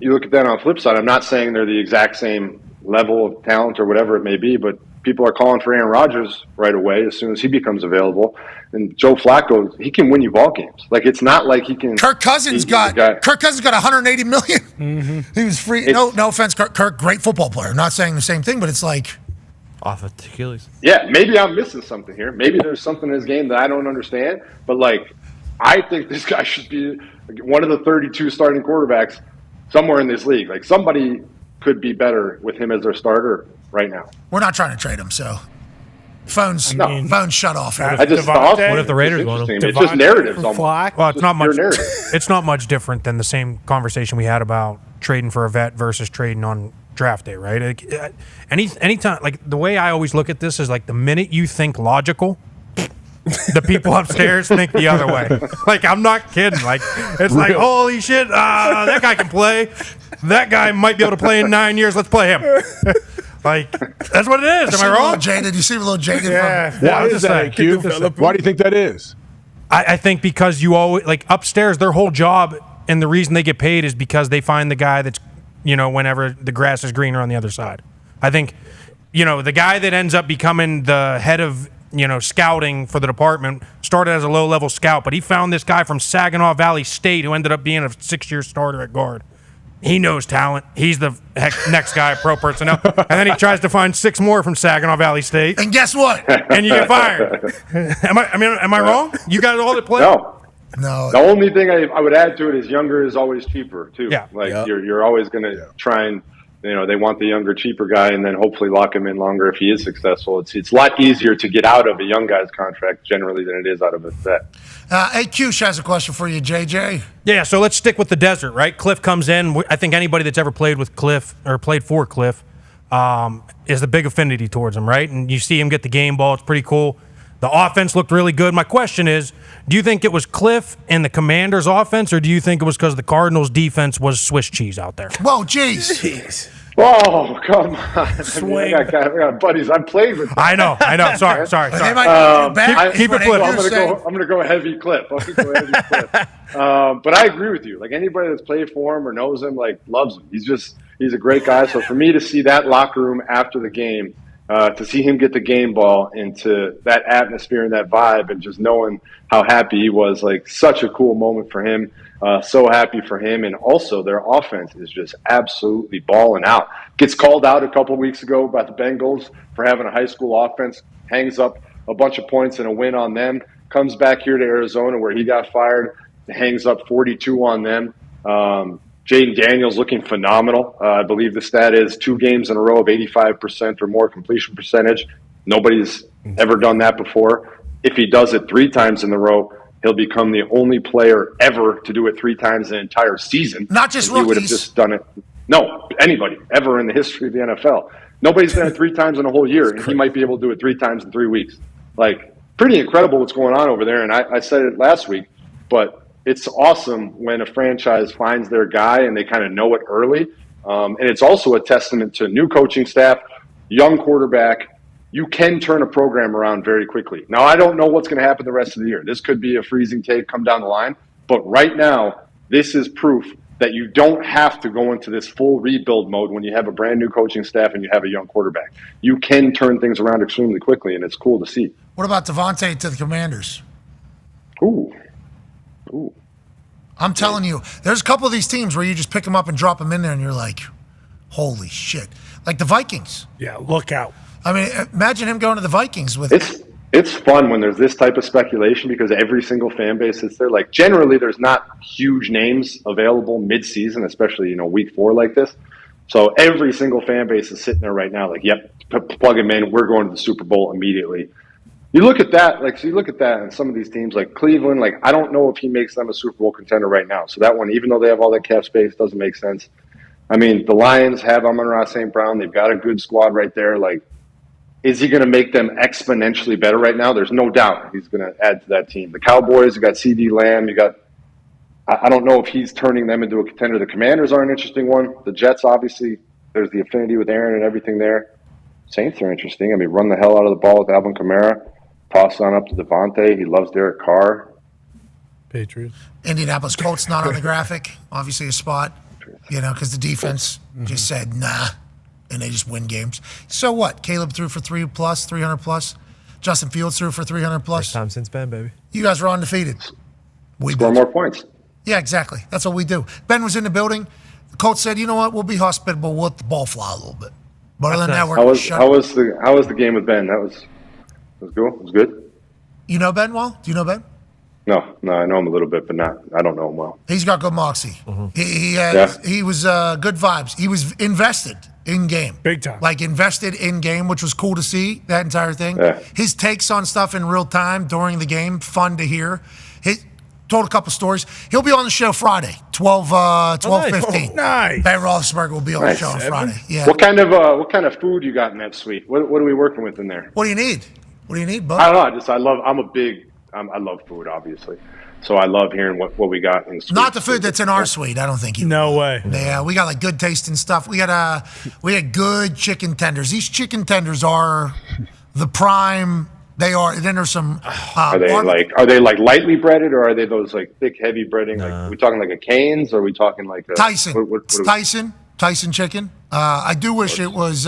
you look at that on the flip side, I'm not saying they're the exact same level of talent or whatever it may be, but people are calling for Aaron Rodgers right away as soon as he becomes available. And Joe Flacco, he can win you ball games. It's not like he can. Kirk Cousins got $180 million. Mm-hmm. He was free. No offense, Kirk, great football player. I'm not saying the same thing, but it's like off of Achilles. Yeah, maybe I'm missing something here. Maybe there's something in his game that I don't understand. But I think this guy should be one of the 32 starting quarterbacks somewhere in this league. Somebody could be better with him as their starter right now. We're not trying to trade him, so phones shut off. I just thought, what if the Raiders want him? It's just narratives. Well, it's not much. It's not much different than the same conversation we had about trading for a vet versus trading on draft day, right? Anytime, the way I always look at this is the minute you think logical, the people upstairs think the other way. I'm not kidding. It's really? Holy shit, that guy can play. That guy might be able to play in 9 years. Let's play him. That's what it is. Am I wrong? Jaded. You seem a little jaded. Yeah. Why is that, IQ? Why do you think that is? I think because you always upstairs, their whole job and the reason they get paid is because they find the guy that's whenever the grass is greener on the other side. I think the guy that ends up becoming the head of scouting for the department started as a low-level scout, but he found this guy from Saginaw Valley State who ended up being a 6-year starter at guard. He knows talent. He's the next guy at pro personnel. And then he tries to find 6 more from Saginaw Valley State. And guess what? And you get fired. Am I wrong? You got all that play? No. The only thing I would add to it is younger is always cheaper too. Yeah. You're always going to try and they want the younger, cheaper guy, and then hopefully lock him in longer if he is successful. It's a lot easier to get out of a young guy's contract generally than it is out of a vet. AQ has a question for you, JJ. Yeah, so let's stick with the desert, right? Cliff comes in. I think anybody that's ever played with Cliff or played for Cliff is a big affinity towards him, right? And you see him get the game ball. It's pretty cool. The offense looked really good. My question is, do you think it was Cliff and the Commanders' offense, or do you think it was because the Cardinals' defense was Swiss cheese out there? Whoa, jeez. Oh, come on. Swing. I got buddies I played with. I know. Sorry. Keep it flip. I'm going to go heavy Cliff. But I agree with you. Like, anybody that's played for him or knows him, loves him. He's a great guy. So for me to see that locker room after the game, to see him get the game ball into that atmosphere and that vibe, and just knowing how happy he was, such a cool moment for him. So happy for him. And also their offense is just absolutely balling out. Gets called out a couple of weeks ago by the Bengals for having a high school offense, hangs up a bunch of points and a win on them, comes back here to Arizona where he got fired, hangs up 42 on them. Jaden Daniels looking phenomenal. I believe the stat is 2 games in a row of 85% or more completion percentage. Nobody's ever done that before. If he does it 3 times in a row, he'll become the only player ever to do it 3 times an entire season. Not just rookies. He would have just done it. No, anybody ever in the history of the NFL. Nobody's done it 3 times in a whole year, and he might be able to do it 3 times in 3 weeks. Pretty incredible what's going on over there. And I said it last week, but it's awesome when a franchise finds their guy and they kind of know it early. And it's also a testament to new coaching staff, young quarterback. You can turn a program around very quickly. Now, I don't know what's going to happen the rest of the year. This could be a freezing tape come down the line. But right now, this is proof that you don't have to go into this full rebuild mode when you have a brand new coaching staff and you have a young quarterback. You can turn things around extremely quickly, and it's cool to see. What about Davante to the Commanders? Ooh. I'm telling you, there's a couple of these teams where you just pick them up and drop them in there, and you're like, holy shit. Like the Vikings. Yeah, look out. I mean, imagine him going to the Vikings with It's fun when there's this type of speculation because every single fan base sits there. Generally, there's not huge names available mid-season, especially, week 4 like this. So every single fan base is sitting there right now yep, plug him in. We're going to the Super Bowl immediately. You look at that, and some of these teams like Cleveland, I don't know if he makes them a Super Bowl contender right now. So that one, even though they have all that cap space, doesn't make sense. I mean, the Lions have Amon-Ra St. Brown. They've got a good squad right there. Is he going to make them exponentially better right now? There's no doubt he's going to add to that team. The Cowboys, you got CD Lamb. I don't know if he's turning them into a contender. The Commanders are an interesting one. The Jets, obviously, there's the affinity with Aaron and everything there. Saints are interesting. I mean, run the hell out of the ball with Alvin Kamara. Toss on up to Davante. He loves Derek Carr. Patriots. Indianapolis Colts not on the graphic. Obviously a spot, because the defense just said nah, and they just win games. So what? Caleb threw for 300 plus. Justin Fields threw for 300 plus. First time since Ben, baby. You guys were undefeated. Score more points. Yeah, exactly. That's what we do. Ben was in the building. The Colts said, you know what? We'll be hospitable. We'll let the ball fly a little bit. But other than that, we're how was the game with Ben? That was cool. It was good. You know Ben well? Do you know Ben? No, I know him a little bit, but I don't know him well. He's got good moxie. Mm-hmm. He was good vibes. He was invested in game. Big time. Invested in game, which was cool to see, that entire thing. Yeah. His takes on stuff in real time during the game, fun to hear. He told a couple stories. He'll be on the show Friday, 12:15. Nice. Ben Roethlisberger will be on the show on Friday. Yeah. What kind of food you got in that suite? What are we working with in there? What do you need? What do you need, bud? I don't know. I love food, obviously. So I love hearing what we got in the suite. Not the food that's in our suite. I don't think you. No way. Yeah, we got good tasting stuff. We got good chicken tenders. These chicken tenders are the prime. They are. Then there's some. Are they lightly breaded, or are they those thick, heavy breading? Are we talking like a Cane's, or are we talking like a Tyson? Tyson chicken. I do wish it was.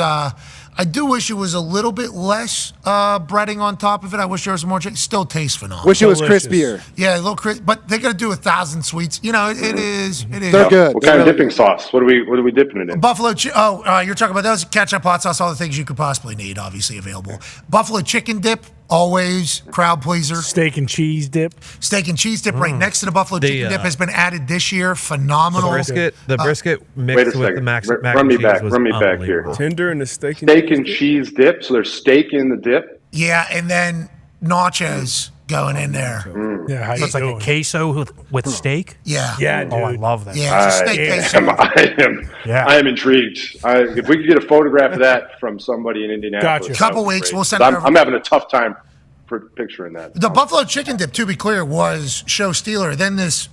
I do wish it was a little bit less breading on top of it. I wish there was more chicken. Still tastes phenomenal. Wish it was crispier. Yeah, a little crisp. But they got to do 1,000 sweets. It is. They're good. What kind of dipping sauce? What are we dipping it in? Buffalo. You're talking about those ketchup, hot sauce, all the things you could possibly need. Obviously available. Buffalo chicken dip. Always crowd pleaser. Steak and cheese dip. Steak and cheese dip right next to the buffalo chicken dip has been added this year. Phenomenal. The brisket mixed with the mac Run me and back. cheese was Run me back here. Tender and the steak and cheese dip. So there's steak in the dip. Yeah, and then nachos going in there. Yeah, how So it's like a queso with steak. Yeah. Yeah, Oh, I dude. love that. Yeah, it's a steak queso. I am intrigued. If we could get a photograph of that from somebody in Indianapolis. Gotcha. Couple weeks, we'll send it over. I'm having a tough time picturing that. The buffalo chicken dip, to be clear, was show stealer. Then this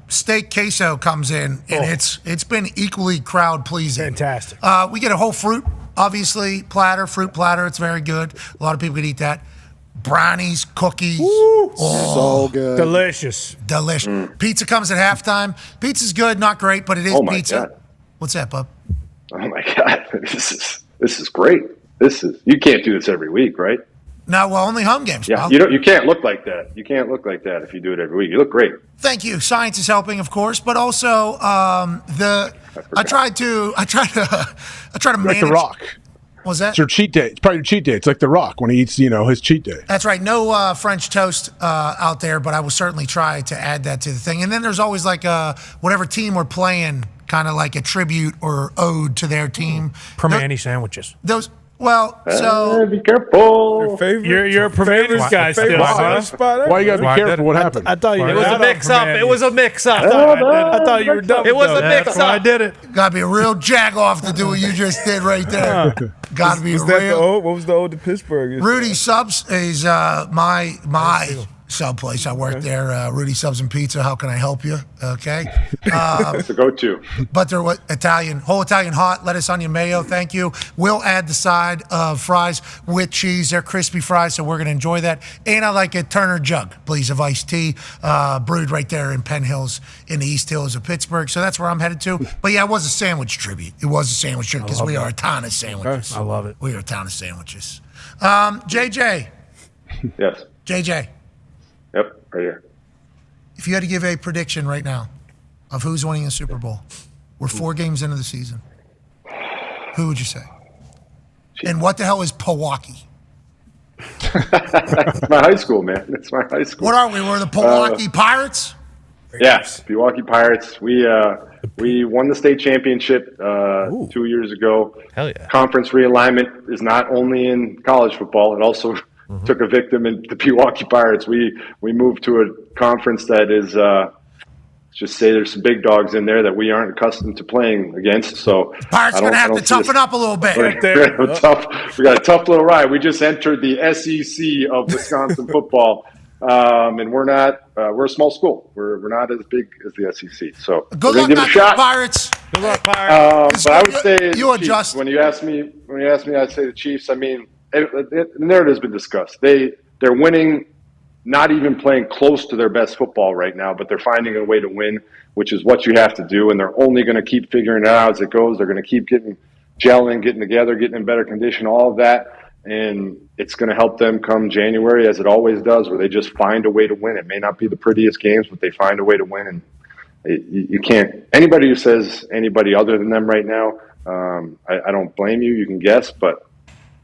steak queso comes in, and it's been equally crowd pleasing. Fantastic. We get a whole fruit, obviously, fruit platter. It's very good. A lot of people could eat that. Brownies, cookies. So good. Delicious. Delicious. Pizza comes at halftime. Pizza's good, not great, but it is pizza. God. What's that, bub? Oh my God, this is great. You can't do this every week, right? No, well, only home games. Yeah, pal. you can't look like that. You can't look like that if you do it every week. You look great. Thank you. Science is helping, of course, but also I try to manage. Like The Rock. Was that? It's your cheat day. It's probably your cheat day. It's like The Rock when he eats, his cheat day. That's right. No French toast out there, but I will certainly try to add that to the thing. And then there's always like whatever team we're playing, kind of like a tribute or ode to their team. Permani sandwiches. Those. Well, so be careful. You're a Permani's guy still, huh? Why you gotta be careful? What happened? I thought you It was a mix-up. It was a mix-up. I thought you were done. It was a That's mix-up. why I did it. Gotta be a real jag-off to do what you just did right there. Gotta be Was that the real. old? What was the old Pittsburgh? Rudy Subs is my sub place. I work there. Rudy Subs and Pizza. How can I help you? Okay. It's the go-to. But they're whole Italian hot, lettuce, onion, mayo. Thank you. We'll add the side of fries with cheese. They're crispy fries, so we're going to enjoy that. And I like a Turner jug, please, of iced tea, brewed right there in Penn Hills in the East Hills of Pittsburgh. So that's where I'm headed to. But yeah, it was a sandwich tribute. It was a sandwich tribute because we are a town of sandwiches. I love it. We are a town of sandwiches. JJ. Yes. JJ. Yep. Right here. If you had to give a prediction right now of who's winning the Super Bowl, we're 4 games into the season. Who would you say? And what the hell is Pewaukee? It's my high school, man. It's my high school. What are we? We're the Pewaukee Pirates? Yes, Milwaukee Pirates. We won the state championship 2 years ago. Hell yeah. Conference realignment is not only in college football, it also took a victim in the Milwaukee Pirates. We moved to a conference that is just say there's some big dogs in there that we aren't accustomed to playing against. So Pirates going to have to toughen up a little bit. We got a tough little ride. We just entered the SEC of Wisconsin football. And we're a small school. We're not as big as the SEC. So Good we're luck, give it a shot. Pirates. Good luck, Pirates. But I would say you Chiefs. adjust. When you ask me, I'd say the Chiefs. I mean, the narrative has been discussed. They're winning, not even playing close to their best football right now, but they're finding a way to win, which is what you have to do. And they're only going to keep figuring it out as it goes. They're going to keep gelling, getting together, getting in better condition, all of that. And it's going to help them come January, as it always does, where they just find a way to win. It may not be the prettiest games, but they find a way to win. And you can't – anybody who says anybody other than them right now, I don't blame you. You can guess, but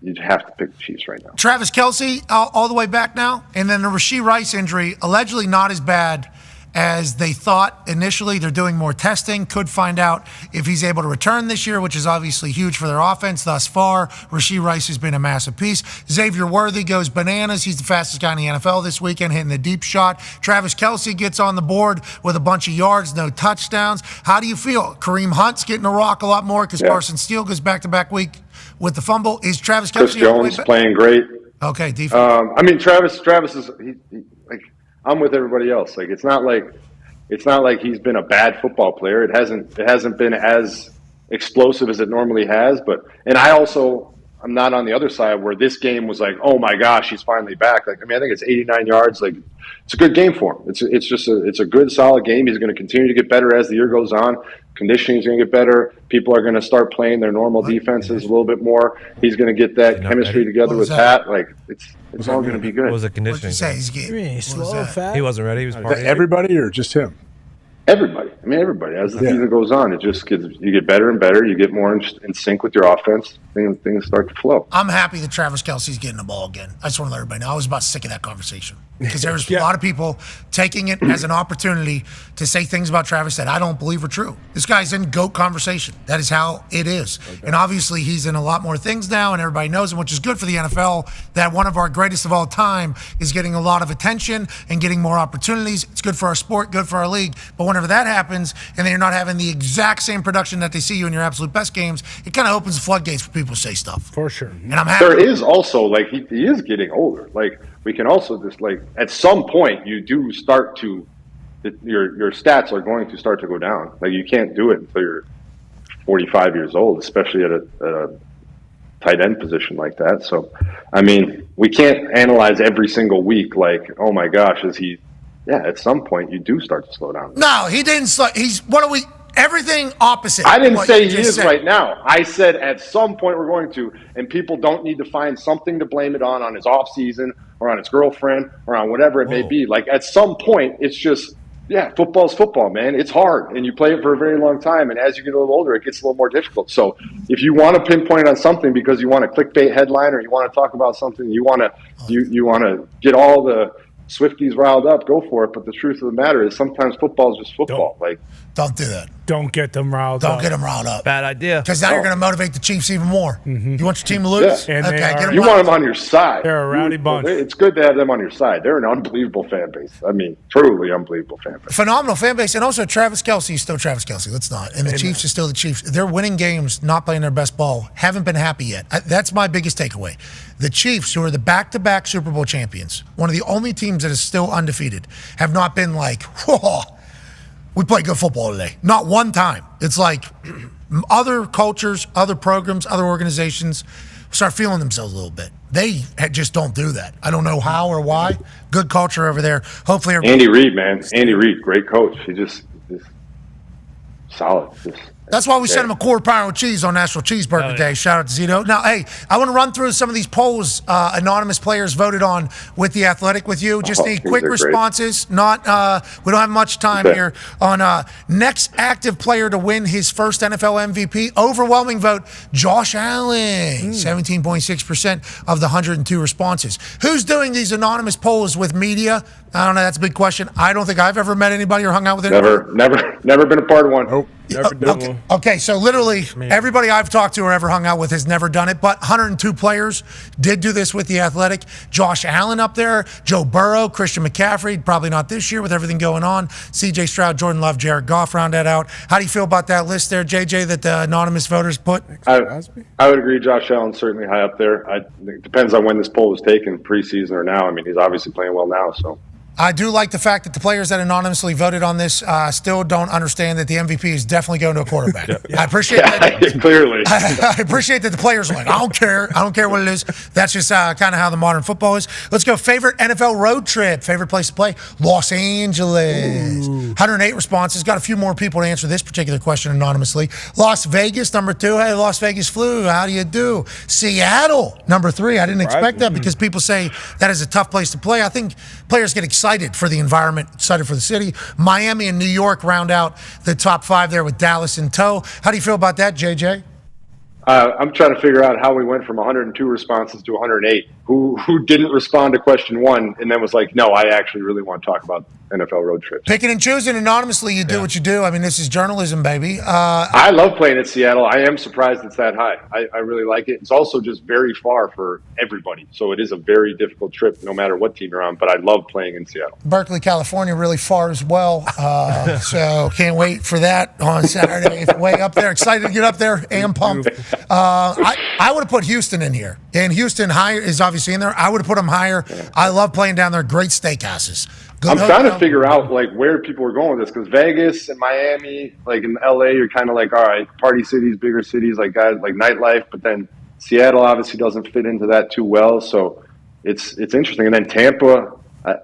you have to pick the Chiefs right now. Travis Kelce all the way back now. And then the Rashee Rice injury, allegedly not as bad as they thought initially. They're doing more testing. Could find out if he's able to return this year, which is obviously huge for their offense thus far. Rashee Rice has been a massive piece. Xavier Worthy goes bananas. He's the fastest guy in the NFL this weekend, hitting the deep shot. Travis Kelce gets on the board with a bunch of yards, no touchdowns. How do you feel? Kareem Hunt's getting the rock a lot more because Carson Steele goes back-to-back week with the fumble. Is Travis Kelce Chris Jones playing great. Okay, defense. I mean, Travis is like, I'm with everybody else. Like, it's not like he's been a bad football player. It hasn't been as explosive as it normally has. And I'm not on the other side where this game was like, oh my gosh, he's finally back. Like, I mean, I think it's 89 yards. Like, it's a good game for him. It's a good, solid game. He's going to continue to get better as the year goes on. Conditioning is going to get better. People are going to start playing their normal defenses a little bit more. He's going to get that chemistry together with Pat. Like, it's all going to be good. What was the conditioning? He's slow, fat. He wasn't ready. He was partying. Everybody or just him? Everybody. I mean, everybody. As the season goes on, it just you get better and better. You get more in sync with your offense. Things start to flow. I'm happy that Travis Kelce's getting the ball again. I just want to let everybody know. I was about sick of that conversation because there's a lot of people taking it as an opportunity to say things about Travis that I don't believe are true. This guy's in GOAT conversation. That is how it is. Okay. And obviously he's in a lot more things now, and everybody knows him, which is good for the NFL, that one of our greatest of all time is getting a lot of attention and getting more opportunities. It's good for our sport, good for our league. But whenever that happens, and then you're not having the exact same production that they see you in your absolute best games, it kind of opens the floodgates for people to say stuff. For sure. And I'm happy. There is also, like, he is getting older. Like, we can also just, like, at some point, you do start to, your stats are going to start to go down. Like, you can't do it until you're 45 years old, especially at a tight end position like that. So, I mean, we can't analyze every single week, like, oh my gosh, at some point, you do start to slow down. No, he didn't slow. Everything opposite. I didn't say he is right now. I said at some point we're going to, and people don't need to find something to blame it on his off season or on his girlfriend or on whatever it may be. Like, at some point, it's just, football's football, man. It's hard, and you play it for a very long time, and as you get a little older, it gets a little more difficult. So if you want to pinpoint on something because you want a clickbait headline or you want to talk about something, you want to get all the Swifties riled up, go for it. But the truth of the matter is sometimes football is just football. Don't do that. Don't get them riled up. Don't get them riled up. Bad idea. Because now you're going to motivate the Chiefs even more. Mm-hmm. You want your team to lose? Yeah. Okay, you want them on your side. They're a rowdy bunch. It's good to have them on your side. They're an unbelievable fan base. I mean, truly unbelievable fan base. Phenomenal fan base. And also Travis Kelce is still Travis Kelce. Let's not. And the Chiefs are still the Chiefs. They're winning games, not playing their best ball. Haven't been happy yet. That's my biggest takeaway. The Chiefs, who are the back-to-back Super Bowl champions, one of the only teams that is still undefeated, have not been like, whoa, we play good football today. Not one time. It's like other cultures, other programs, other organizations start feeling themselves a little bit. They just don't do that. I don't know how or why. Good culture over there. Hopefully, Andy Reid, man. Andy Reid, great coach. He just solid. That's why we sent him a quarter pound with cheese on National Cheeseburger Day. Shout out to Zito. Now, hey, I want to run through some of these polls anonymous players voted on with The Athletic with you. Just need quick responses. Not we don't have much time here. On next active player to win his first NFL MVP, overwhelming vote, Josh Allen, 17.6% of the 102 responses. Who's doing these anonymous polls with media? I don't know. That's a big question. I don't think I've ever met anybody or hung out with anybody. Never been a part of one. Nope. Never done one. Okay, so literally everybody I've talked to or ever hung out with has never done it, but 102 players did do this with The Athletic. Josh Allen up there, Joe Burrow, Christian McCaffrey, probably not this year with everything going on. CJ Stroud, Jordan Love, Jared Goff round that out. How do you feel about that list there, JJ, that the anonymous voters put? I would agree. Josh Allen's certainly high up there. It depends on when this poll was taken, preseason or now. I mean, he's obviously playing well now, so. I do like the fact that the players that anonymously voted on this still don't understand that the MVP is definitely going to a quarterback. I appreciate that. Clearly. I appreciate that the players are like, I don't care. I don't care what it is. That's just kind of how the modern football is. Let's go. Favorite NFL road trip. Favorite place to play? Los Angeles. 108 responses. Got a few more people to answer this particular question anonymously. Las Vegas, number 2. Hey, Las Vegas flu. How do you do? Seattle, number 3. I didn't expect that because people say that is a tough place to play. I think players get excited for the environment, excited for the city. Miami and New York round out the top 5 there with Dallas in tow. How do you feel about that, JJ? I'm trying to figure out how we went from 102 responses to 108. Who didn't respond to question 1 and then was like, no, I actually really want to talk about NFL road trips. Picking and choosing anonymously, you do what you do. I mean, this is journalism, baby. I love playing at Seattle. I am surprised it's that high. I really like it. It's also just very far for everybody. So it is a very difficult trip no matter what team you're on, but I love playing in Seattle. Berkeley, California, really far as well. So can't wait for that on Saturday. It's way up there. Excited to get up there and pumped. I would have put Houston in here. And Houston higher is obviously in there. I would have put them higher. I love playing down there. Great steakhouses. I'm trying to figure out like where people are going with this because Vegas and Miami, like in LA, you're kind of like, all right, party cities, bigger cities, like guys like nightlife. But then Seattle obviously doesn't fit into that too well. So it's interesting. And then Tampa,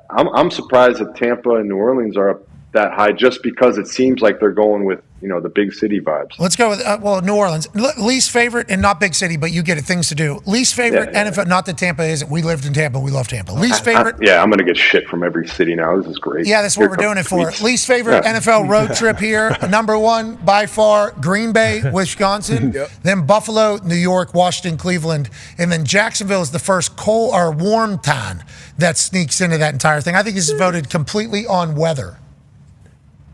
I'm surprised that Tampa and New Orleans are up that high just because it seems like they're going with the big city vibes. Let's go with New Orleans. Least favorite, and not big city, but you get it. Things to do. Least favorite NFL. Not that Tampa isn't. We lived in Tampa. We love Tampa. Least favorite. I'm going to get shit from every city now. This is great. Yeah, that's what we're doing it for. Least favorite NFL road trip here. Number one by far, Green Bay, Wisconsin. Then Buffalo, New York, Washington, Cleveland, and then Jacksonville is the first cold or warm town that sneaks into that entire thing. I think this is voted completely on weather.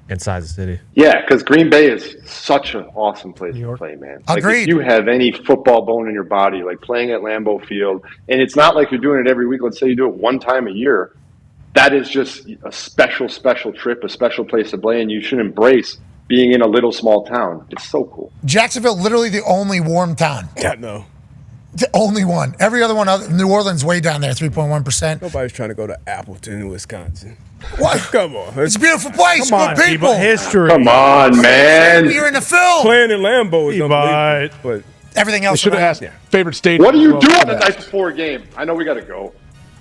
Inside the city. Yeah, because Green Bay is such an awesome place to play, man. Like, Agreed. if you have any football bone in your body, like playing at Lambeau Field, and it's not like you're doing it every week. Let's say you do it one time a year. That is just a special, special trip, a special place to play, and you should embrace being in a little small town. It's so cool. Jacksonville, literally the only warm town. Yeah, no. The only one. Every other one, New Orleans, way down there, 3.1%. Nobody's trying to go to Appleton, Wisconsin. What? Come on. It's a beautiful place. Come on, Good people. history. Come on, man. You're in the film. Playing in Lambeau is unbelievable. But everything else. Should have asked favorite state. What are you doing the night before a game? I know we got to go.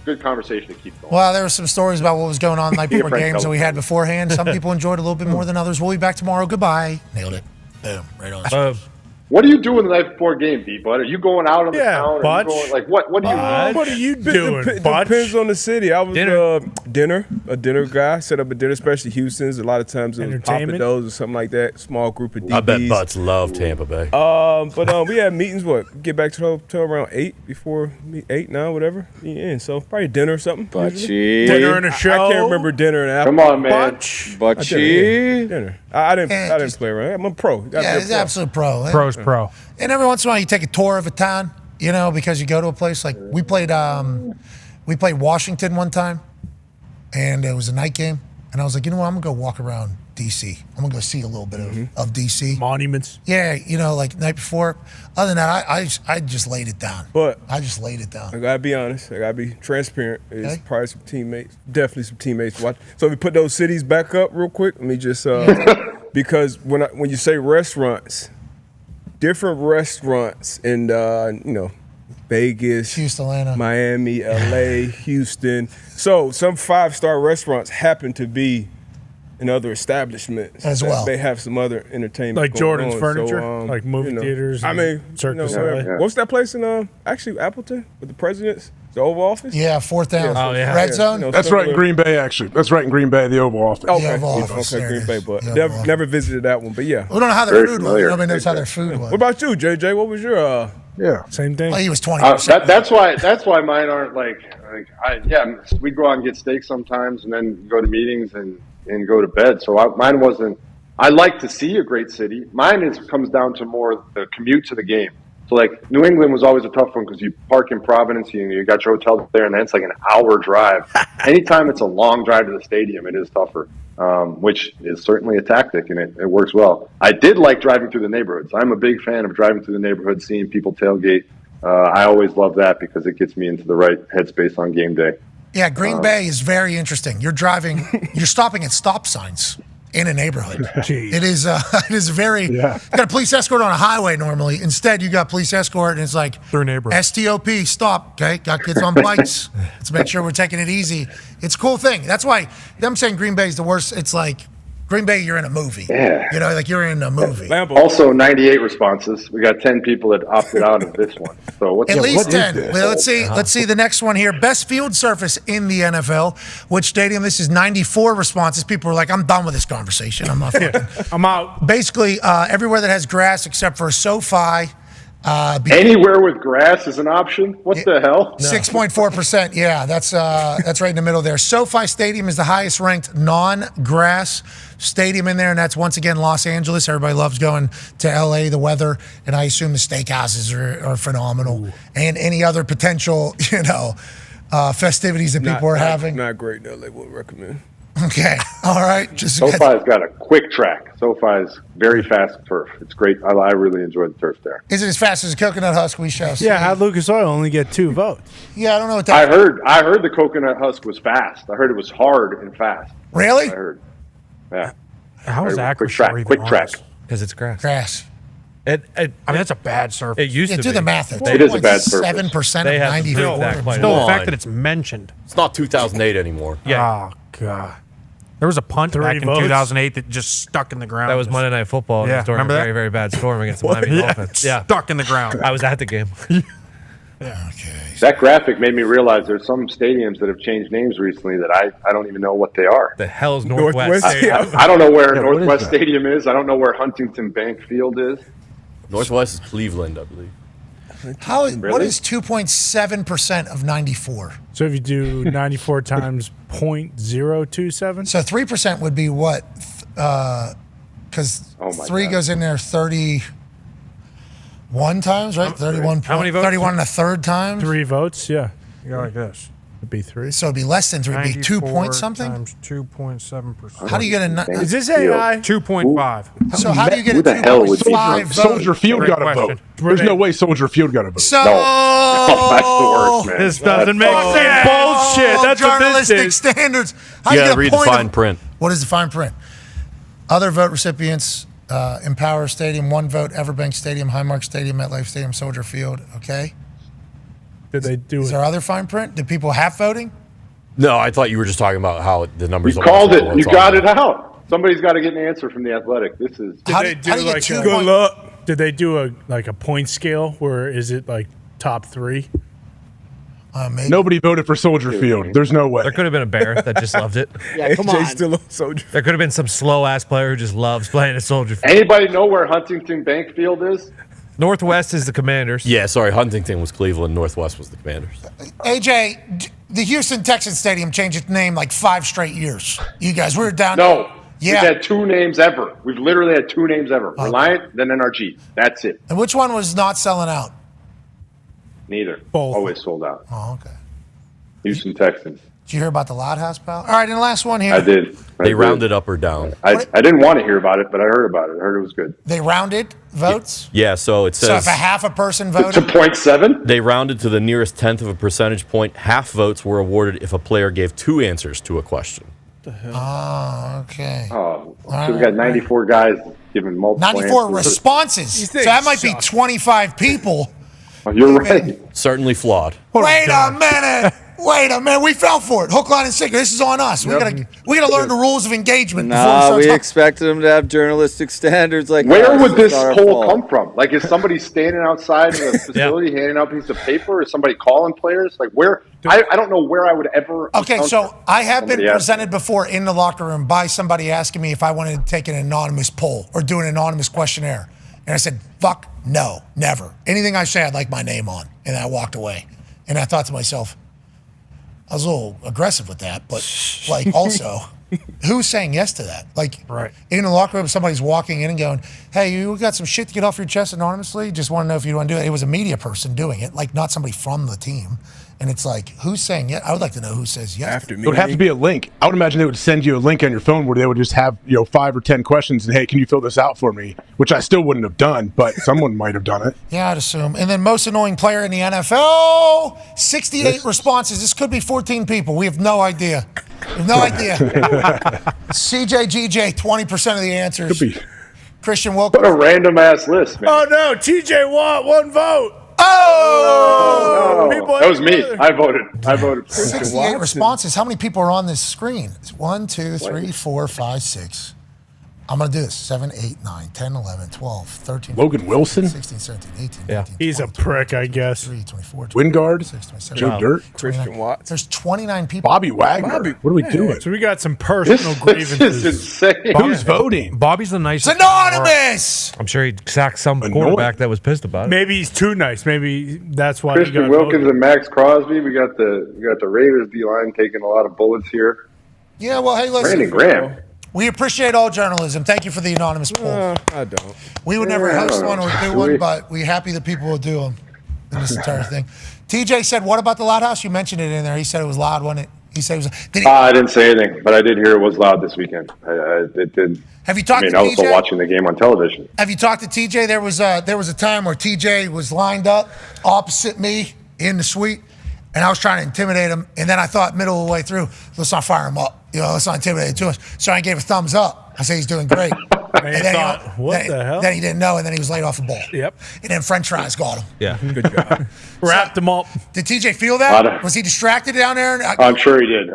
Good conversation to keep going. Well, there were some stories about what was going on the night before Frank games that we had Kelce. beforehand. Some people enjoyed it a little bit more than others. We'll be back tomorrow. Goodbye. Nailed it. Boom. Right on. What are you doing the night before a game, D-Bud? Are you going out on the town? Butch. Are you going, like, what are you What are you doing, Butch? Depends on the city. I was a dinner guy. Set up a dinner, especially Houston's. A lot of times it was Entertainment? Papados or something like that. Small group of DBs. I bet Butts love Tampa Bay. But we had meetings. Get back to the hotel around 8, before 8, 9, whatever. Yeah, so probably dinner or something. Butchie. Dinner and a show. I can't remember dinner and after. Come on, man. Butchie. Dinner. I didn't play around. I'm a pro. Yeah, he's an absolute pro. Pro's pro. And every once in a while, you take a tour of a town, because you go to a place. Like we played Washington one time, and it was a night game. And I was like, I'm going to go walk around D.C. I'm going to go see a little bit of D.C. Monuments. Yeah, like night before. Other than that, I just laid it down. But I just laid it down. I got to be honest. I got to be transparent. It's probably some teammates. Definitely some teammates watch. So if we put those cities back up real quick, let me just because when you say restaurants, different restaurants in Vegas, Houston, Atlanta, Miami, LA, Houston. So some 5-star restaurants happen to be in other establishments as well. They have some other entertainment, Like going Jordan's on. Furniture, So, like movie theaters. I mean, Circus. whatever. What's that place in actually Appleton with the presidents? The Oval Office? Yeah, 4th down. Yeah, Red zone. That's right in Green Bay, actually. That's right in Green Bay, the Oval Office. Okay, Oval Office, okay, there Green it Bay, is. but The Oval never visited that one. But yeah, We don't know how their Very food was. familiar. Nobody knows how their food was. What about you, JJ? What was your Same thing. Well, he was 20%. That's why mine aren't we'd go out and get steak sometimes and then go to meetings and go to bed. So mine wasn't. I like to see a great city. Mine comes down to more the commute to the game. So like New England was always a tough one because you park in Providence, you got your hotel there, and then it's like an hour drive. Anytime it's a long drive to the stadium, it is tougher, which is certainly a tactic, and it works well. I did like driving through the neighborhoods. I'm a big fan of driving through the neighborhood, seeing people tailgate. I always love that because it gets me into the right headspace on game day. Yeah, Green Bay is very interesting. You're stopping at stop signs in a neighborhood. It is very, you got a police escort on a highway normally. Instead, you got police escort and it's like, STOP, stop, okay? Got kids on bikes. Let's make sure we're taking it easy. It's a cool thing. That's why them saying Green Bay is the worst, it's like, Green Bay, you're in a movie. Yeah. Like you're in a movie. Also, 98 responses. We got 10 people that opted out of this one. So At least 10. Well, let's see the next one here. Best field surface in the NFL. Which stadium? This is 94 responses. People are like, I'm done with this conversation. I'm not fucking. I'm out. Basically, everywhere that has grass except for SoFi. Anywhere with grass is an option? What the hell? 6.4%. Yeah, that's right in the middle there. SoFi Stadium is the highest ranked non-grass stadium in there, and that's once again Los Angeles. Everybody loves going to LA, the weather, and I assume the steakhouses are phenomenal. Ooh. And any other potential, festivities that people are having. Not great, though. They wouldn't recommend. Okay. All right. SoFi's got a quick track. SoFi's very fast turf. It's great. I really enjoy the turf there. Is it as fast as a coconut husk? We shall see. Yeah, how'd Lucas Oil only get 2 votes? Yeah, I don't know what that I heard the coconut husk was fast. I heard it was hard and fast. Really? I heard. Yeah. How is that quick track? Because it's grass. Grass. I mean, that's a bad surface. It used to do be. the math. It is a bad surface. 7% They of have 94. that quite Still, a the lot. fact that it's mentioned. It's not 2008 anymore. Yeah. Oh, God. There was a punt Three back in votes. 2008 that just stuck in the ground. That was Monday Night Football. Yeah, during a remember that? very, very bad storm against the Miami Dolphins. Yeah, stuck in the ground. I was at the game. That graphic made me realize there's some stadiums that have changed names recently that I don't even know what they are. The hell's Northwest? I don't know where Northwest Stadium is. I don't know where Huntington Bank Field is. Northwest is Cleveland, I believe. What is 2.7% of 94? So if you do 94 times 0.027? So 3% would be what? Because 3 goes in there 31 times, right? 31. How many votes? 31 and a third times. 3 votes, yeah. You go like this. It'd be 3. So it'd be less than 3. It'd be 2 point 94 something? times 2.7%. How do you get a... Is this AI? 2.5. So how do you get a Who the hell would 2.5 vote? Soldier Field got a vote. There's no way Soldier Field got a vote. So... Oh, that's the worst, man. This doesn't make sense. Bullshit. That's what this journalistic is. standards. How You do got get to a read the point fine of- print. What is the fine print? Other vote recipients, Empower Stadium, 1 vote, Everbank Stadium, Highmark Stadium, MetLife Stadium, Soldier Field. Okay. Did they do Is it? there other fine print? Did people have voting? No, I thought you were just talking about how the numbers. You called it. You got it out. Somebody's got to get an answer from the Athletic. This is. Did they do like a, Good luck. Did they do a point scale where is it like top 3? Maybe. Nobody voted for Soldier Field. There's no way. There could have been a bear that just loved it. Yeah, come AJ on. still on Soldier. There could have been some slow ass player who just loves playing at Soldier Field. Anybody know where Huntington Bank Field is? Northwest is the Commanders. Yeah, sorry. Huntington was Cleveland. Northwest was the Commanders. AJ, the Houston Texans Stadium changed its name like 5 straight years. You guys, we were down. No. Yeah. We've had 2 names ever. We've literally had 2 names ever. Reliant, then NRG. That's it. And which one was not selling out? Neither. Both. Always sold out. Oh, okay. Houston Texans. Did you hear about the Loud House, pal? All right, and the last one here. I did. They rounded up or down. I didn't want to hear about it, but I heard about it. I heard it was good. They rounded votes? Yeah, so it So says if a half a person To voted? 0.7? they rounded to the nearest tenth of a percentage point. Half votes were awarded if a player gave 2 answers to a question. Oh, okay. Oh, so we got 94 guys giving multiple 94 answers. responses. So that might be 25 people. Oh, you're right. Certainly flawed. Wait a minute. Wait a minute. We fell for it. Hook, line, and sinker. This is on us. We gotta learn the rules of engagement. Nah, we expected them to have journalistic standards like Where us. would this It's not our poll fault. come from? Like, is somebody standing outside of the facility handing out a piece of paper? Is somebody calling players? Like, where? I don't know where I would ever. Okay, so I have been Somebody asked presented before in the locker room by somebody asking me if I wanted to take an anonymous poll or do an anonymous questionnaire. And I said, fuck, no, never. Anything I say, I'd like my name on. And I walked away. And I thought to myself, I was a little aggressive with that, but like also, who's saying yes to that? Like, Right. in the locker room, somebody's walking in and going, hey, you got some shit to get off your chest anonymously? Just want to know if you want to do it. It was a media person doing it, like not somebody from the team. And it's like, who's saying yes? I would like to know who says yes. It would have to be a link. I would imagine they would send you a link on your phone where they would just have 5 or 10 questions and hey, can you fill this out for me? Which I still wouldn't have done, but someone might have done it. Yeah, I'd assume. And then most annoying player in the NFL, 68 responses. This could be 14 people. We have no idea. We have no idea. CJ, 20% of the answers. Could be. Christian Wilkins. What a random ass list, man. Oh no, TJ Watt, 1 vote. Oh! No, that was me. I voted. 68 responses. How many people are on this screen? It's 1, 2, 3, 4, 5, 6. I'm going to do this. 7, 8, 9, 10, 11, 12, 13, Logan 14, Wilson? 16, 17, 18, Yeah. 19, He's 20, a prick, I guess. 23, 24, Wingard? 26, 27, Joe Dirt? 29. Christian Watts. There's 29 people. Bobby Wagner. What are we doing? So we got some personal This grievances. is insane. Who's voting? Bobby's the nicest. It's anonymous! I'm sure he sacked some quarterback that was pissed about it. Maybe he's too nice. Maybe that's why Christian he got Wilkins voted. and Max Crosby. We got the Raiders D line taking a lot of bullets here. Yeah, well, hey, listen. Brandon Graham. We appreciate all journalism. Thank you for the anonymous poll. I don't. We would never Yeah, host I don't one or know. do one, but we're happy that people will do them in this entire thing. TJ said, what about the Loud House? You mentioned it in there. He said it was loud, wasn't it? He said it was. Did he, I didn't say anything, but I did hear it was loud this weekend. It did. have you talked I to was still TJ? watching the game on television. Have you talked to TJ? There was a time where TJ was lined up opposite me in the suite, and I was trying to intimidate him. And then I thought middle of the way through, let's not fire him up. Let's not intimidate him too much. So I gave a thumbs up. I say he's doing great. And then the hell? Then he didn't know, and then he was laid off the ball. Yep. And then French fries got him. Yeah. Good job. Wrapped him up. Did TJ feel that? Was he distracted down there? I'm sure he did.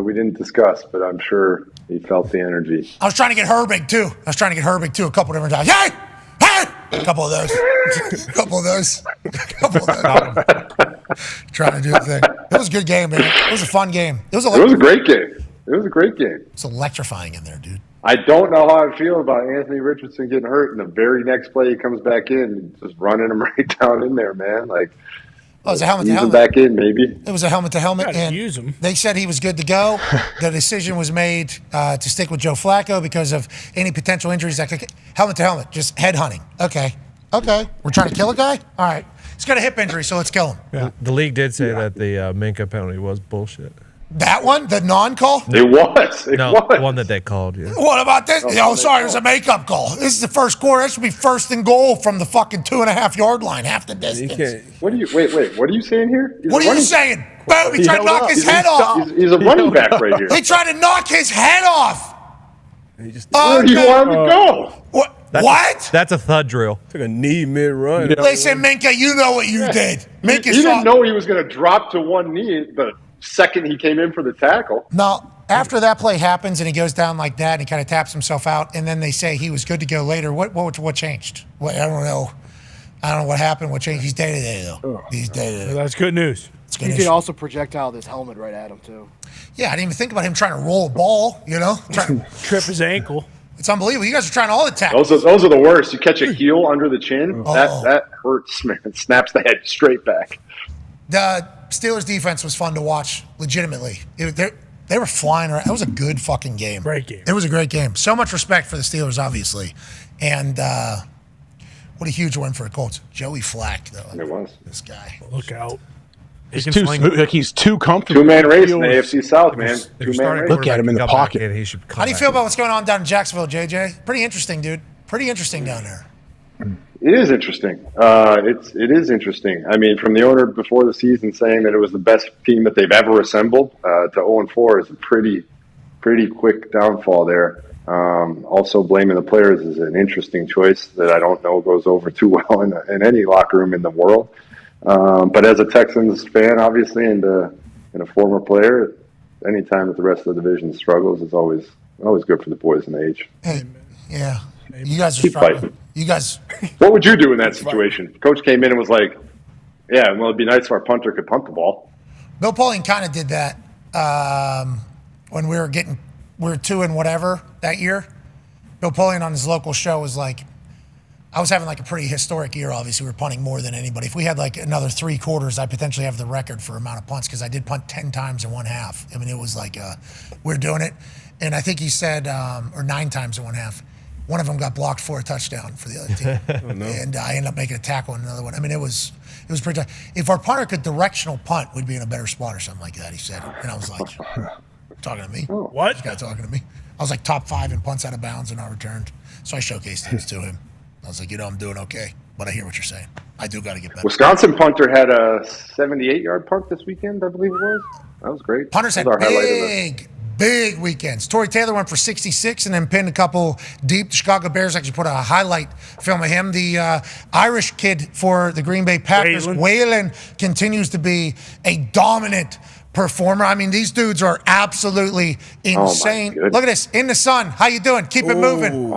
We didn't discuss, but I'm sure he felt the energy. I was trying to get Herbig, too. A couple different times. Hey! A couple of those. Trying to do a thing. It was a good game, man. It was a fun game. It was a great game. It's electrifying in there, dude. I don't know how I feel about Anthony Richardson getting hurt, and the very next play he comes back in, just running him right down in there, man. Like, it was a helmet to helmet. Back in, maybe. It was a helmet to helmet, and use him. They said he was good to go. The decision was made to stick with Joe Flacco because of any potential injuries that could. Helmet to helmet, just head hunting. Okay, we're trying to kill a guy. All right, he's got a hip injury, so let's kill him. Yeah. The league did say that the Minka penalty was bullshit. That one, the non-call? It was. The one that they called. Yeah. What about this? Sorry, it was a makeup call. This is the first quarter. That should be first and goal from the fucking 2.5 yard line, half the distance. What are you? Wait. What are you saying here? What are you saying? Boom! He tried to knock his head off. He's a running back right here. He tried to knock his head off. Where do you want him to go? What? That's a thud drill. Took a knee mid-run. Listen, Minka, you know what you did. Minka he didn't know he was going to drop to one knee the second he came in for the tackle. No, after that play happens and he goes down like that and he kind of taps himself out, and then they say he was good to go later. What changed? I don't know. I don't know what happened. What changed? He's day to day though. He's day to day. That's good news. You could also projectile this helmet right at him too. Yeah, I didn't even think about him trying to roll a ball. Trying to trip his ankle. It's unbelievable. You guys are trying all the tackles. Those are the worst. You catch a heel under the chin. That hurts, man. It snaps the head straight back. The Steelers defense was fun to watch, legitimately. They were flying around. It was a good fucking game. Great game. It was a great game. So much respect for the Steelers, obviously. And what a huge win for the Colts. Joey Flack, though. It was. This guy. Look out. He's too comfortable. Two-man race in the AFC South, man. Two-man race. Look at him in the pocket. How do you feel about what's going on down in Jacksonville, JJ? Pretty interesting, dude. Pretty interesting down there. It is interesting. It is interesting. I mean, from the owner before the season saying that it was the best team that they've ever assembled to 0-4 is a pretty quick downfall there. Also, blaming the players is an interesting choice that I don't know goes over too well in any locker room in the world. But as a Texans fan, obviously, and a former player, anytime that the rest of the division struggles is always good for the boys in the age. Hey, yeah. You guys are Keep struggling. fighting. You guys. What would you do in that situation? Coach came in and was like, "Yeah, well, it'd be nice if our punter could punt the ball." Bill Polian kind of did that when we were 2 and whatever that year. Bill Polian on his local show was like, I was having like a pretty historic year. Obviously, we were punting more than anybody. If we had like another 3 quarters, I potentially have the record for amount of punts because I did punt 10 times in one half. I mean, it was like we're doing it, and I think he said or 9 times in one half. One of them got blocked for a touchdown for the other team, and I ended up making a tackle on another one. I mean, it was pretty tough. If our punter could directional punt, we'd be in a better spot or something like that. He said, and I was like, talking to me? What? This guy talking to me? I was like top 5 in punts out of bounds and I returned. So I showcased things to him. I was like, I'm doing okay, but I hear what you're saying. I do got to get better. Wisconsin punter had a 78-yard punt this weekend, I believe it was. That was great. Punters had big weekends. Torrey Taylor went for 66 and then pinned a couple deep. The Chicago Bears actually put a highlight film of him. The Irish kid for the Green Bay Packers, Waylon, continues to be a dominant performer. I mean, these dudes are absolutely insane. Look at this. In the sun. How you doing? Keep it moving.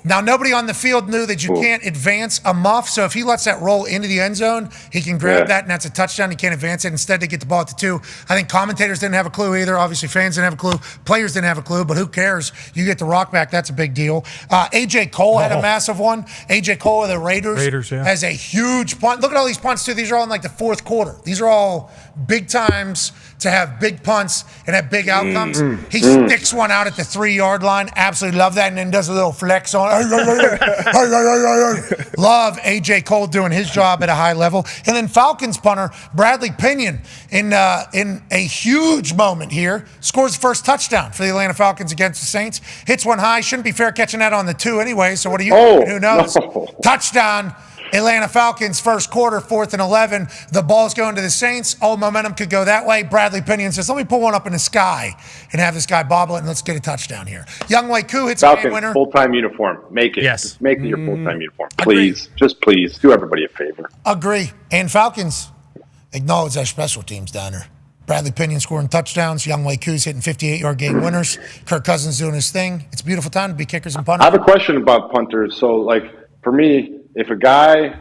Now, nobody on the field knew that you can't advance a muff, so if he lets that roll into the end zone, he can grab that, and that's a touchdown. He can't advance it. Instead, they get the ball at the 2. I think commentators didn't have a clue either. Obviously, fans didn't have a clue. Players didn't have a clue, but who cares? You get the rock back. That's a big deal. A.J. Cole had a massive one. A.J. Cole of the Raiders has a huge punt. Look at all these punts, too. These are all in like the 4th quarter. These are all big times to have big punts and have big outcomes. He sticks one out at the 3-yard line. Absolutely love that, and then does a little flex on it. Love A.J. Cole doing his job at a high level. And then Falcons punter Bradley Pinion in a huge moment here scores the first touchdown for the Atlanta Falcons against the Saints. Hits one high. Shouldn't be fair catching that on the 2 anyway, so what do you think? Who knows? No. Touchdown. Atlanta Falcons, first quarter, 4th and 11. The ball's going to the Saints. All momentum could go that way. Bradley Pinion says, let me pull one up in the sky and have this guy bobble it, and let's get a touchdown here. Young Wei Koo hits a game winner. Falcons, full-time uniform. Make it. Yes. Just make it your full-time uniform. Please. Just please. Do everybody a favor. Agree. And Falcons acknowledge their special teams down there. Bradley Pinion scoring touchdowns. Young Wei Koo's hitting 58-yard game winners. Kirk Cousins doing his thing. It's a beautiful time to be kickers and punters. I have a question about punters. So, for me, if a guy,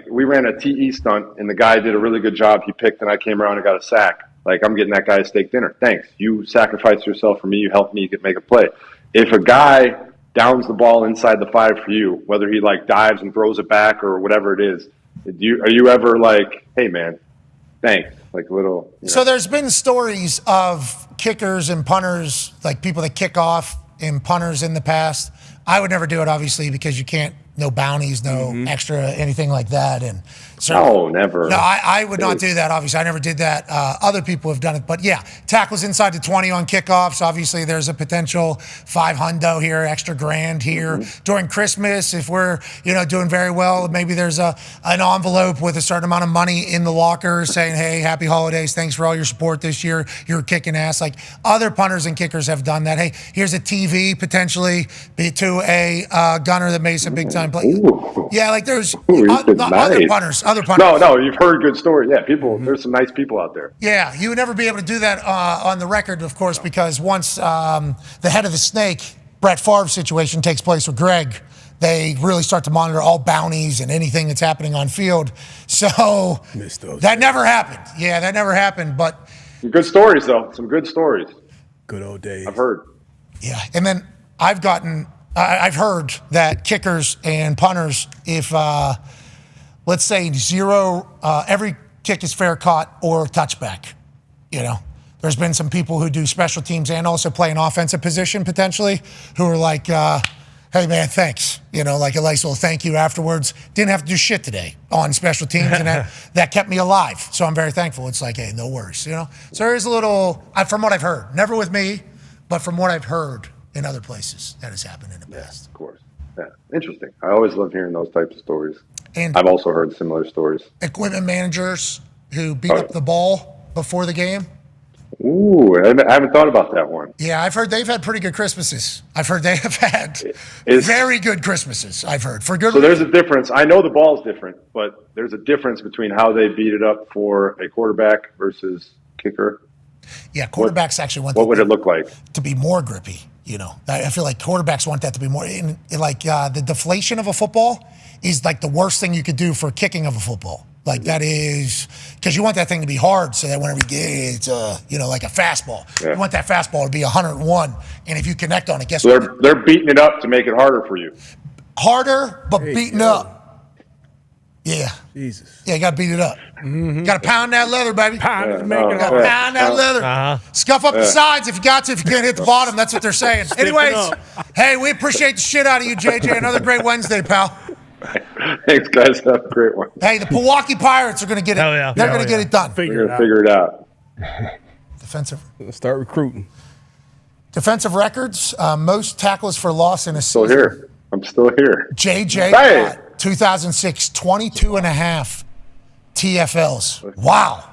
we ran a TE stunt and the guy did a really good job, he picked and I came around and got a sack. I'm getting that guy a steak dinner. Thanks. You sacrificed yourself for me. You helped me make a play. If a guy downs the ball inside the 5 for you, whether he dives and throws it back or whatever it is, are you ever hey man, thanks? So there's been stories of kickers and punters, people that kick off and punters in the past. I would never do it, obviously, because you can't, no bounties, no extra, anything like that. And no, never. No, I would not do that, obviously. I never did that. Other people have done it. But yeah, tackles inside the 20 on kickoffs. Obviously, there's a potential $500 here, extra grand here. During Christmas, if we're, doing very well, maybe there's an envelope with a certain amount of money in the locker saying, hey, happy holidays. Thanks for all your support this year. You're kicking ass. Other punters and kickers have done that. Hey, here's a TV potentially to a gunner that made some big time play. Yeah, there's other punters. No, you've heard good stories. Yeah, there's some nice people out there. Yeah, you would never be able to do that on the record, of course, because once the head of the snake, Brett Favre's situation takes place with Greg, they really start to monitor all bounties and anything that's happening on field. So that never happened. Yeah, that never happened. But good stories, though. Some good stories. Good old days. I've heard. Yeah, and then I've heard that kickers and punters, if let's say every kick is fair caught or touchback, there's been some people who do special teams and also play an offensive position potentially who are hey man, thanks. A nice little thank you afterwards. Didn't have to do shit today on special teams, and that kept me alive. So I'm very thankful. It's hey, no worries, So there is a little, from what I've heard, never with me, but from what I've heard in other places that has happened in the past. Of course. Yeah, interesting. I always love hearing those types of stories. And I've also heard similar stories. Equipment managers who beat up the ball before the game. Ooh, I haven't thought about that one. Yeah, I've heard they've had pretty good Christmases. I've heard they have had very good Christmases, I've heard. For good So there's a difference. I know the ball's different, but there's a difference between how they beat it up for a quarterback versus kicker. Yeah, quarterbacks actually want what would it look like? To be more grippy. I feel like quarterbacks want that to be more. The deflation of a football is the worst thing you could do for kicking of a football. That is because you want that thing to be hard so that whenever you get it, it's like a fastball. Yeah. You want that fastball to be 101, and if you connect on it, guess what? They're beating it up to make it harder for you. Harder, but beating up. Yeah. Jesus. Yeah, you got to beat it up. Got to pound that leather, baby. Pound that leather. Scuff up the sides if you got to. If you can't hit the bottom, that's what they're saying. Anyways, hey, we appreciate the shit out of you, JJ. Another great Wednesday, pal. Thanks, guys. Have a great one. Hey, the Milwaukee Pirates are going to get it. Hell yeah. They're going to get it done. We're going to figure it out. Defensive. Let's start recruiting. Defensive records, most tackles for loss in a season. Still here. I'm still here. JJ, 2006, 22 and a half TFLs. Wow.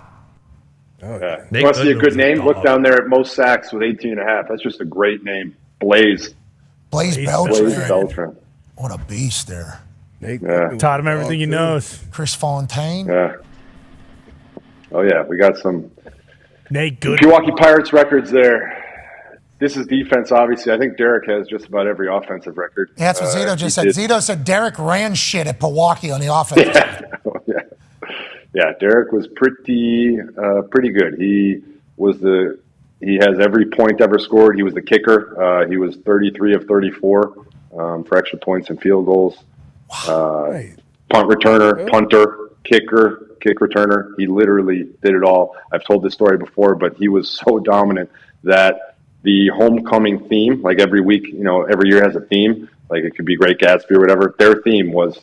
Yeah. You want to see a good name? Look down there at most sacks with 18 and a half. That's just a great name. Blaze Beltran. What a beast there. Taught him everything he knows. Chris Fontaine. Yeah. Oh, yeah. We got some Nate Good. Milwaukee Pirates records there. This is defense, obviously. I think Derek has just about every offensive record. Yeah, that's what Zito just said. Zito said Derek ran shit at Milwaukee on the offense. Yeah, Derek was pretty good. He has every point ever scored. He was the kicker. He was 33 of 34 for extra points and field goals. Punt returner, punter, kicker, kick returner. He literally did it all. I've told this story before, but he was so dominant that the homecoming theme, every week, every year has a theme. It could be Great Gatsby or whatever. Their theme was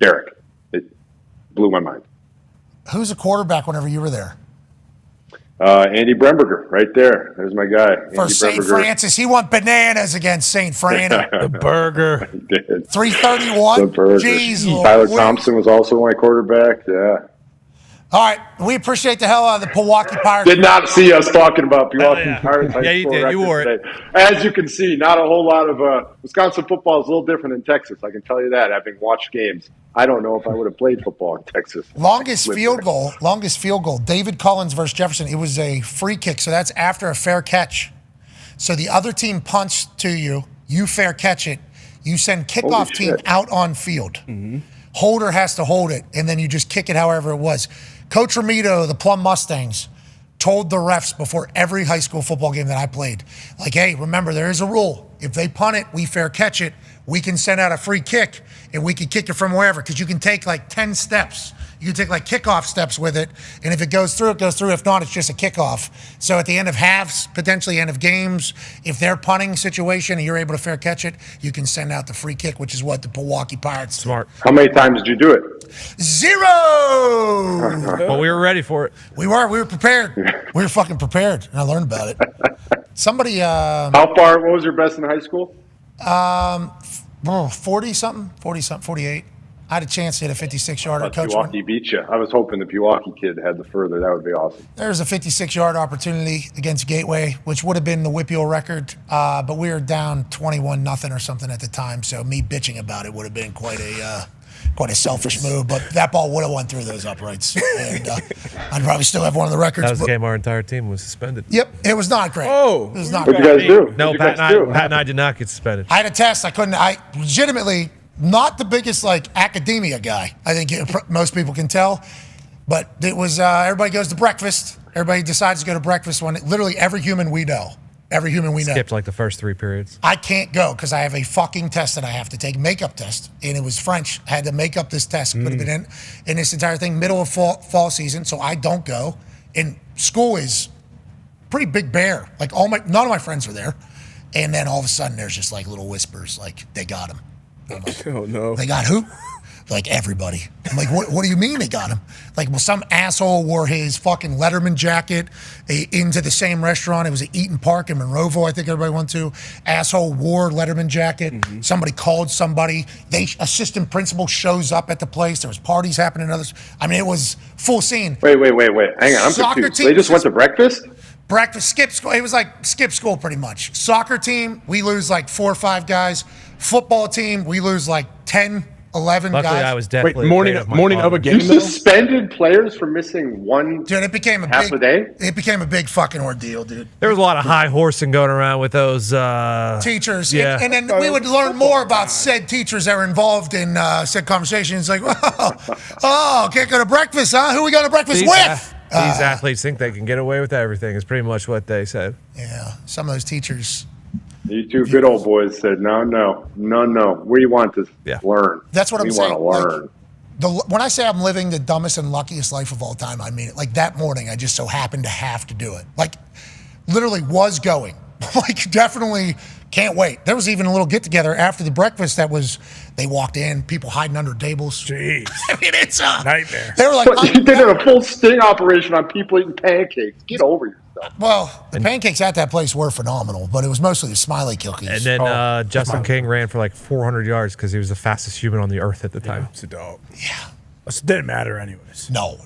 Derek. It blew my mind. Who's a quarterback whenever you were there? Andy Bremberger, right there. There's my guy. For St. Francis, he went bananas against St. Fran. The burger. 331. The burger. Jeez, Tyler Louise. Thompson was also my quarterback. Yeah. All right, we appreciate the hell out of the Milwaukee Pirates. Did not see us talking about Milwaukee Pirates. Yeah, you did. You wore it. As you can see, not a whole lot of Wisconsin football is a little different than Texas. I can tell you that, having watched games. I don't know if I would have played football in Texas. Longest field goal. David Collins versus Jefferson. It was a free kick, so that's after a fair catch. So the other team punts to you, you fair catch it, you send kickoff team out on field. Mm-hmm. Holder has to hold it, and then you just kick it however it was. Coach Romito, the Plum Mustangs, told the refs before every high school football game that I played, like, hey, remember, there is a rule. If they punt it, we fair catch it. We can send out a free kick, and we can kick it from wherever, because you can take like 10 steps. You can take like kickoff steps with it, and if it goes through, it goes through. If not, it's just a kickoff. So at the end of halves, potentially end of games, if they're punting situation and you're able to fair catch it, you can send out the free kick, which is what the Milwaukee Pirates Smart. How many times did you do it? 0! Well, we were ready for it. We were prepared. We were fucking prepared, and I learned about it. Somebody, How far? What was your best in high school? 40-something, 48. I had a chance to hit a 56-yarder. Coach Pewaukee beat you. I was hoping the Pewaukee kid had the further. That would be awesome. There's a 56-yard opportunity against Gateway, which would have been the Whippeal record, but we were down 21-0 or something at the time. So me bitching about it would have been quite a selfish move. But that ball would have went through those uprights, and I'd probably still have one of the records. That was the game our entire team was suspended. Yep, it was not great. Oh, it was not. What'd great. you guys do? No, What'd Pat you guys and I did not get suspended. I had a test. I legitimately, not the biggest like academia guy. I think most people can tell, but it was everybody goes to breakfast. Everybody decides to go to breakfast when literally every human we know. Skipped like the first 3 periods. I can't go because I have a fucking test that I have to take, makeup test, and it was French. I had to make up this test. Could have been in this entire thing, middle of fall season, so I don't go. And school is pretty big bear. Like none of my friends are there, and then all of a sudden there's just like little whispers, like they got him. I'm like, Oh no. they got who? Like everybody. I'm like, what do you mean they got him? Like, well, some asshole wore his fucking Letterman jacket into the same restaurant. It was at Eaton Park in Monroeville, I think everybody went to. Asshole wore Letterman jacket. Mm-hmm. Somebody called somebody. Assistant principal shows up at the place. There was parties happening. Others. I mean, it was full scene. Wait. Hang on. I'm Soccer confused. team They just went to breakfast? Breakfast, skip school. It was like skip school pretty much. Soccer team, we lose like 4 or 5 guys. Football team, we lose like 10, 11 Luckily, guys. I was definitely morning of a game. You suspended players for missing one Dude, it became half a day? It became a big fucking ordeal, dude. There was a lot of high horsing going around with those Teachers. Yeah. And then we would learn more about said teachers that were involved in said conversations. Like, can't go to breakfast, huh? Who are we going to breakfast with? These athletes think they can get away with everything is pretty much what they said. Yeah, some of those teachers. You two good old boys said, no. We want to learn. That's what I'm saying. We want to learn. When I say I'm living the dumbest and luckiest life of all time, I mean it. Like that morning, I just so happened to have to do it. Like, literally was going. Like, definitely can't wait. There was even a little get-together after the breakfast that was, they walked in, people hiding under tables. Jeez. I mean, it's a nightmare. They were like, You did a full sting operation on people eating pancakes. Get over yourself. Well, the pancakes at that place were phenomenal, but it was mostly the smiley cookies. And then Justin King ran for like 400 yards because he was the fastest human on the earth at the time. It's a dog. Yeah. It didn't matter anyways. No.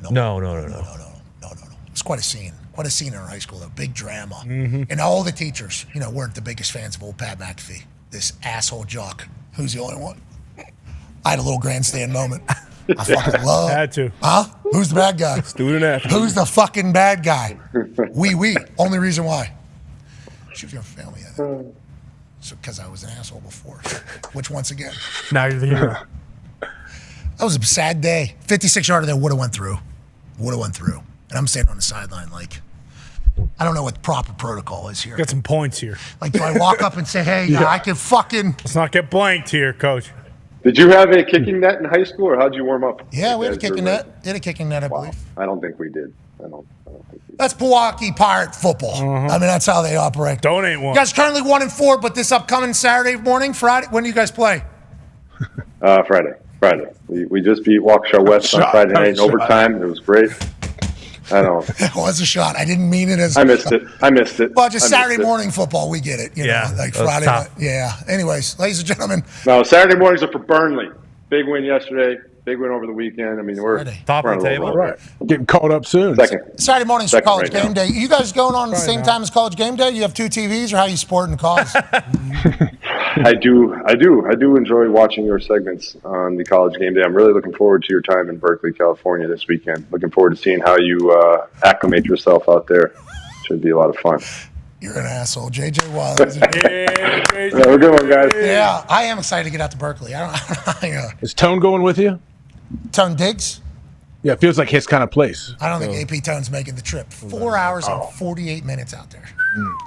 It's quite a scene. Quite a scene in our high school, though. Big drama. Mm-hmm. And all the teachers, weren't the biggest fans of old Pat McAfee. This asshole jock. Who's the only one? I had a little grandstand moment. I fucking love. Had to. Huh? Who's the bad guy? Student athlete. Who's the fucking bad guy? We. Only reason why. She was going to fail me. So because I was an asshole before. Which, once again. Now you're the hero. That was a sad day. 56-yarder that would have went through. And I'm standing on the sideline like, I don't know what the proper protocol is here. Got some points here. Like, do I walk up and say, hey, I can fucking... Let's not get blanked here, coach. Did you have a kicking net in high school, or how'd you warm up? Yeah, we had a kicking net. Did a kicking net, I believe. I don't think we did. I don't think we did. That's Milwaukee Pirate football. Uh-huh. I mean, that's how they operate. Donate one. You guys currently 1-4, but this upcoming Saturday morning, Friday, when do you guys play? Friday. We just beat Waukesha West on Friday night in overtime. It was great. I know. That was a shot. I didn't mean it as. I missed it. Well, just Saturday morning football, we get it. You Yeah, know, like that's Friday tough. night. Yeah. Anyways, ladies and gentlemen, No, Saturday mornings are for Burnley. Big win yesterday. Big win over the weekend. I mean, we're Top of the we're table. Right. Getting caught up soon. Second. Saturday mornings for Second college right game now. day. You guys going on at the same time as college game day? You have 2 TVs, or how you sporting the cause? I do enjoy watching your segments on the college game day. I'm really looking forward to your time in Berkeley, California this weekend. Looking forward to seeing how you acclimate yourself out there. Should be a lot of fun. You're an asshole, JJ Wallace. Have a good one, guys. Yeah, I am excited to get out to Berkeley. Is Tone going with you? Tone Diggs? Yeah, it feels like his kind of place. I don't think AP Tone's making the trip. 4 hours and 48 minutes out there.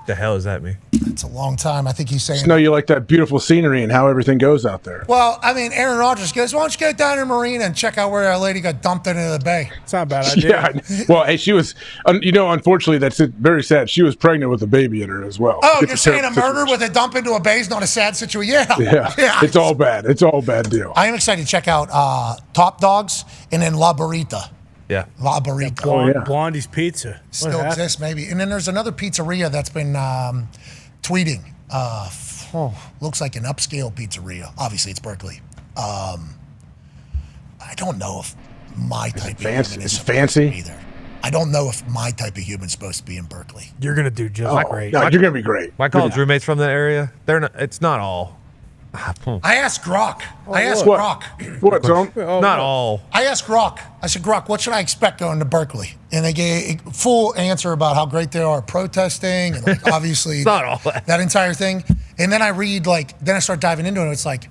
The hell does that mean? It's a long time. I think he's saying. Just know you like that beautiful scenery and how everything goes out there. Well, I mean, Aaron Rodgers goes, why don't you go down to Marina and check out where that lady got dumped into the bay? It's not a bad idea. Yeah. Well, hey, she was, unfortunately, that's very sad. She was pregnant with a baby in her as well. Oh, It's you're a saying a terrible murder situation. with a dump into a bay is not a sad situation? Yeah. It's all bad. It's all bad deal. I am excited to check out Top Dogs and then La Burrita. Yeah. La Burrita. Blondie's Pizza. Still exists, maybe. And then there's another pizzeria that's been tweeting. Looks like an upscale pizzeria. Obviously, it's Berkeley. I don't know if my type of fancy? human It's is supposed to fancy? be there. I don't know if my type of human is supposed to be in Berkeley. You're gonna do just great. No, you're gonna be great. My college roommates from that area, they're not. It's not all. I asked Grok. I asked what? Grok. What, Tom? Not all. I asked Grok. I said, Grok, what should I expect going to Berkeley? And they gave a full answer about how great they are protesting and like, obviously Not all that entire thing. And then I read then I start diving into it. It's like,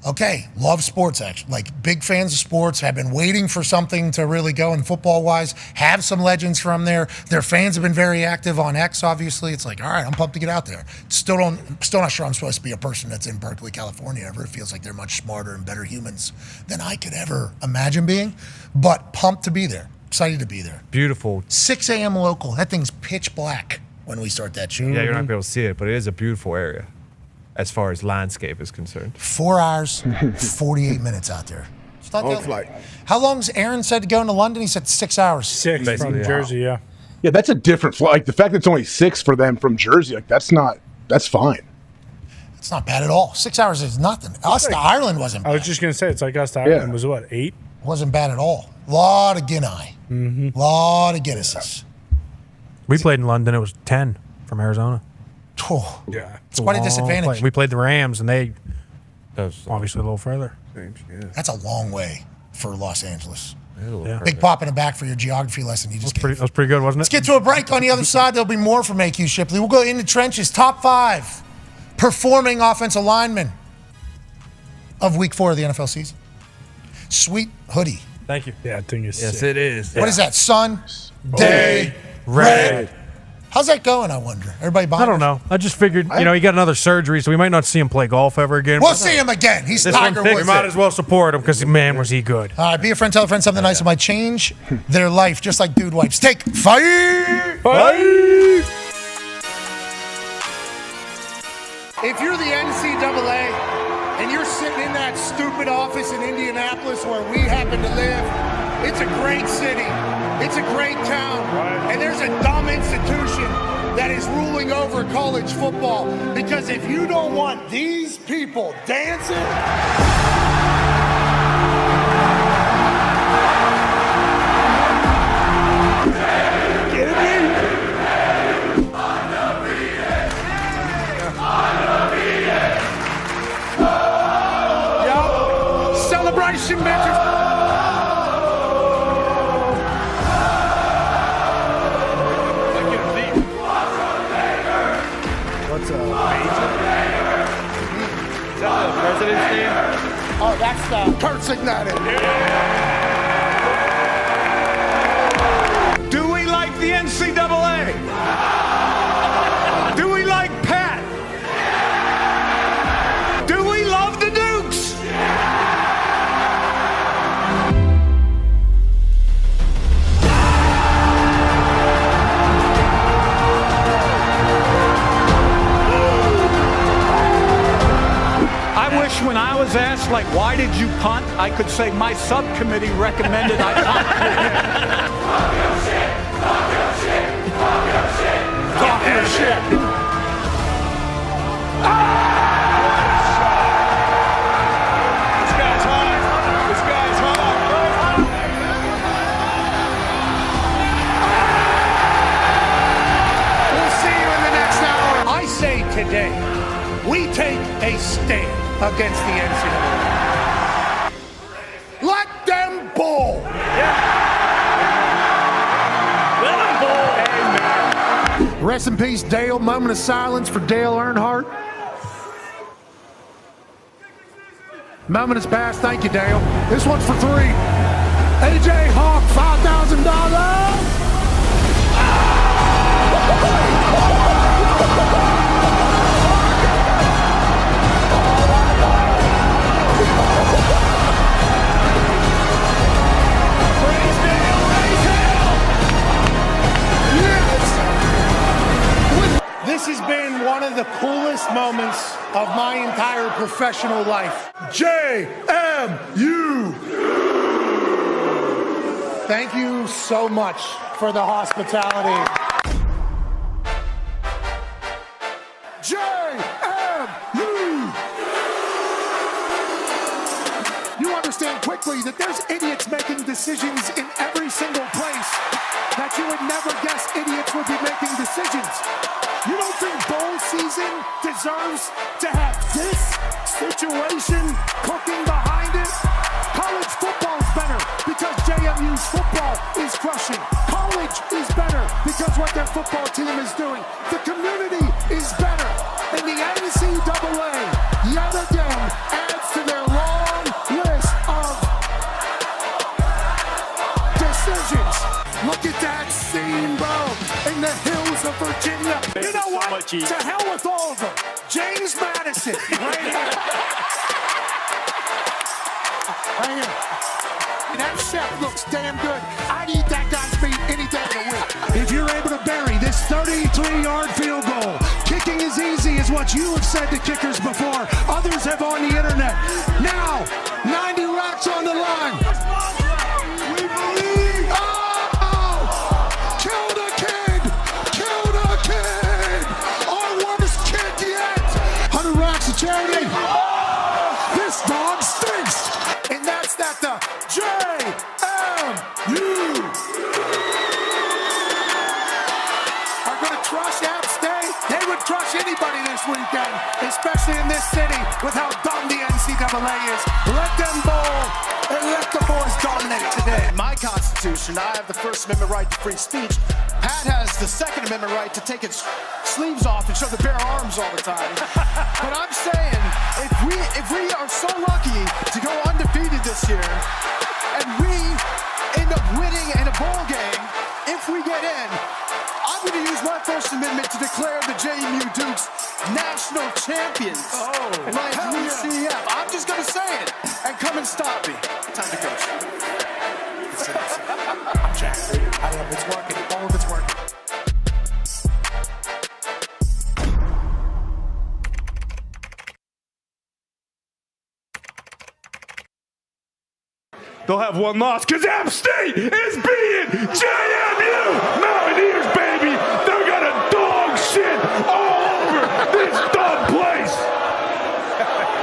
okay, love sports actually. Like big fans of sports, have been waiting for something to really go in football wise, have some legends from there. Their fans have been very active on X, obviously. It's like, all right, I'm pumped to get out there. Still not sure I'm supposed to be a person that's in Berkeley, California ever. It feels like they're much smarter and better humans than I could ever imagine being. But pumped to be there. Excited to be there. Beautiful. 6 a.m. local. That thing's pitch black when we start that show. Yeah, you're not gonna be able to see it, but it is a beautiful area as far as landscape is concerned. 4 hours, 48 minutes out there. It's not On that- flight. How long's Aaron said to go into London? He said 6 hours. 6 Basically, from yeah. Jersey, yeah. Yeah, that's a different flight. Like the fact that it's only 6 for them from Jersey, like that's fine. It's not bad at all. 6 hours is nothing. Us to Ireland wasn't I bad. was just going to say, it's like us to Ireland Yeah. was what, 8? Wasn't bad at all. Lot of Guinness. Lot of Guinnesses. We played in London. It was 10 from Arizona. Oh, Yeah. it's quite a Long disadvantage. flight. We played the Rams, and they obviously a little further. That's a long way for Los Angeles. Yeah. Big pop in the back for your geography lesson you just gave. That was pretty good, wasn't it? Let's get to a break. On the other side, there'll be more from AQ Shipley. We'll go in the trenches. Top 5 performing offensive linemen of week 4 of the NFL season. Sweet hoodie. Thank you. Yeah, I think it's Yes, sick. it is. What is that? Sun, day, red. How's that going, I wonder? Everybody buying I don't know. I just figured, he got another surgery, so we might not see him play golf ever again. We'll see him again. He's This Tiger one, we Woods. might as well support him because, man, was he good. All right, be a friend, tell a friend something nice that might change their life, just like Dude Wipes. Take 5. If you're the NCAA and you're sitting in that stupid office in Indianapolis where we happen to live, it's a great city. It's a great town. And there's a dumb institution that is ruling over college football. Because if you don't want these people dancing, celebration, bitches. What's up? Is that the president's name? Oh, that's Kurt Signatic. Do we like the NCAA? Do we like Pat? Do we love the Dukes? I wish when I was asked, like, why did you punt? I could say my subcommittee recommended I punt. talking shit. This guy's hot. This guy's hot. We'll see you in the next hour. I say today, we take a stand against the NCAA. Let them bowl. Rest in peace, Dale. Moment of silence for Dale Earnhardt. Moment has passed. Thank you, Dale. This one's for 3. AJ Hawk, $5,000. This has been one of the coolest moments of my entire professional life. JMU! Thank you so much for the hospitality. JMU! You understand quickly that there's idiots making decisions in every single place that you would never guess idiots would be making decisions. You don't think bowl season deserves to have this situation cooking behind it? College football's better because JMU's football is crushing. College is better because what their football team is doing. The community is better. And the NCAA, yet again, adds to their long list of decisions. Look at that scene, bro, in the hills of Virginia. You know what? To hell with all of them. James Madison, right here. Right here. That chef looks damn good. I'd eat that guy's meat any day of the week. If you're able to bury this 33-yard field goal, kicking is easy is what you have said to kickers before. Others have on the internet. Now, 90 racks on the line. We believe. Oh! Kill the kid! Kill the kid! Our worst kid yet! 100 racks of charity. This dog stinks! And that's that the JMU are going to crush App State. They would crush anybody this weekend, especially in this city with how dumb the NCAA is. Let them bowl and let the boys dominate today. In my Constitution, I have the First Amendment right to free speech. Pat has the Second Amendment right to take its sleeves off and show the bare arms all the time. But I'm saying, if we are so lucky to go undefeated this year, and we end up winning in a bowl game, if we get in, I'm going to use my First Amendment to declare the JMU Dukes national champions. Like UCF. I'm just going to say it, and come and stop me. Time to coach. I'm Jack. It's working. All of it's working. They'll have one loss because App State is beating JMU Mountaineers, baby. They're gonna dog shit all over this dumb place.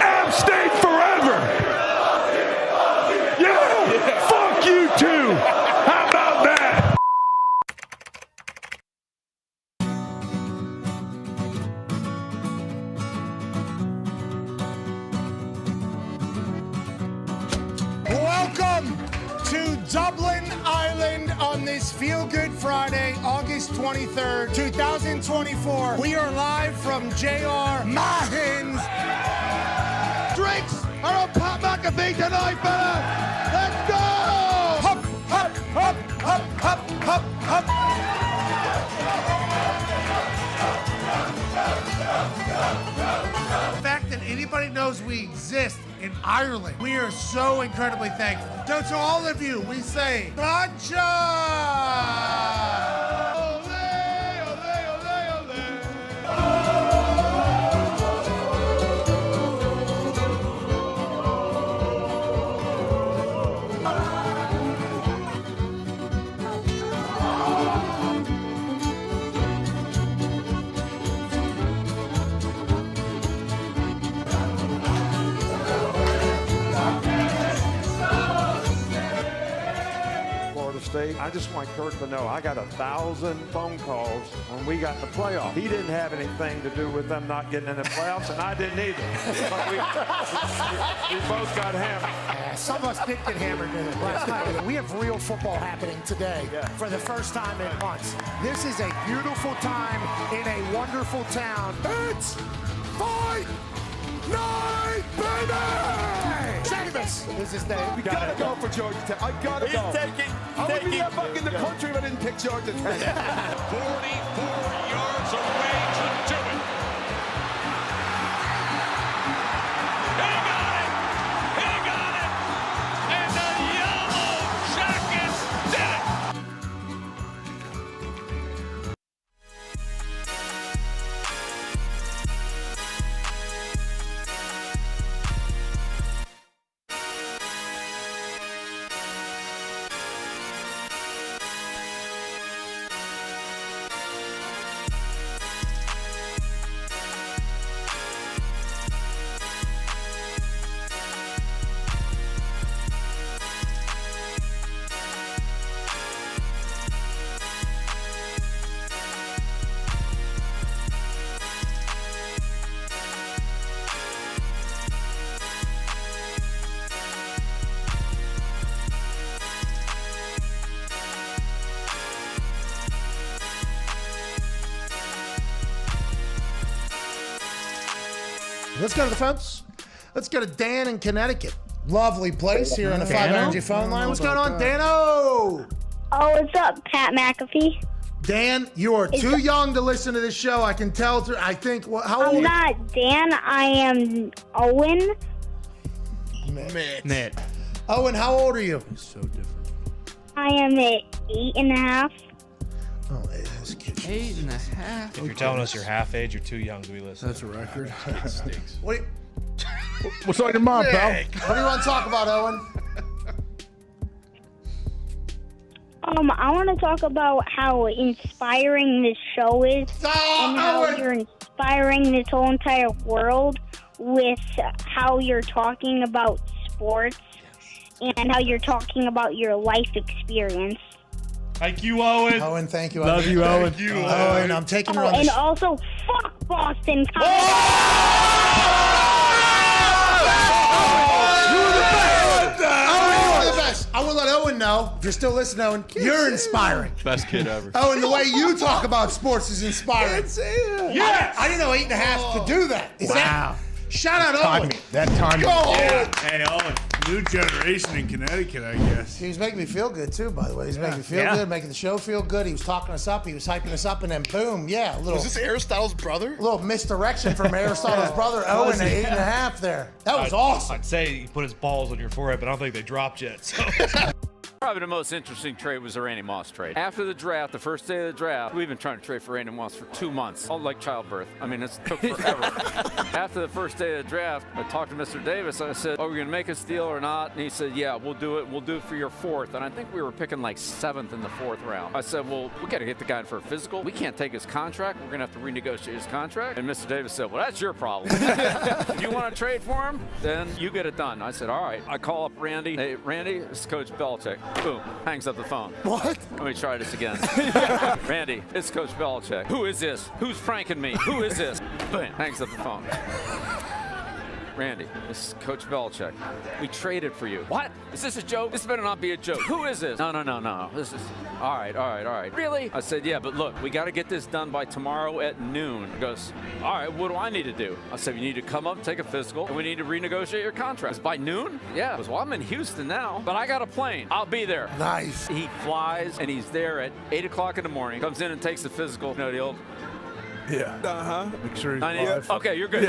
App State forever. Yeah, fuck you too. How about that? Welcome to Dublin Island on this Feel Good Friday, August 23rd, 2024. We are live from JR Mahin's. Drinks are on Pat McAfee tonight, fella. Let's go! Hop, hop, hop, hop, hop, hop, hop. The fact that anybody knows we exist in Ireland, we are so incredibly thankful. So to all of you, we say, Gotcha! league. I just want Kurt to know I got 1,000 phone calls when we got in the playoffs. He didn't have anything to do with them not getting in the playoffs, and I didn't either. But we both got hammered. Some of us did get hammered last night. We have real football happening today for the first time in months. This is a beautiful time in a wonderful town. It's fight night, baby! Travis! This is Dave. We gotta go for Georgia Tech. I gotta go. I would be that back in the country if I didn't pick Georgia Tech. 44 yards away to do it. He got it! He got it! And the Yellow Jackets did it! Let's go to the phones. Let's go to Dan in Connecticut. Lovely place here on the 5 Energy phone line. What's going on, Dano? Oh, what's up, Pat McAfee? Dan, you are too young to listen to this show. I can tell. I think. How old? I'm not Dan. I am Owen. Ned. Owen, how old are you? It's so different. I am at 8.5. Oh, this kid. 8.5. If you're telling us you're half age, you're too young to be listening. That's a record. Kid stinks. What's on your mind, pal? What do you want to talk about, Owen? I want to talk about how inspiring this show is and how you're inspiring this whole entire world with how you're talking about sports and how you're talking about your life experience. Thank you, Owen. Owen, thank you. Love you, Owen. Thank you, Owen. I'm taking her on and the also, fuck Boston College. You're the best. I will let Owen know, if you're still listening, Owen, you're inspiring. Best kid ever. Owen, the way you talk about sports is inspiring. Yes! I didn't know 8.5 could do that. Wow. Shout out Owen. That time. Go, Owen. Hey, Owen. New generation in Connecticut, I guess. He was making me feel good, too, by the way. He's making me feel good, making the show feel good. He was talking us up. He was hyping us up, and then boom, a little... Was this Aristotle's brother? A little misdirection from Aristotle's brother, Owen, at 8.5 there. That was awesome. I'd say he put his balls on your forehead, but I don't think they dropped yet. So. Probably the most interesting trade was the Randy Moss trade. After the draft, the first day of the draft, we've been trying to trade for Randy Moss for 2 months, all like childbirth. I mean, it took forever. After the first day of the draft, I talked to Mr. Davis. I said, are we going to make this deal or not? And he said, yeah, we'll do it. We'll do it for your 4th. And I think we were picking like 7th in the 4th round. I said, well, we got to get the guy in for a physical. We can't take his contract. We're going to have to renegotiate his contract. And Mr. Davis said, well, that's your problem. If you want to trade for him, then you get it done. I said, all right. I call up Randy. Hey, Randy, this is Coach Belichick. Boom. Hangs up the phone. What? Let me try this again. Randy, it's Coach Belichick. Who is this? Who's pranking me? Who is this? Bam, hangs up the phone. Randy, this is Coach Belichick. We traded for you. What? Is this a joke? This better not be a joke. Who is this? No. This is... All right. Really? I said, yeah, but look, we got to get this done by tomorrow at noon. He goes, all right, what do I need to do? I said, you need to come up, take a physical, and we need to renegotiate your contract. It's by noon? Yeah. He goes, well, I'm in Houston now, but I got a plane. I'll be there. Nice. He flies, and he's there at 8 o'clock in the morning, comes in and takes the physical. You know, the old... Yeah. Make sure he's live. Okay, you're good.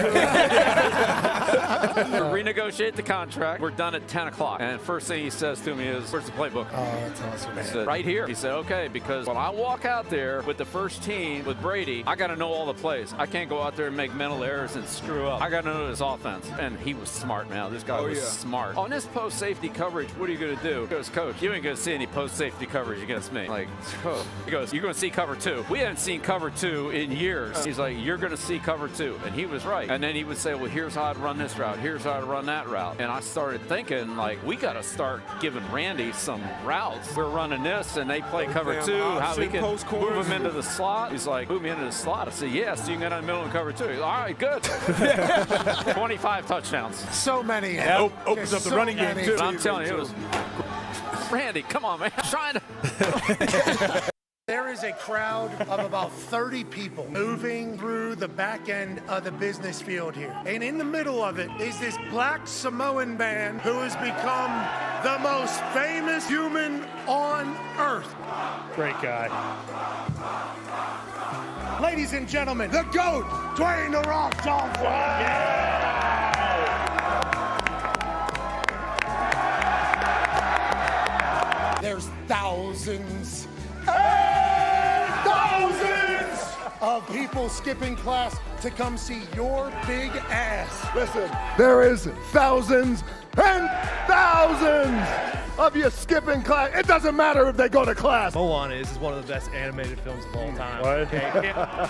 Renegotiate the contract. We're done at 10 o'clock. And first thing he says to me is, where's the playbook? Oh, that's awesome, man. I said, right here. He said, okay, because when I walk out there with the first team with Brady, I got to know all the plays. I can't go out there and make mental errors and screw up. I got to know his offense. And he was smart, man. This guy was smart. On this post-safety coverage, what are you going to do? He goes, Coach, you ain't going to see any post-safety coverage against me. Like, he goes, you're going to see cover 2. We haven't seen cover 2 in years. players. He's like, you're going to see cover 2. And he was right. And then he would say, well, here's how I'd run this route. Here's how I'd run that route. And I started thinking, like, we got to start giving Randy some routes. We're running this, and they play cover 2. How we can move him into the slot. He's like, move me into the slot. I said, yes, so you can get in the middle and cover 2. He's like, all right, good. 25 touchdowns. So many. Yeah. Opens up the running game, too. I'm telling you, it was Randy, come on, man. I'm trying to. There is a crowd of about 30 people moving through the back end of the business field here. And in the middle of it is this black Samoan man who has become the most famous human on earth. Great guy. Ladies and gentlemen, the GOAT, Dwayne "The Rock" Johnson. There's thousands and thousands of people skipping class to come see your big ass. Listen, there is thousands and thousands of you skipping class. It doesn't matter if they go to class. Moana is one of the best animated films of all time. Okay,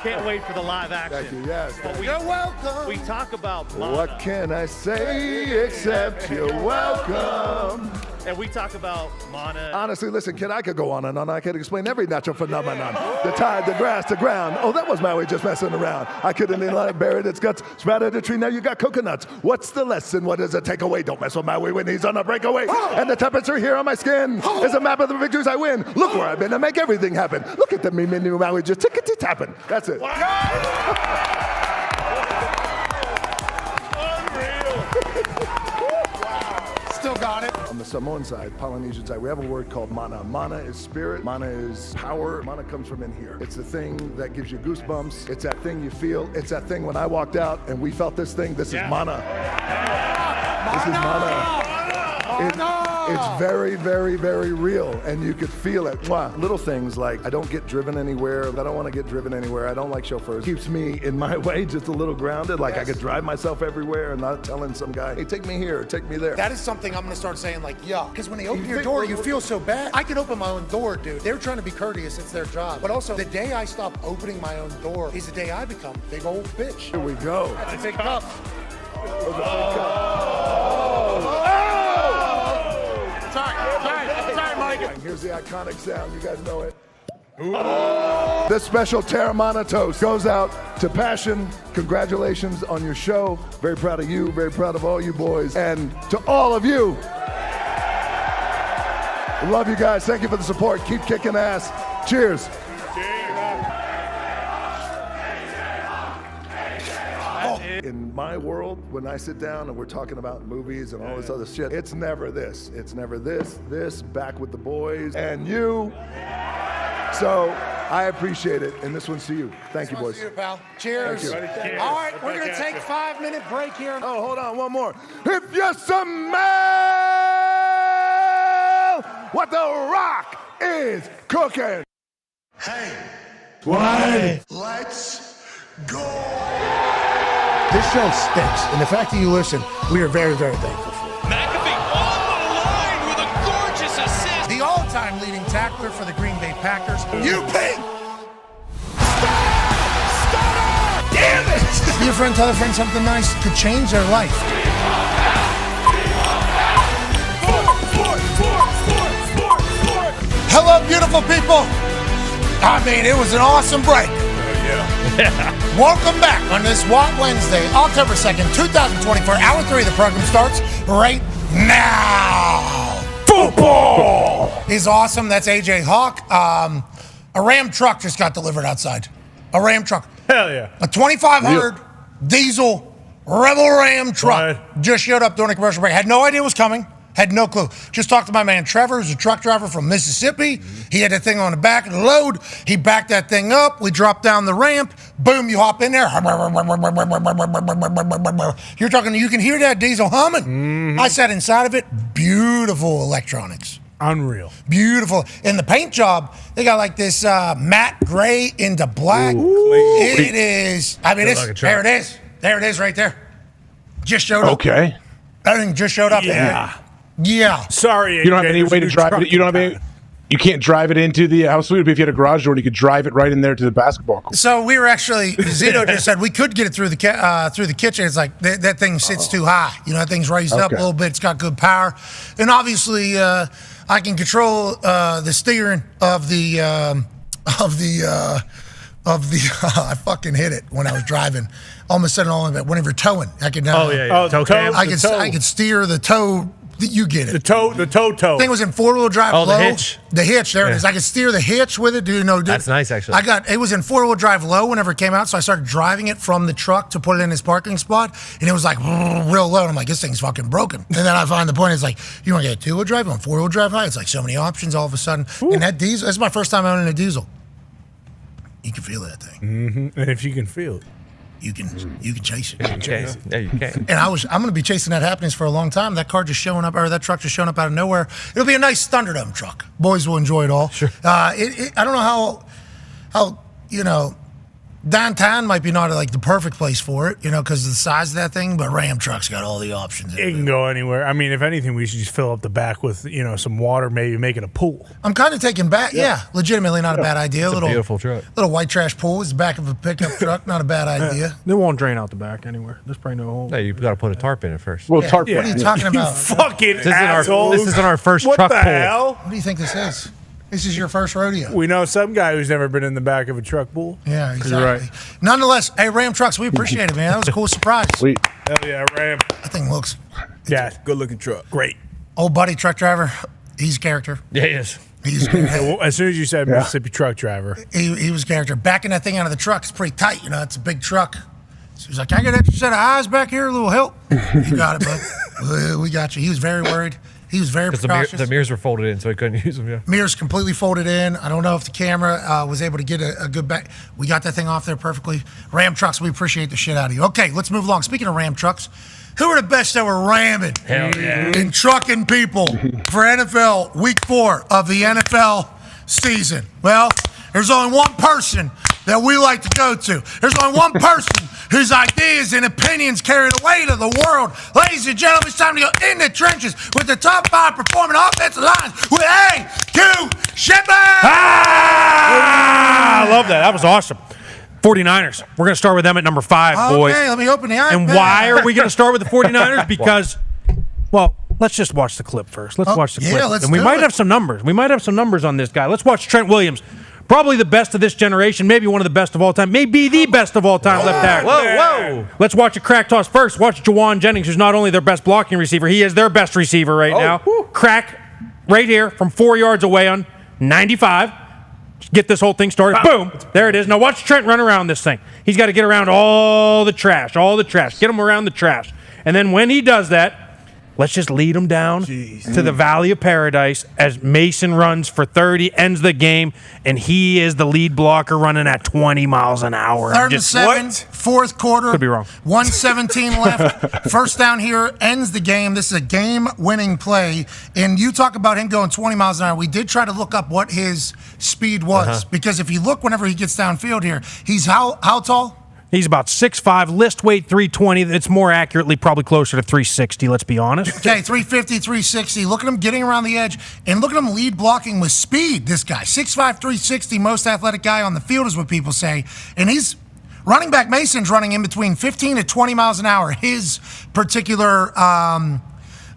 can't wait for the live action. Thank you, yes. But You're welcome. We talk about Mana. What can I say except you're welcome? And we talk about Mana. Honestly, listen, kid, I could go on and on. I could explain every natural phenomenon. The tide, the grass, the ground. Oh, that was Maui just messing around. I couldn't have buried its guts, sprouted a tree, now you got coconuts. What's the lesson? What is the takeaway? Don't mess with Maui when he's on a breakaway. And the temperature here on my skin is a map of the victories I win. Look where I've been to make everything happen. Look at the me new Maui just tickety-tapping. That's it. Still got it. On the Samoan side, Polynesian side, we have a word called mana. Mana is spirit. Mana is power. Mana comes from in here. It's the thing that gives you goosebumps. It's that thing you feel. It's that thing when I walked out and we felt this thing. This is mana. This is mana. It's very, very, very real, and you could feel it. Mwah. Little things like I don't get driven anywhere. I don't want to get driven anywhere. I don't like chauffeurs. Keeps me in my way just a little grounded. Like I could drive myself everywhere and not telling some guy, hey, take me here, take me there. That is something I'm going to start saying, like, yeah. Because when they open your door, you feel so bad. I can open my own door, dude. They're trying to be courteous. It's their job. But also, the day I stop opening my own door is the day I become a big old bitch. Here we go. That's a big cup. Sorry, Mike. And here's the iconic sound. You guys know it. This special Terramana toast goes out to Passion. Congratulations on your show. Very proud of you. Very proud of all you boys. And to all of you, love you guys. Thank you for the support. Keep kicking ass. Cheers. In my world, when I sit down and we're talking about movies and all this other shit, it's never this. It's never this, back with the boys, and you. So I appreciate it, and this one's to you. Thank you, boys. See you, pal. Cheers. Thank you. All right, we're going to take a 5-minute break here. Oh, hold on, one more. If you smell what The Rock is cooking. Hey. Why? Let's go. This show stinks, and the fact that you listen, we are very, very thankful for. McAfee on the line with a gorgeous assist. The all-time leading tackler for the Green Bay Packers. You pig! Damn it! Be a friend, tell a friend something nice could change their life. Hello, beautiful people. I mean, it was an awesome break. Welcome back on this Wednesday, October 2nd, 2024. Hour 3 of the program starts right now. Football is awesome. That's AJ Hawk. A Ram truck just got delivered outside. A Ram truck. Hell yeah. A 2500 diesel Rebel Ram truck just showed up during a commercial break. Had no idea it was coming. Had no clue. Just talked to my man Trevor, who's a truck driver from Mississippi. He had that thing on the back of the load. He backed that thing up. We dropped down the ramp. Boom, you hop in there. You're talking, you can hear that diesel humming. Mm-hmm. I sat inside of it. Beautiful electronics. Unreal. Beautiful. In the paint job, they got like this matte gray into black. Ooh, it is. I mean, there it is. There it is right there. Just showed up. Okay. That thing just showed up. Yeah. Yeah. Sorry, you don't have any way to drive it. You don't have any. You can't drive it into the. How sweet would it be if you had a garage door and you could drive it right in there to the basketball court? So we were actually, Zito just said we could get it through the kitchen. It's like that thing sits too high. That thing's raised up a little bit. It's got good power, and obviously I can control the steering of the. I fucking hit it when I was driving. Almost said it all of it. Whenever towing, I can. Toe cam. I could steer the toe. You get it. The toe. Thing was in 4-wheel drive. Oh, low. the hitch. The hitch. There it is. I could steer the hitch with it. That's nice, actually. It was in 4-wheel drive low whenever it came out, so I started driving it from the truck to put it in his parking spot, and it was like real low. And I'm like, this thing's fucking broken. And then I find the point. It's like, you want to get a 2-wheel drive on 4-wheel drive high? It's like so many options all of a sudden. Ooh. And that diesel. This is my first time owning a diesel. You can feel that thing. Mm-hmm. And if you can feel it. You can chase it. Yeah, you can. And I'm going to be chasing that happiness for a long time. That car just showing up, or that truck just showing up out of nowhere. It'll be a nice Thunderdome truck. Boys will enjoy it all. Sure. I don't know how downtown might be not like the perfect place for it, because of the size of that thing. But Ram truck's got all the options. It can go anywhere. I mean, if anything, we should just fill up the back with some water, maybe make it a pool. I'm kind of taking back. Yeah, legitimately not a bad idea. It's a beautiful truck. Little white trash pool is the back of a pickup truck. Not a bad idea. They won't drain out the back anywhere. There's probably no hole. No, you've got to put a tarp in it first. Well, tarp. What are you talking about? Fucking This assholes. isn't our first what truck the pool. hell? What do you think this is? This is your first rodeo. We know some guy who's never been in the back of a truck pool. Yeah, exactly. You're right. Nonetheless, hey, Ram Trucks, we appreciate it, man. That was a cool surprise. Sweet. Hell yeah, Ram. That thing looks Good looking truck. Great. old buddy truck driver. He's a character. Yeah, he is. As soon as you said Mississippi truck driver, he was a character. Backing that thing out of the truck is pretty tight. It's a big truck. So he's like, "Can I get an extra set of eyes back here? A little help?" You got it, bud. We got you. He was very worried. He was very precautious. The mirrors were folded in, so he couldn't use them. Yeah. Mirrors completely folded in. I don't know if the camera was able to get a good back. We got that thing off there perfectly. Ram trucks, we appreciate the shit out of you. Okay, let's move along. Speaking of Ram trucks, who are the best that were ramming and trucking people for NFL Week 4 of the NFL season? Well, there's only one person that we like to go to. There's only one person whose ideas and opinions carry the weight of the world. Ladies and gentlemen, it's time to go in the trenches with the top 5 performing offensive lines with A.Q. Shepard! I love that. That was awesome. 49ers. We're going to start with them at number 5, boys. Okay, let me open the iPad. And why are we going to start with the 49ers? Because, well, let's just watch the clip first. Let's watch the clip. Let's and we do might it. have some numbers. We might have some numbers on this guy. Let's watch Trent Williams. Probably the best of this generation, maybe one of the best of all time, maybe the best of all time left tackle. Whoa. Let's watch a crack toss first. Watch Jawan Jennings, who's not only their best blocking receiver, he is their best receiver right now. Crack right here from 4 yards away on 95. Just get this whole thing started. Boom. There it is. Now watch Trent run around this thing. He's got to get around all the trash. Get him around the trash. And then when he does that, let's just lead him down to the Valley of Paradise as Mason runs for 30, ends the game, and he is the lead blocker running at 20 miles an hour. 3rd and 7, fourth quarter. Could be wrong. 1:17 left. First down here, ends the game. This is a game-winning play. And you talk about him going 20 miles an hour. We did try to look up what his speed was. Because if you look whenever he gets downfield here, he's how tall? He's about 6'5", list weight 320. It's more accurately probably closer to 360, let's be honest. Okay, 350, 360. Look at him getting around the edge, and look at him lead blocking with speed, this guy. 6'5", 360, most athletic guy on the field is what people say. And he's running back Mason's running in between 15 to 20 miles an hour. His particular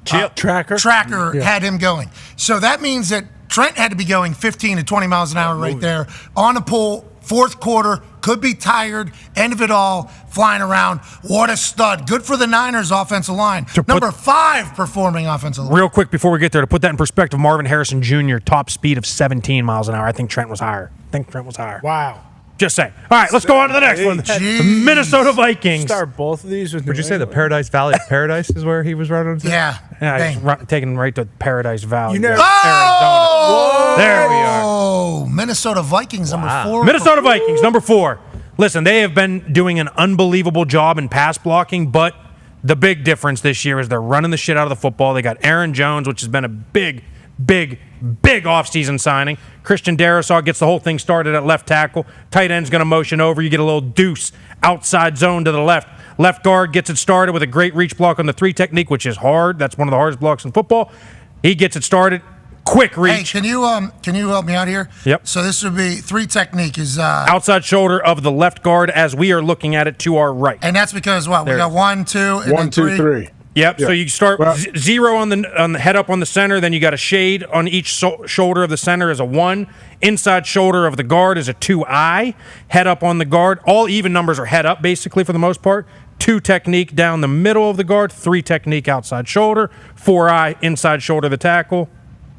tracker had him going. So that means that Trent had to be going 15 to 20 miles an hour right there on the pull. Fourth quarter, could be tired, end of it all, flying around. What a stud. Good for the Niners offensive line. Number 5 performing offensive line. Real quick before we get there, to put that in perspective, Marvin Harrison Jr., top speed of 17 miles an hour. I think Trent was higher. Wow. Just saying. All right, let's go on to the next one. The Minnesota Vikings. Start both of these with Would you say the Paradise Valley of Paradise is where he was running to? Yeah. He's taking right to Paradise Valley. You never- Oh! There we are. Oh, Minnesota Vikings, number 4. Minnesota Vikings, number 4. Listen, they have been doing an unbelievable job in pass blocking, but the big difference this year is they're running the shit out of the football. They got Aaron Jones, which has been a big offseason signing. Christian Darrisaw gets the whole thing started at left tackle. Tight end's going to motion over. You get a little deuce outside zone to the left. Left guard gets it started with a great reach block on the 3 technique, which is hard. That's one of the hardest blocks in football. He gets it started. quick reach. Hey, can you help me out here? Yep. So this would be 3 technique is outside shoulder of the left guard as we are looking at it to our right. and that's because what? We There. got 1, 2, and One, then two, 3. three. Yep. Yeah. So you start Well- 0 on the head up on the center. Then you got a shade on each shoulder of the center is a 1. Inside shoulder of the guard is a 2-eye. Head up on the guard. All even numbers are head up basically for the most part. 2 technique down the middle of the guard. 3 technique outside shoulder. 4-eye inside shoulder of the tackle.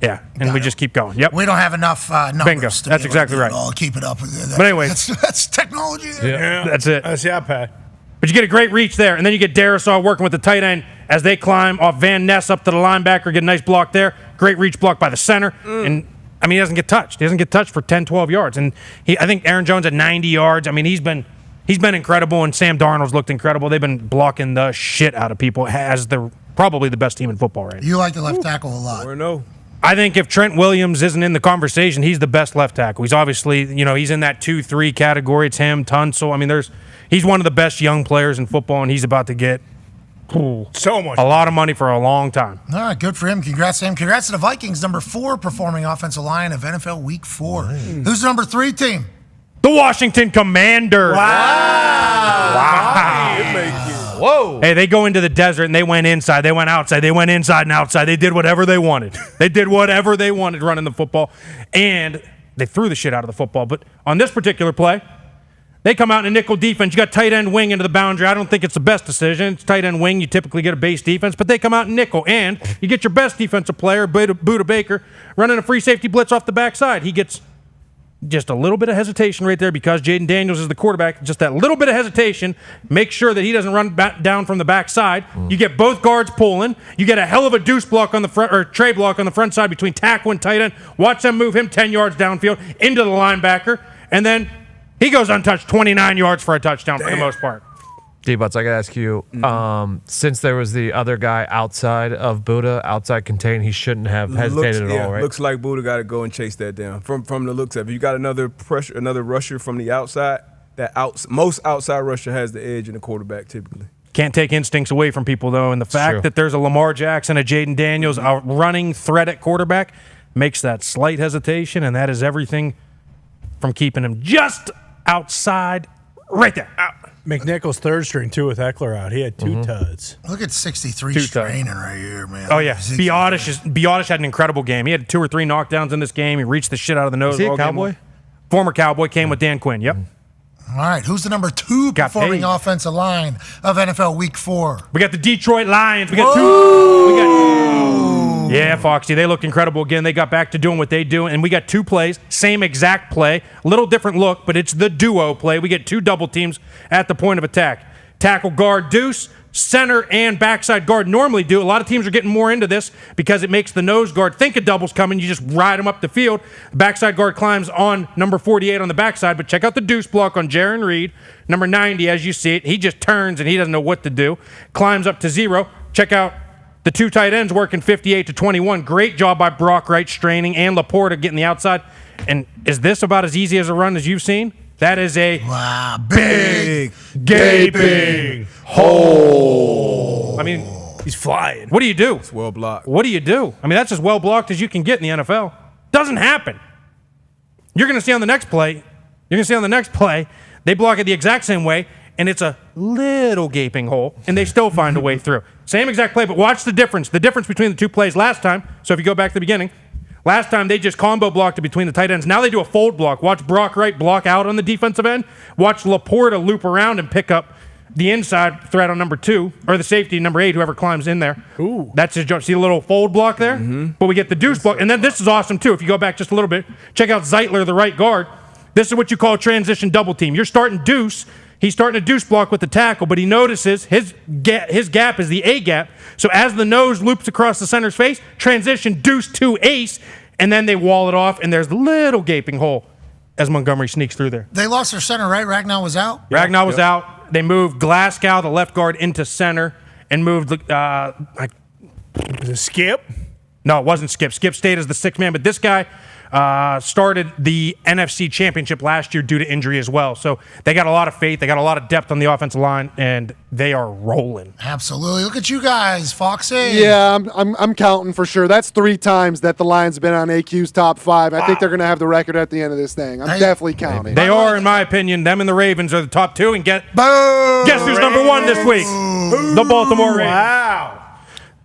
Yeah, and we just keep going. Yep. We don't have enough numbers. Bingo. To That's be able exactly to do right. it all, keep it up. But anyway. that's technology. There. That's it. That's the iPad. But you get a great reach there, and then you get Darisaw working with the tight end as they climb off Van Ness up to the linebacker, get a nice block there. Great reach block by the center. And, I mean, he doesn't get touched. He doesn't get touched for 10, 12 yards. And I think Aaron Jones at 90 yards. I mean, he's been incredible, and Sam Darnold's looked incredible. They've been blocking the shit out of people as they're probably the best team in football right now. You like the left tackle a lot. Or no. I think if Trent Williams isn't in the conversation, he's the best left tackle. He's obviously, he's in that 2-3 category. It's him, Tunsil. I mean, he's one of the best young players in football, and he's about to get so much, a lot of money for a long time. All right, good for him. Congrats to him. Congrats to the Vikings, number 4 performing offensive line of NFL Week 4. Who's the number 3 team? The Washington Commanders. Whoa. Hey, they go into the desert and they went inside. They went outside. They went inside and outside. They did whatever they wanted. They did whatever they wanted running the football. And they threw the shit out of the football. But on this particular play, they come out in a nickel defense. You got tight end wing into the boundary. I don't think it's the best decision. It's tight end wing. You typically get a base defense. But they come out in nickel. And you get your best defensive player, Buda Baker, running a free safety blitz off the backside. He gets just a little bit of hesitation right there because Jaden Daniels is the quarterback. Just that little bit of hesitation. Make sure that he doesn't run back down from the backside. You get both guards pulling. You get a hell of a deuce block on the front, or tray block on the front side between tackle and tight end. Watch them move him 10 yards downfield into the linebacker. And then he goes untouched 29 yards for a touchdown for the most part. D-Butts, I got to ask you, since there was the other guy outside of Buda, outside contain, he shouldn't have hesitated at all, right? Looks like Buda got to go and chase that down. From the looks of it, you got another rusher from the outside. Most outside rusher has the edge in the quarterback typically. Can't take instincts away from people, though, and the fact that there's a Lamar Jackson, a Jaden Daniels, a running threat at quarterback makes that slight hesitation, and that is everything from keeping him just outside right there. McNichols third string, too, with Eckler out. He had 2 tuds. Look at 63 straining right here, man. Oh, yeah. Biotish had an incredible game. He had 2 or 3 knockdowns in this game. He reached the shit out of the nose. Is he a Cowboy? Former Cowboy, came with Dan Quinn. Yep. All right, who's the number 2 performing offensive line of NFL Week 4? We got the Detroit Lions. We got 2. Yeah, Foxy, they looked incredible again. They got back to doing what they do, and we got 2 plays, same exact play, little different look, but it's the duo play. We get 2 double teams at the point of attack. Tackle guard deuce, center and backside guard normally do. A lot of teams are getting more into this because it makes the nose guard think a double's coming. You just ride them up the field. The backside guard climbs on number 48 on the backside, but check out the deuce block on Jaron Reed. Number 90, as you see it, he just turns and he doesn't know what to do. Climbs up to 0. Check out the 2 tight ends working 58 to 21. Great job by Brock Wright straining and Laporta getting the outside. And is this about as easy as a run as you've seen? That is a big gaping hole. I mean, he's flying. What do you do? It's well blocked. What do you do? I mean, that's as well blocked as you can get in the NFL. Doesn't happen. You're going to see on the next play, they block it the exact same way, and it's a little gaping hole, and they still find a way through. Same exact play, but watch the difference. The difference between the 2 plays last time, so if you go back to the beginning, last time they just combo blocked it between the tight ends. Now they do a fold block. Watch Brock Wright block out on the defensive end. Watch Laporta loop around and pick up the inside threat on number 2, or the safety, number 8, whoever climbs in there. Ooh. That's his job. See the little fold block there? But we get the deuce block. And then this is awesome, too. If you go back just a little bit, check out Zeitler, the right guard. This is what you call a transition double team. You're starting deuce. He's starting a deuce block with the tackle, but he notices his gap is the A gap. So as the nose loops across the center's face, transition deuce to ace, and then they wall it off, and there's the little gaping hole as Montgomery sneaks through there. They lost their center, right? Ragnow was out? Ragnow was out. They moved Glasgow, the left guard, into center, and moved was it Skip? No, it wasn't Skip. Skip stayed as the 6th man, but this guy, started the NFC Championship last year due to injury as well. So they got a lot of faith. They got a lot of depth on the offensive line, and they are rolling. Absolutely. Look at you guys, Foxy. Yeah, I'm counting for sure. That's 3 times that the Lions have been on AQ's top 5. I think they're going to have the record at the end of this thing. I'm definitely counting. They are, in my opinion. Them and the Ravens are the top 2. And guess who's number 1 this week? The Baltimore Ravens. Wow.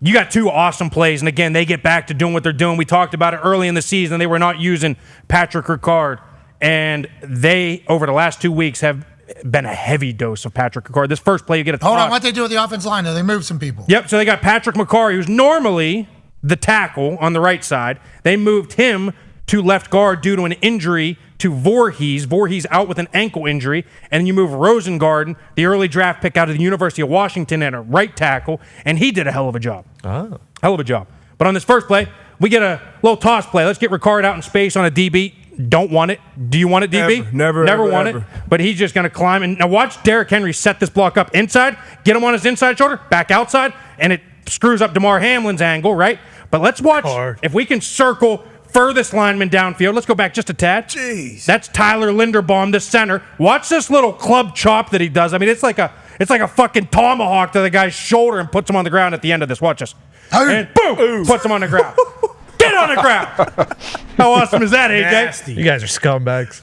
You got 2 awesome plays, and again, they get back to doing what they're doing. We talked about it early in the season. They were not using Patrick Ricard, and they, over the last 2 weeks, have been a heavy dose of Patrick Ricard. This first play, you get a Hold on, what they do with the offensive line? They move some people. Yep, so they got Patrick McCarry, who's normally the tackle on the right side. They moved him to left guard due to an injury to Voorhees. Voorhees out with an ankle injury. And then you move Rosengarten, the early draft pick out of the University of Washington, at a right tackle, and he did a hell of a job. Oh. Hell of a job. But on this first play, we get a little toss play. Let's get Ricard out in space on a DB. Don't want it. Do you want it, DB? Never want it. But he's just going to climb. And now watch Derrick Henry set this block up inside, get him on his inside shoulder, back outside, and it screws up DeMar Hamlin's angle, right? But let's watch if we can circle furthest lineman downfield. Let's go back just a tad. Jeez. That's Tyler Linderbaum, the center. Watch this little club chop that he does. I mean, it's like a fucking tomahawk to the guy's shoulder and puts him on the ground at the end of this. Watch this. And boom, puts him on the ground. Get on the ground. How awesome is that, AJ? Nasty. You guys are scumbags.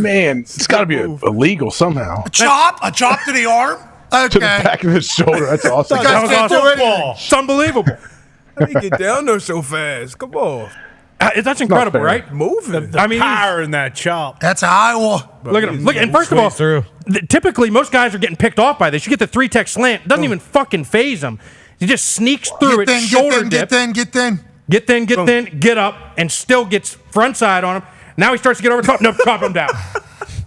Man, it's got to be illegal somehow. A chop to the arm? Okay. To the back of his shoulder. That's awesome. That was awesome. It's unbelievable. How do you get down there so fast? Come on. That's incredible, right? Moving. The power in that chop. That's Iowa. Look at him. Look, and first of all, typically most guys are getting picked off by this. You get the 3-tech slant. It doesn't even fucking phase him. He just sneaks through it, shoulder dip. Get thin, get up, and still gets front side on him. Now he starts to get over top. No, chop him down.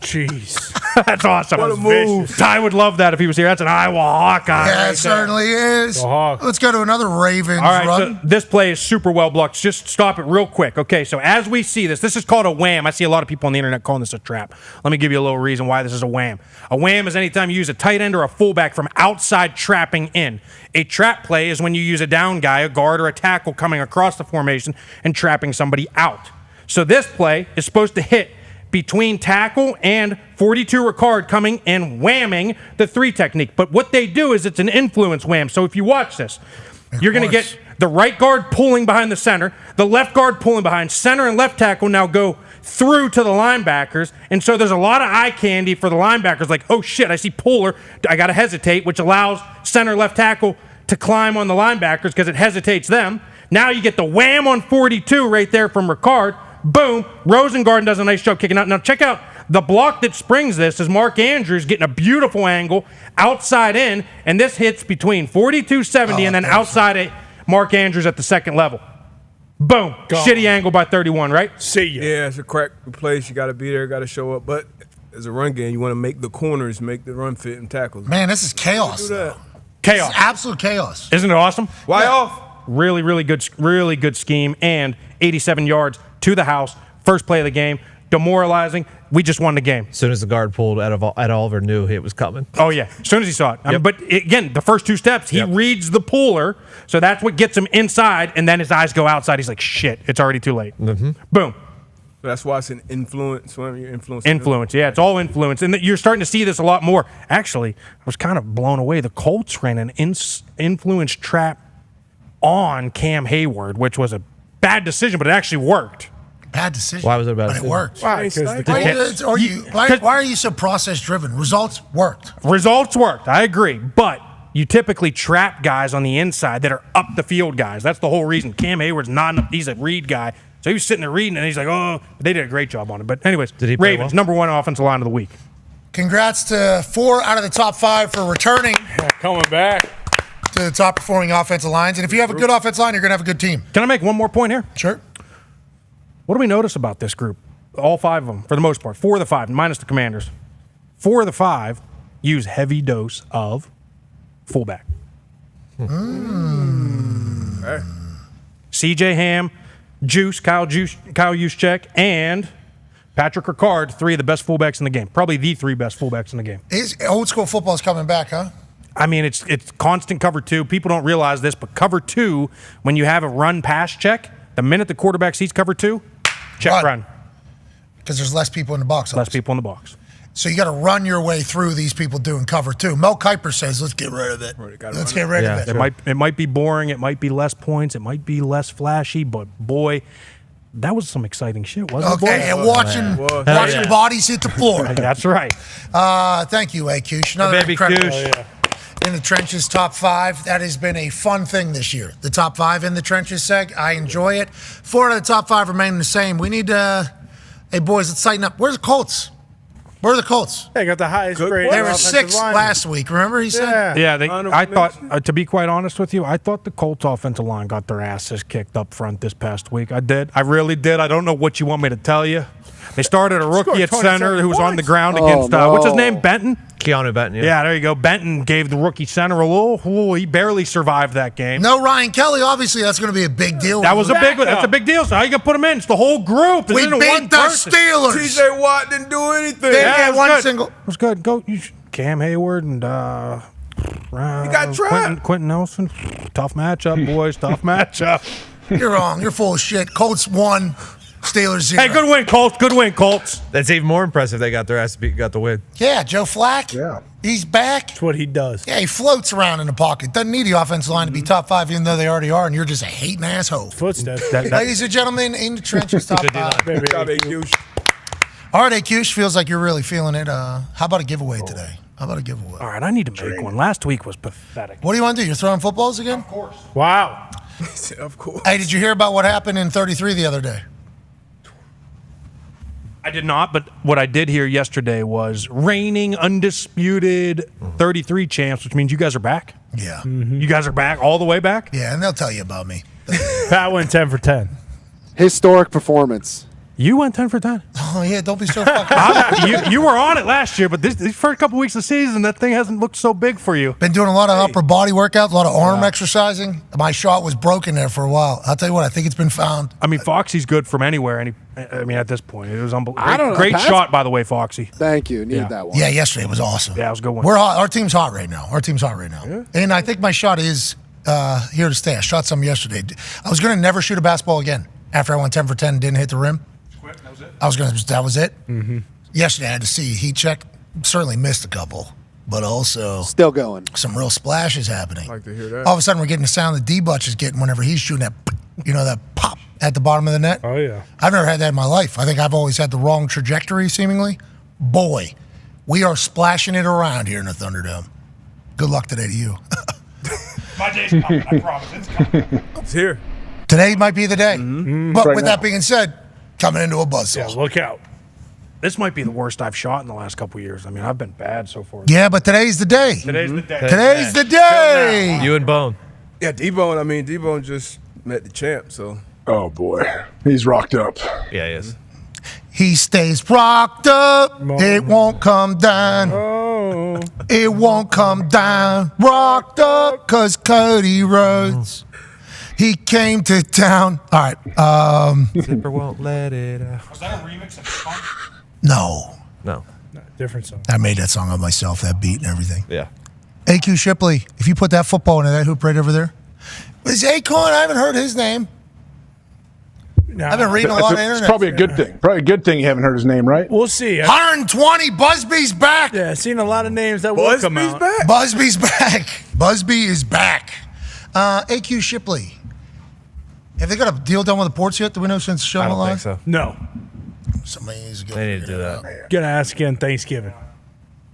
Jeez. That's awesome. What a move. Ty would love that if he was here. That's an Iowa Hawkeye. Yeah, it certainly is. Let's go to another Ravens All right, run. so this play is super well blocked. Just stop it real quick. Okay, so as we see this is called a wham. I see a lot of people on the internet calling this a trap. Let me give you a little reason why this is a wham. A wham is anytime you use a tight end or a fullback from outside trapping in. A trap play is when you use a down guy, a guard, or a tackle coming across the formation and trapping somebody out. So this play is supposed to hit between tackle and 42 Ricard coming and whamming the 3 technique. But what they do is it's an influence wham. So if you watch this, you're going to get the right guard pulling behind the center, the left guard pulling behind. Center and left tackle now go through to the linebackers. And so there's a lot of eye candy for the linebackers. Like, oh, shit, I see Puller. I got to hesitate, which allows center, left tackle to climb on the linebackers because it hesitates them. Now you get the wham on 42 right there from Ricard. Boom. Rosengarten does a nice job kicking out. Now check out the block that springs this is Mark Andrews getting a beautiful angle outside in, and this hits between 42-70 and then outside at Mark Andrews at the second level. Boom. Shitty angle by 31, right? See ya. Yeah, it's a crack place. You got to be there, got to show up. But as a run game, you want to make the corners, make the run fit and tackles. Man, this is chaos. Chaos. This is absolute chaos. Isn't it awesome? Why off? Really good scheme, and 87 yards to the house. First play of the game. Demoralizing. We just won the game. As soon as the guard pulled, Ed Oliver knew it was coming. Oh, yeah. As soon as he saw it. Yep. But again, the first 2 steps, he reads the puller, so that's what gets him inside, and then his eyes go outside. He's like, shit, it's already too late. Mm-hmm. Boom. So that's why it's an influence. Influence, yeah. It's all influence. And you're starting to see this a lot more. Actually, I was kind of blown away. The Colts ran an influence trap on Cam Hayward, which was a bad decision, but it actually worked. Bad decision. Why was it a bad decision? But it worked. Why? Why are you so process-driven? Results worked. Results worked. I agree. But you typically trap guys on the inside that are up the field guys. That's the whole reason. Cam Hayward's not. He's a read guy. So he was sitting there reading, and he's like, oh, they did a great job on it. But anyways, Ravens, number 1 offensive line of the week. Congrats to 4 out of the top 5 for returning. Coming back to the top performing offensive lines. And if you have a good offensive line, you're going to have a good team. Can I make one more point here? Sure. What do we notice about this group? All 5 of them, for the most part. 4 of the 5, minus the Commanders. 4 of the 5 use heavy dose of fullback. CJ Ham, Kyle Juszczyk, and Patrick Ricard, 3 of the best fullbacks in the game. Probably the 3 best fullbacks in the game. Old school football is coming back, huh? I mean, it's constant cover 2. People don't realize this, but cover 2, when you have a run pass check, the minute the quarterback sees cover 2, Check run. Because there's less people in the box. Less people in the box. So you got to run your way through these people doing cover two. Mel Kiper says, let's get rid of it. Let's get rid of it. It might be boring. It might be less points. It might be less flashy. But, boy, that was some exciting shit, wasn't it, boys? Okay, and watching bodies hit the floor. That's right. Thank you, A-Kush. Another Baby incredible Kush. In the Trenches top 5. That has been a fun thing this year. The top 5 in the Trenches seg. I enjoy it. 4 out of the top 5 remain the same. We need hey, boys, let's tighten up. Where's the Colts? Where are the Colts? They got the highest grade. They were 6 last week. Remember he said? Yeah, I thought, to be quite honest with you, I thought the Colts offensive line got their asses kicked up front this past week. I did. I really did. I don't know what you want me to tell you. They started a rookie at center who was on the ground against, what's his name, Benton? Keanu Benton, Yeah, there you go. Benton gave the rookie center a little. He barely survived that game. No Ryan Kelly. Obviously, that's going to be a big deal. That's a big deal. So how you going to put him in? It's the whole group. We beat the Steelers. TJ Watt didn't do anything. They had one single. It was good. Go Cam Hayward and got trapped. Quentin Nelson. Tough matchup, boys. Tough matchup. You're wrong. You're full of shit. Colts 1, Steelers 0. Hey, good win, Colts. Good win, Colts. That's even more impressive. They got their ass beat, got the win. Yeah, Joe Flacco. Yeah. He's back. That's what he does. Yeah, he floats around in the pocket. Doesn't need the offensive line to be top 5, even though they already are, and you're just a hating asshole. Footsteps. Ladies and gentlemen, in the Trenches top 5. All right, A-Kush, feels like you're really feeling it. How about a giveaway today? How about a giveaway? All right, I need to make one. Last week was pathetic. What do you want to do? You're throwing footballs again? Of course. Wow. Of course. Hey, did you hear about what happened in 33 the other day? I did not, but what I did hear yesterday was reigning undisputed 33 champs, which means you guys are back. Yeah. You guys are back, all the way back? Yeah, and they'll tell you about me. Pat went 10 for 10. Historic performance. You went 10 for 10. Oh, yeah, don't be so fucking you were on it last year, but these first couple weeks of the season, that thing hasn't looked so big for you. Been doing a lot of upper body workouts, a lot of arm exercising. My shot was broken there for a while. I'll tell you what, I think it's been found. I mean, Foxy's good from anywhere. At this point, it was unbelievable. I don't know, Great Pat. shot, by the way, Foxy. Thank you. Need that one. Yeah, yesterday was awesome. Yeah, it was a good one. We're hot. Our team's hot right now. And I think my shot is here to stay. I shot some yesterday. I was going to never shoot a basketball again after I went 10 for 10 and didn't hit the rim. That was it. Mm-hmm. Yesterday I had to see a heat check. Certainly missed a couple, but also still going. Some real splashes happening. Like to hear that. All of a sudden we're getting the sound that D-Butch is getting whenever he's shooting that, that pop at the bottom of the net. Oh, yeah. I've never had that in my life. I think I've always had the wrong trajectory, seemingly. Boy, we are splashing it around here in the Thunderdome. Good luck today to you. My day's coming, I promise. It's coming. It's here. Today might be the day. Mm-hmm. But Right with now. that being said, coming into a buzzsaw. Yeah, look out. This might be the worst I've shot in the last couple of years. I mean, I've been bad so far. Yeah, but today's the day. Today's the day. Today's the day. You and Bone. Yeah, D-Bone. I mean, D-Bone just met the champ, so. Oh, boy. He's rocked up. Yeah, he is. He stays rocked up. It won't come down. It won't come down. Rocked up because Cody Rhodes. He came to town. All right. Zipper won't let it out. Was that a remix of the song? No. No. Different song. I made that song on myself, that beat and everything. Yeah. A.Q. Shipley, if you put that football into that hoop right over there. Is Acorn? I haven't heard his name. I've been reading a lot of internet. It's probably a good thing. Probably a good thing you haven't heard his name, right? We'll see. 120. Busby's back. Yeah, I've seen a lot of names that will come out. back. Busby's back. Busby is back. A.Q. Shipley. Have they got a deal done with the ports yet? Do we know since the show I went don't live? think so. No. Somebody needs to go. They need to do that. Gonna ask again Thanksgiving.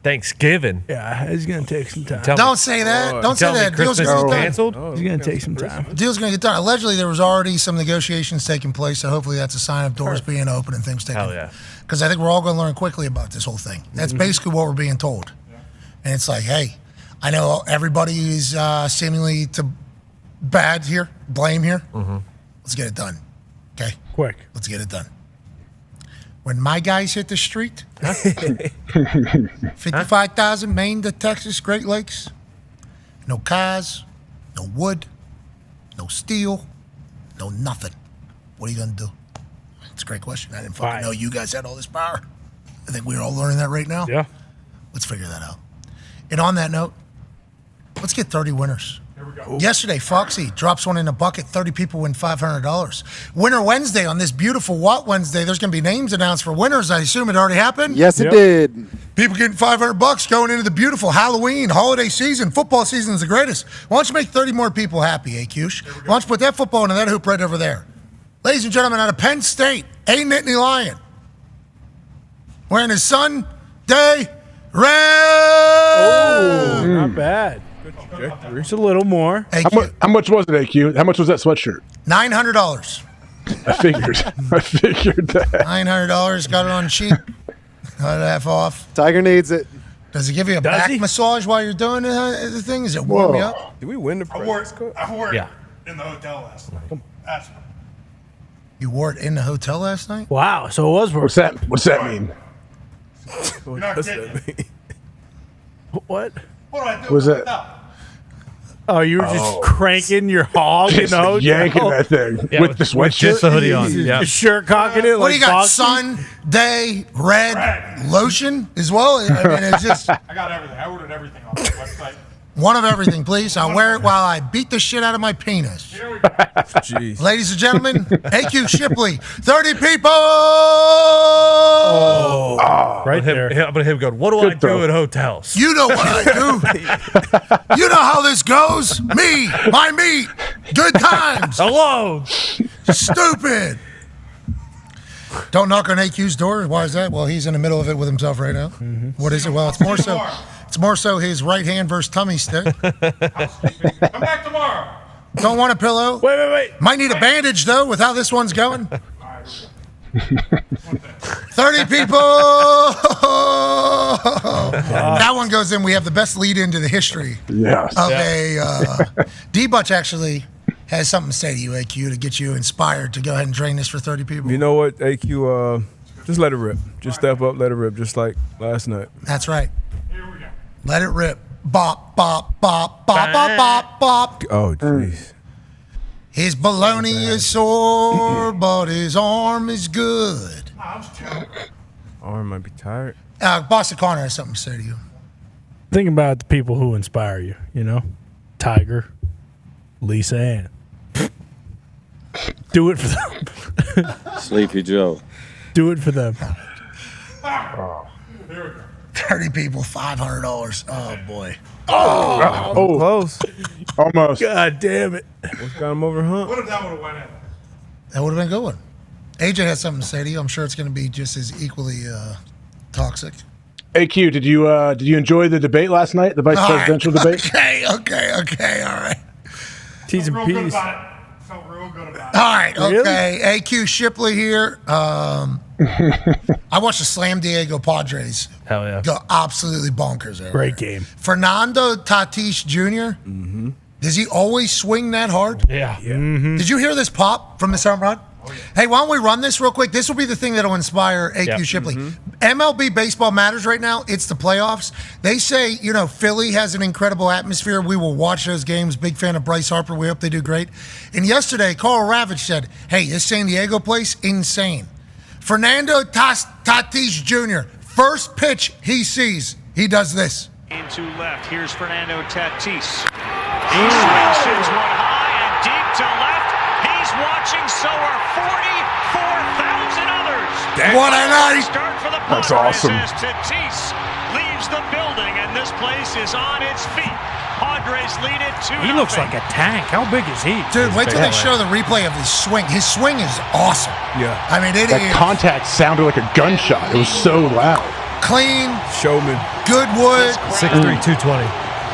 Thanksgiving. Yeah, it's gonna take some time. Don't say that. Don't say tell me that. Deal's Christmas gonna is get done. canceled? It's gonna take some time. Deal's going to get done. Allegedly, there was already some negotiations taking place, so hopefully that's a sign of doors being open and things taking. Hell yeah. Because I think we're all going to learn quickly about this whole thing. That's basically what we're being told. And it's like, hey, I know everybody is seemingly to bad here, blame here. Let's get it done. Okay? Quick. Let's get it done. When my guys hit the street, 55,000 Maine to Texas, Great Lakes, no cars, no wood, no steel, no nothing. What are you going to do? It's a great question. I didn't fucking know you guys had all this power. I think we're all learning that right now. Yeah. Let's figure that out. And on that note, let's get 30 winners. Yesterday, Foxy drops one in a bucket. 30 people win $500. Winner Wednesday on this beautiful What Wednesday. There's going to be names announced for winners. I assume it already happened. Yes, it did. People getting $500 going into the beautiful Halloween holiday season. Football season is the greatest. Why don't you make 30 more people happy, Q? Why don't you put that football into that hoop right over there? Ladies and gentlemen, out of Penn State, A. Nittany Lion, wearing his Sunday red. Oh, not bad. It's a little more. How much was it, AQ? How much was that sweatshirt? $900. I figured that. $900. Got it on cheap. Got it half off. Tiger needs it. Does it give you a back massage while you're doing the thing? Is it warm you up? Did we win the prize? I wore it in the hotel last night. You wore it in the hotel last night? Wow, so it was worth. What's that mean? You're not getting it. What? What do I do? Was that? Oh, you were just cranking your hog in the hotel? Yanking that thing with the sweatshirt? Just the hoodie on. Your shirt cocking it What like do you got? Foxy? Sunday red lotion as well? I mean, it's just I got everything. I ordered everything off the website. one of everything, please. I'll wear it while I beat the shit out of my penis. Jeez. Ladies and gentlemen, AQ Shipley, 30 people. Right there. I'm going to him going, what do I do in hotels? You know what I do. You know how this goes. Me, my meat, good times. Alone. Stupid. Don't knock on AQ's door. Why is that? Well, he's in the middle of it with himself right now. What is it? Well, it's more so. It's more so his right hand versus tummy stick. Come back tomorrow. Don't want a pillow. Wait. Might need a bandage though with how this one's going. 30 people. That one goes in. We have the best lead into the history Yes. of a D-Butch actually has something to say to you, AQ, to get you inspired to go ahead and drain this for 30 people. You know what, AQ? Just let it rip. Just step up, let it rip, just like last night. That's right. Let it rip. Bop, bop, bop, bop, bop, bop, bop. Oh, jeez. His baloney is sore, but his arm is good. Arm might be tired. Boston Connor has something to say to you. Think about the people who inspire you, you know? Tiger, Lisa Ann. Do it for them. Sleepy Joe. Do it for them. 30 people, $500. Oh, boy. Oh, close. Almost. God damn it. What's got him over the hump? What if that would have went in? That would have been a good one. AJ has something to say to you. I'm sure it's going to be just as equally toxic. AQ, did you enjoy the debate last night, the vice presidential debate? Okay, all right. T's and P's. Felt real good about it. All right, okay. AQ Shipley here. I watched the Slam Diego Padres. Hell yeah. Go absolutely bonkers there. Great game. Fernando Tatis Jr. Mm-hmm. Does he always swing that hard? Yeah. Mm-hmm. Did you hear this pop from this home run? Oh, yeah. Hey, why don't we run this real quick? This will be the thing that will inspire AQ Shipley. MLB baseball matters right now. It's the playoffs. They say, Philly has an incredible atmosphere. We will watch those games. Big fan of Bryce Harper. We hope they do great. And yesterday, Carl Ravitch said, hey, this San Diego place, insane. Fernando Tatis Jr., first pitch he sees, he does this. Into left. Here's Fernando Tatis. He swings, sends one high and deep to left. He's watching, so are 44,000 others. What a night! Start for the That's Padres awesome. as Tatis leaves the building, and this place is on its feet. Padres lead it 2-0. He looks like a tank. How big is he? Dude, wait till they show the replay of his swing. His swing is awesome. Yeah. I mean, it That is contact sounded like a gunshot. It was so loud. clean, Showman. good wood. 6'3", 220.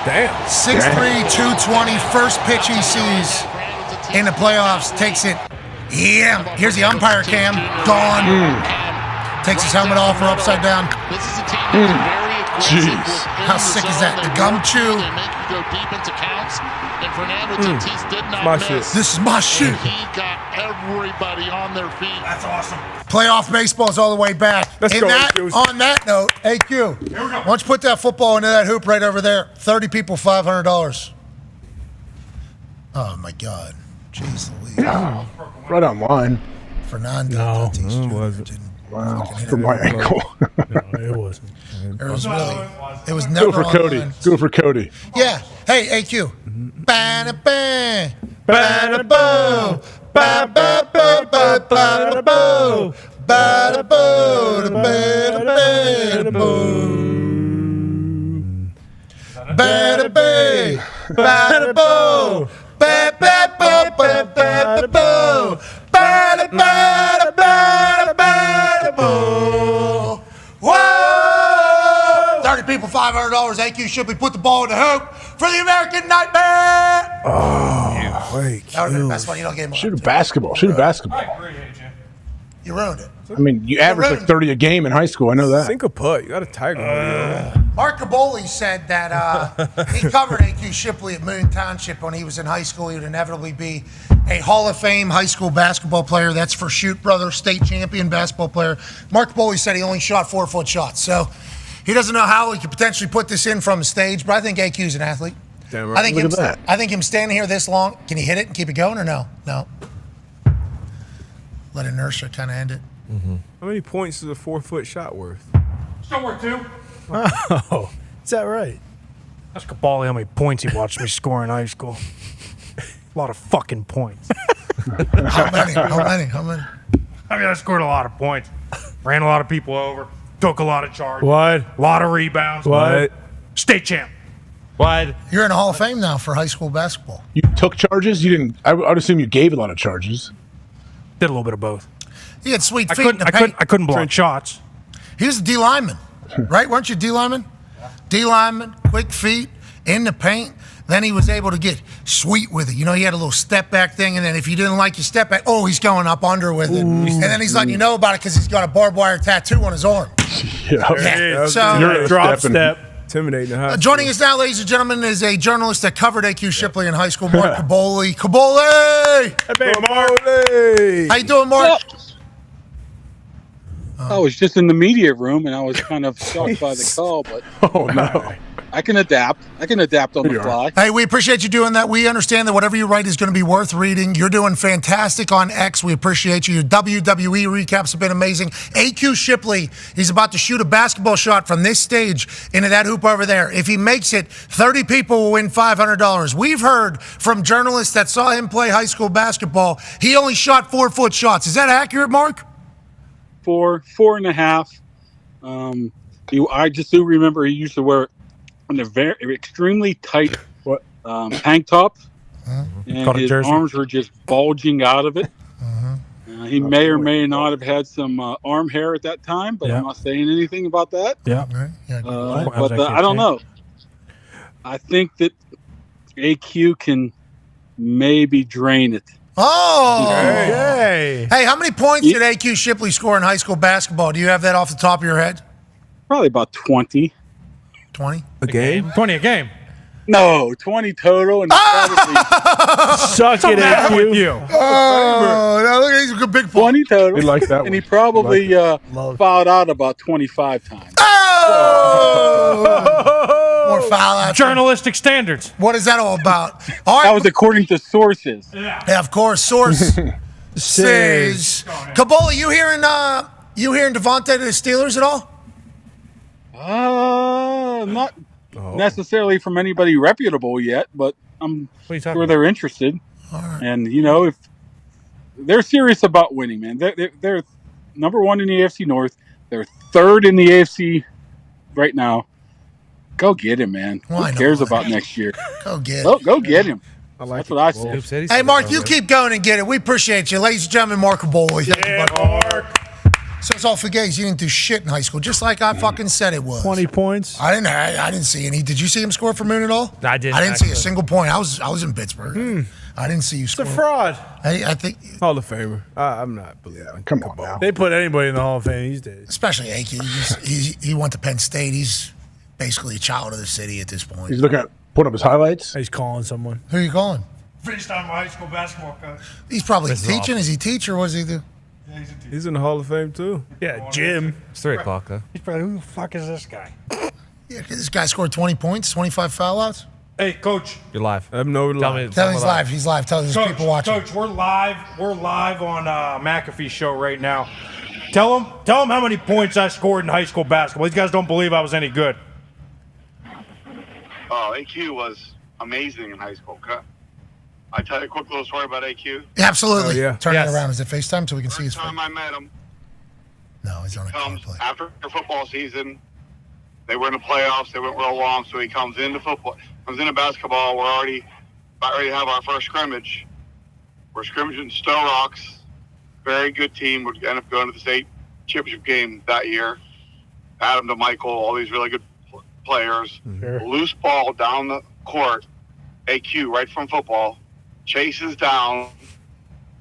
Damn. 6'3", 220. First pitch he sees in the playoffs. Takes it. Yeah. Here's the umpire cam. Gone. Takes his helmet off or upside down. This is a team that's very aggressive. Jeez. How sick is that? The gum chew. They make you go deep into counts. And Fernando Tatis did not My miss. shit. This is my shit. He got everybody on their feet. That's awesome. Playoff baseball is all the way back. Let's go, On that note, AQ, why don't you put that football into that hoop right over there? 30 people, $500. Oh, my God. Jeez Louise. Right on line. Fernando Tatis Jr. Wow. For my ankle. No, it wasn't. It was never Go for on Cody. line. Go for Cody. Yeah. Hey, AQ. Ba-da-ba, ba-da-bo, ba-ba-ba-ba-ba-da-bo, ba-da-bo, ba-da-ba-da-bo. Ba-da-ba, ba-da-bo, ba-ba-ba-ba-ba-da-bo, ba-da-ba-da-ba-da-ba-da-bo. Whoa! 30 people, $500. AQ Shipley put the ball in the hoop for the American Nightmare. Oh, wait. That would have been the best one. You don't get him. Shoot a basketball. Shoot a basketball. You ruined it. I mean, you average like 30 a game in high school. I know that. Sink a putt. You got a tiger. Mark Caboli said that he covered AQ Shipley at Moon Township when he was in high school. He would inevitably be a Hall of Fame high school basketball player. That's for Shoot Brother, state champion basketball player. Mark Caboli said he only shot 4-foot shots. So he doesn't know how he could potentially put this in from the stage, but I think AQ's an athlete. Damn right. I think him standing here this long, can he hit it and keep it going or no? No. Let inertia kind of end it. How many points is a 4-foot shot worth? Still worth 2. Oh, is that right? Ask Cabali how many points he watched me score in high school. A lot of fucking points. How many? How many? I mean, I scored a lot of points. Ran a lot of people over. Took a lot of charges. What? A lot of rebounds. What? State champ. What? You're in the Hall of Fame now for high school basketball. You took charges? You didn't. I would assume you gave a lot of charges. Did a little bit of both. He had sweet feet in the paint. I couldn't block shots. He was a D lineman, right? Weren't you a D lineman? D lineman, quick feet, in the paint. Then he was able to get sweet with it. You know, he had a little step back thing, and then if you didn't like your step back, he's going up under with it. And then he's letting you know about it because he's got a barbed wire tattoo on his arm. Yeah. So You're drop step. Intimidating. joining us now, ladies and gentlemen, is a journalist that covered AQ Shipley in high school, Mark Caboli. Caboli! Hey, Mark. How you doing, Mark? I was just in the media room, and I was kind of shocked by the call, but I can adapt. I can adapt on the fly. Hey, we appreciate you doing that. We understand that whatever you write is going to be worth reading. You're doing fantastic on X. We appreciate you. Your WWE recaps have been amazing. AQ Shipley, he's about to shoot a basketball shot from this stage into that hoop over there. If he makes it, 30 people will win $500. We've heard from journalists that saw him play high school basketball, he only shot 4-foot shots. Is that accurate, Mark? 4.5. I just do remember he used to wear a very extremely tight tank top, and his arms were just bulging out of it. He may or may not have had some arm hair at that time, but I'm not saying anything about that. But I don't know. I think that AQ can maybe drain it. Oh, hey, how many points did AQ Shipley score in high school basketball? Do you have that off the top of your head? Probably about 20. 20? A game? 20 a game. No, 20 total. And Suck it, AQ. Oh, now look, he's a good big 20 total. He likes that one. And he probably fouled out about 25 times. More foul out. Journalistic standards. What is that all about? That was according to sources. Yeah, of course. Source says. Caboli, you hearing Davante to the Steelers at all? Not necessarily from anybody reputable yet, but I'm sure they're interested. Right. And if they're serious about winning, man, they're number one in the AFC North. They're third in the AFC right now. Go get him, man. Who cares about next year? Go get him. Go get him. That's what I said. Hey, Mark, you keep going and get it. We appreciate you. Ladies and gentlemen, Mark Caboli. Yeah, Mark. So it's all for gays. You didn't do shit in high school, just like I fucking said it was. 20 points. I didn't see any. Did you see him score for Moon at all? I didn't. I didn't see a single point. I was in Pittsburgh. I didn't see you score. It's a fraud. I think Hall of Famer. I'm not believing. Come on now. They put anybody in the Hall of Fame these days. Especially AQ. He went to Penn State. He's basically a child of the city at this point. He's looking at putting up his highlights. He's calling someone. Who are you calling? FaceTime my high school basketball coach. He's probably This is teaching. awful. Is he teach or was he the? Yeah, he's a teacher. He's in the Hall of Fame too. Yeah, Jim. It's 3 o'clock, though. He's probably, who the fuck is this guy? Yeah, this guy scored 20 points, 25 foul outs. Hey, Coach. You're live. I have no Tell me He's live. He's live. Tell these people watching. Coach, we're live. We're live on McAfee Show right now. Tell them how many points I scored in high school basketball. These guys don't believe I was any good. Oh, AQ was amazing in high school. I tell you a quick little story about AQ. Absolutely. Oh, yeah. Turn it around. Is it FaceTime so we can see his face? First time I met him. No, he's on a comes after football season. They were in the playoffs. They went real long, so he comes into basketball. We're already about ready to have our first scrimmage. We're scrimmaging Stowe Rocks. Very good team. Would end up going to the state championship game that year. Adam to Michael, all these really good players. Sure. Loose ball down the court. AQ right from football. Chases down.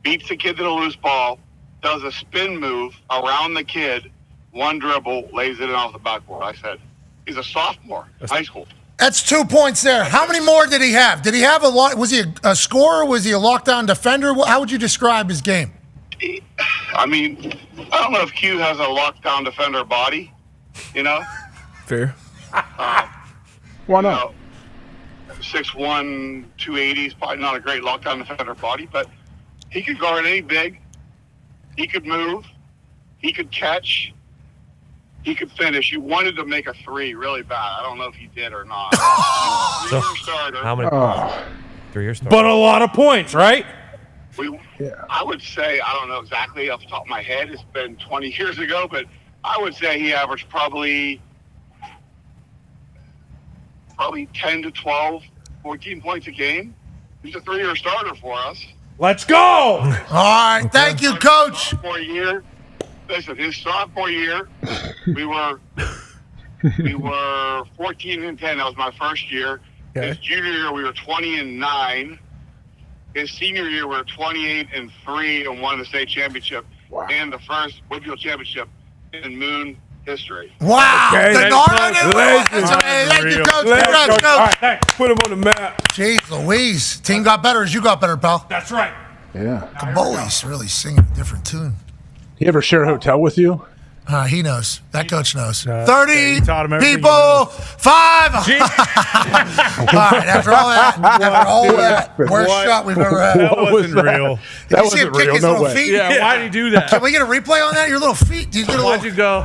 Beats the kid to the loose ball. Does a spin move around the kid. One dribble, lays it in off the backboard. I said, he's a sophomore in high school. That's 2 points there. How many more did he have? Did he have was he a scorer? Was he a lockdown defender? How would you describe his game? I mean, I don't know if Q has a lockdown defender body, you know? Fair. Why not? 6'1", 280 is probably not a great lockdown defender body, but he could guard any big. He could move. He could catch. He could finish. You wanted to make a three really bad. I don't know if he did or not. Three-year starter. How many? 3-year starter. But a lot of points, right? I would say, I don't know exactly off the top of my head. It's been 20 years ago, but I would say he averaged probably 10 to 12, 14 points a game. He's a 3-year starter for us. Let's go! All right. Thank you, Coach. Sophomore year. Listen, his sophomore year, we were 14-10. That was my first year. Okay. His junior year, we were 20-9. His senior year, we were 28-3 and won the state championship and the first Woodfield championship in Moon history. Wow. Okay, The that's Norman nice. and Legend. Thank you, Coach. Legend. Congrats, Coach. All right, put him on the map. Jeez Louise. Team got better as you got better, pal. That's right. Yeah. Caboli's really singing a different tune. He ever share a hotel with you? He knows. That coach knows. Yeah, 30 he taught him everything he people, knows. 5. All right, after all that, worst shot we've ever had. That wasn't real. Did you see him kick his little feet? Yeah, why'd he do that? Can we get a replay on that? Your little feet. Why'd you go?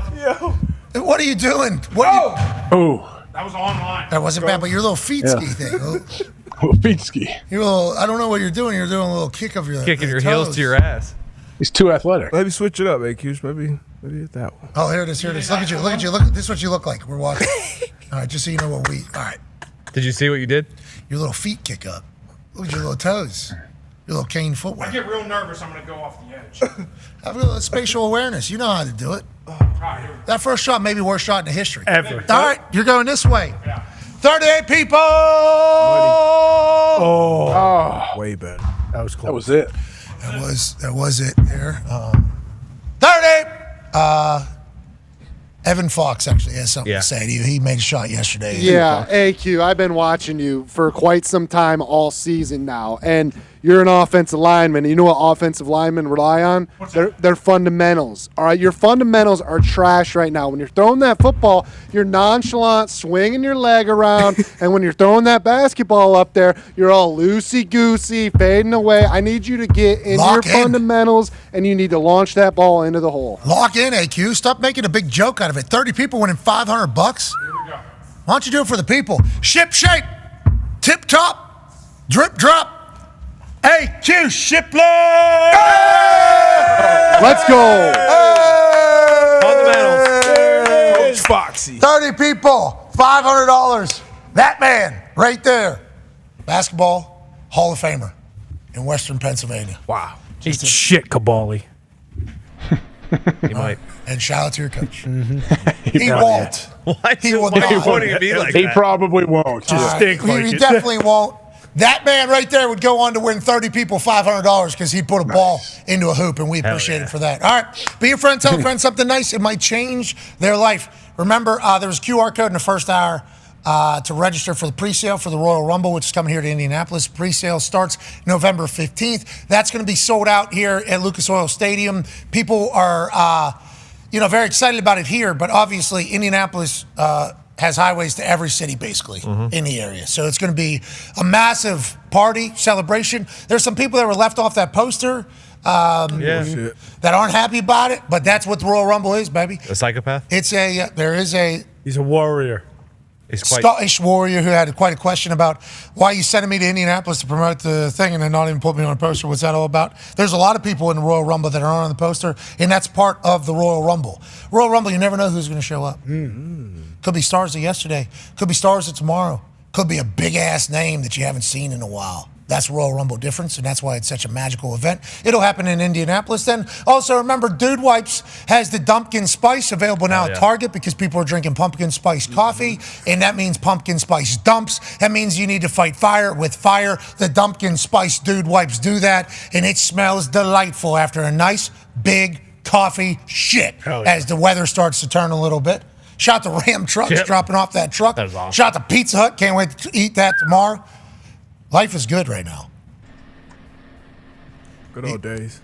What are you doing? Oh. That was online. That wasn't bad, but your little feet ski thing. Little feet ski. Your little, I don't know what you're doing. You're doing a little kick of your Kicking your toes. heels to your ass. He's too athletic. Maybe switch it up, AQ. Maybe hit that one. Oh, here it is. Here it is. Look at you. Look at you. Look. This is what you look like. We're watching. All right, just so you know what we. All right. Did you see what you did? Your little feet kick up. Look at your little toes. Your little cane footwear. I get real nervous. I'm going to go off the edge. Have a little spatial awareness. You know how to do it. That first shot may be worst shot in the history. Ever. All right, you're going this way. 38 people. Oh. Way better. That was close. That was it. That was it there. 38. Evan Fox actually has something to say to you. He made a shot yesterday. Yeah, AQ, I've been watching you for quite some time all season now, and you're an offensive lineman. You know what offensive linemen rely on? Their fundamentals. All right, your fundamentals are trash right now. When you're throwing that football, you're nonchalant, swinging your leg around, and when you're throwing that basketball up there, you're all loosey-goosey, fading away. I need you to get into your fundamentals, and you need to launch that ball into the hole. Lock in, AQ. Stop making a big joke out of it. 30 people winning $500. Here we go. Why don't you do it for the people? Ship shape, tip top, drip drop. AQ Shipley! Let's go. Coach Foxy. 30 people, $500. That man right there. Basketball Hall of Famer in Western Pennsylvania. Wow. Eat shit, Cabali. He might. And shout out to your coach. He He won't. He will not. He probably won't. Just think like He it. definitely won't. That man right there would go on to win 30 people $500 because he put a ball into a hoop, and we appreciate it for that. All right, be your friend, tell a friend something nice. It might change their life. Remember, there was a QR code in the first hour to register for the presale for the Royal Rumble, which is coming here to Indianapolis. Presale starts November 15th. That's going to be sold out here at Lucas Oil Stadium. People are, very excited about it here, but obviously Indianapolis has highways to every city, basically, in the area. So it's going to be a massive party, celebration. There's some people that were left off that poster that aren't happy about it, but that's what the Royal Rumble is, baby. A psychopath? It's he's a warrior. Scottish warrior who had quite a question about why you sending me to Indianapolis to promote the thing and then not even put me on a poster. What's that all about? There's a lot of people in the Royal Rumble that are on the poster, and that's part of the Royal Rumble. Royal Rumble, you never know who's going to show up. Could be stars of yesterday. Could be stars of tomorrow. Could be a big-ass name that you haven't seen in a while. That's Royal Rumble difference, and that's why it's such a magical event. It'll happen in Indianapolis. Then also remember, Dude Wipes has the Dumpkin Spice available now at Target because people are drinking pumpkin spice coffee, and that means pumpkin spice dumps. That means you need to fight fire with fire. The Dumpkin Spice Dude Wipes do that, and it smells delightful after a nice, big coffee shit as the weather starts to turn a little bit. Shout to Ram Trucks dropping off that truck. That was awesome. Shout to Pizza Hut. Can't wait to eat that tomorrow. Life is good right now. Good old days.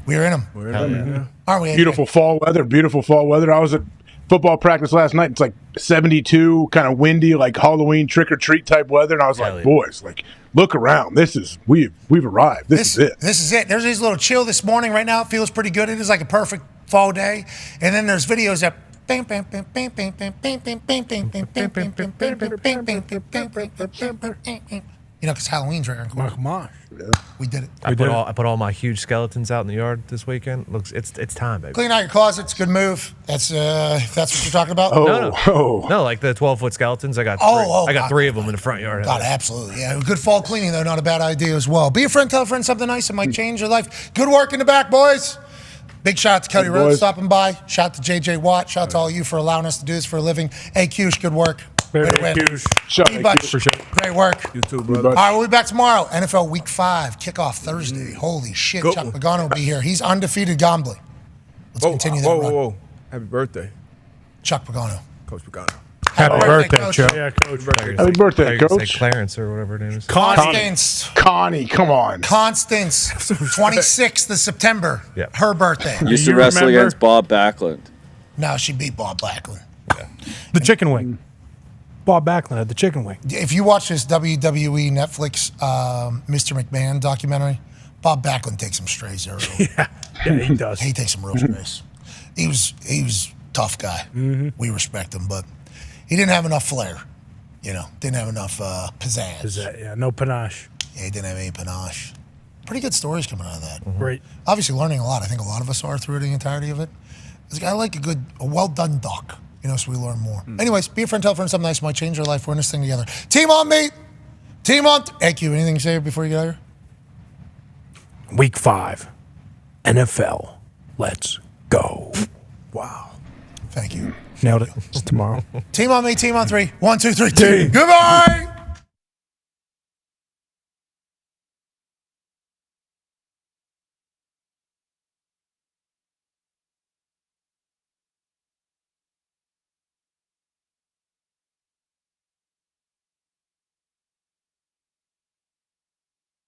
We're in them. We're in them, yeah. Aren't we? Beautiful fall weather. I was at football practice last night. It's like 72, kind of windy, like Halloween trick-or-treat type weather. And I was like, boys, like, look around. We've arrived. This is it. This is it. There's a little chill this morning. Right now it feels pretty good. It is like a perfect fall day. And then there's videos that because Halloween's right around. We did it. I put all my huge skeletons out in the yard this weekend. It's time, baby. Clean out your closets. Good move. That's if that's what you're talking about. No, like the 12-foot skeletons. I got three. I got 3 of them in the front yard. God, absolutely. Yeah, good fall cleaning though. Not a bad idea as well. Be a friend. Tell a friend something nice. It might change your life. Good work in the back, boys. Big shout out to Cody Rhodes stopping by. Shout out to JJ Watt. Shout out to all you for allowing us to do this for a living. AQ's good work. Great work. You too, brother. All right, we'll be back tomorrow. NFL Week 5, kickoff Thursday. Holy shit, Chuck Pagano will be here. He's undefeated gambling. Let's continue that run. Whoa. Happy birthday. Chuck Pagano. Coach Pagano. Happy birthday, Chuck. Yeah, Coach. Happy birthday, Coach. Clarence or whatever her name is. Constance. Connie, come on. Constance, 26th of September. Yeah. Her birthday. Used to wrestle against Bob Backlund. No, she beat Bob Backlund. The chicken wing. Bob Backlund at the chicken wing. If you watch this WWE Netflix Mr. McMahon documentary, Bob Backlund takes some strays there. Yeah, he does. He takes some real strays. He was a tough guy. We respect him, but he didn't have enough flair. Didn't have enough pizzazz. Yeah, no panache. Yeah, he didn't have any panache. Pretty good stories coming out of that. Great. Obviously learning a lot. I think a lot of us are through the entirety of it. I like a well-done doc. So we learn more. Anyways, be a friend, tell a friend something nice might change your life. We're in this thing together. Team on me. Team on. AQ, anything to say before you get out of here? Week 5, NFL. Let's go. Wow. Thank you. Nailed it. It's tomorrow. Team on me, team on 3. 1, 2, 3, team. Goodbye.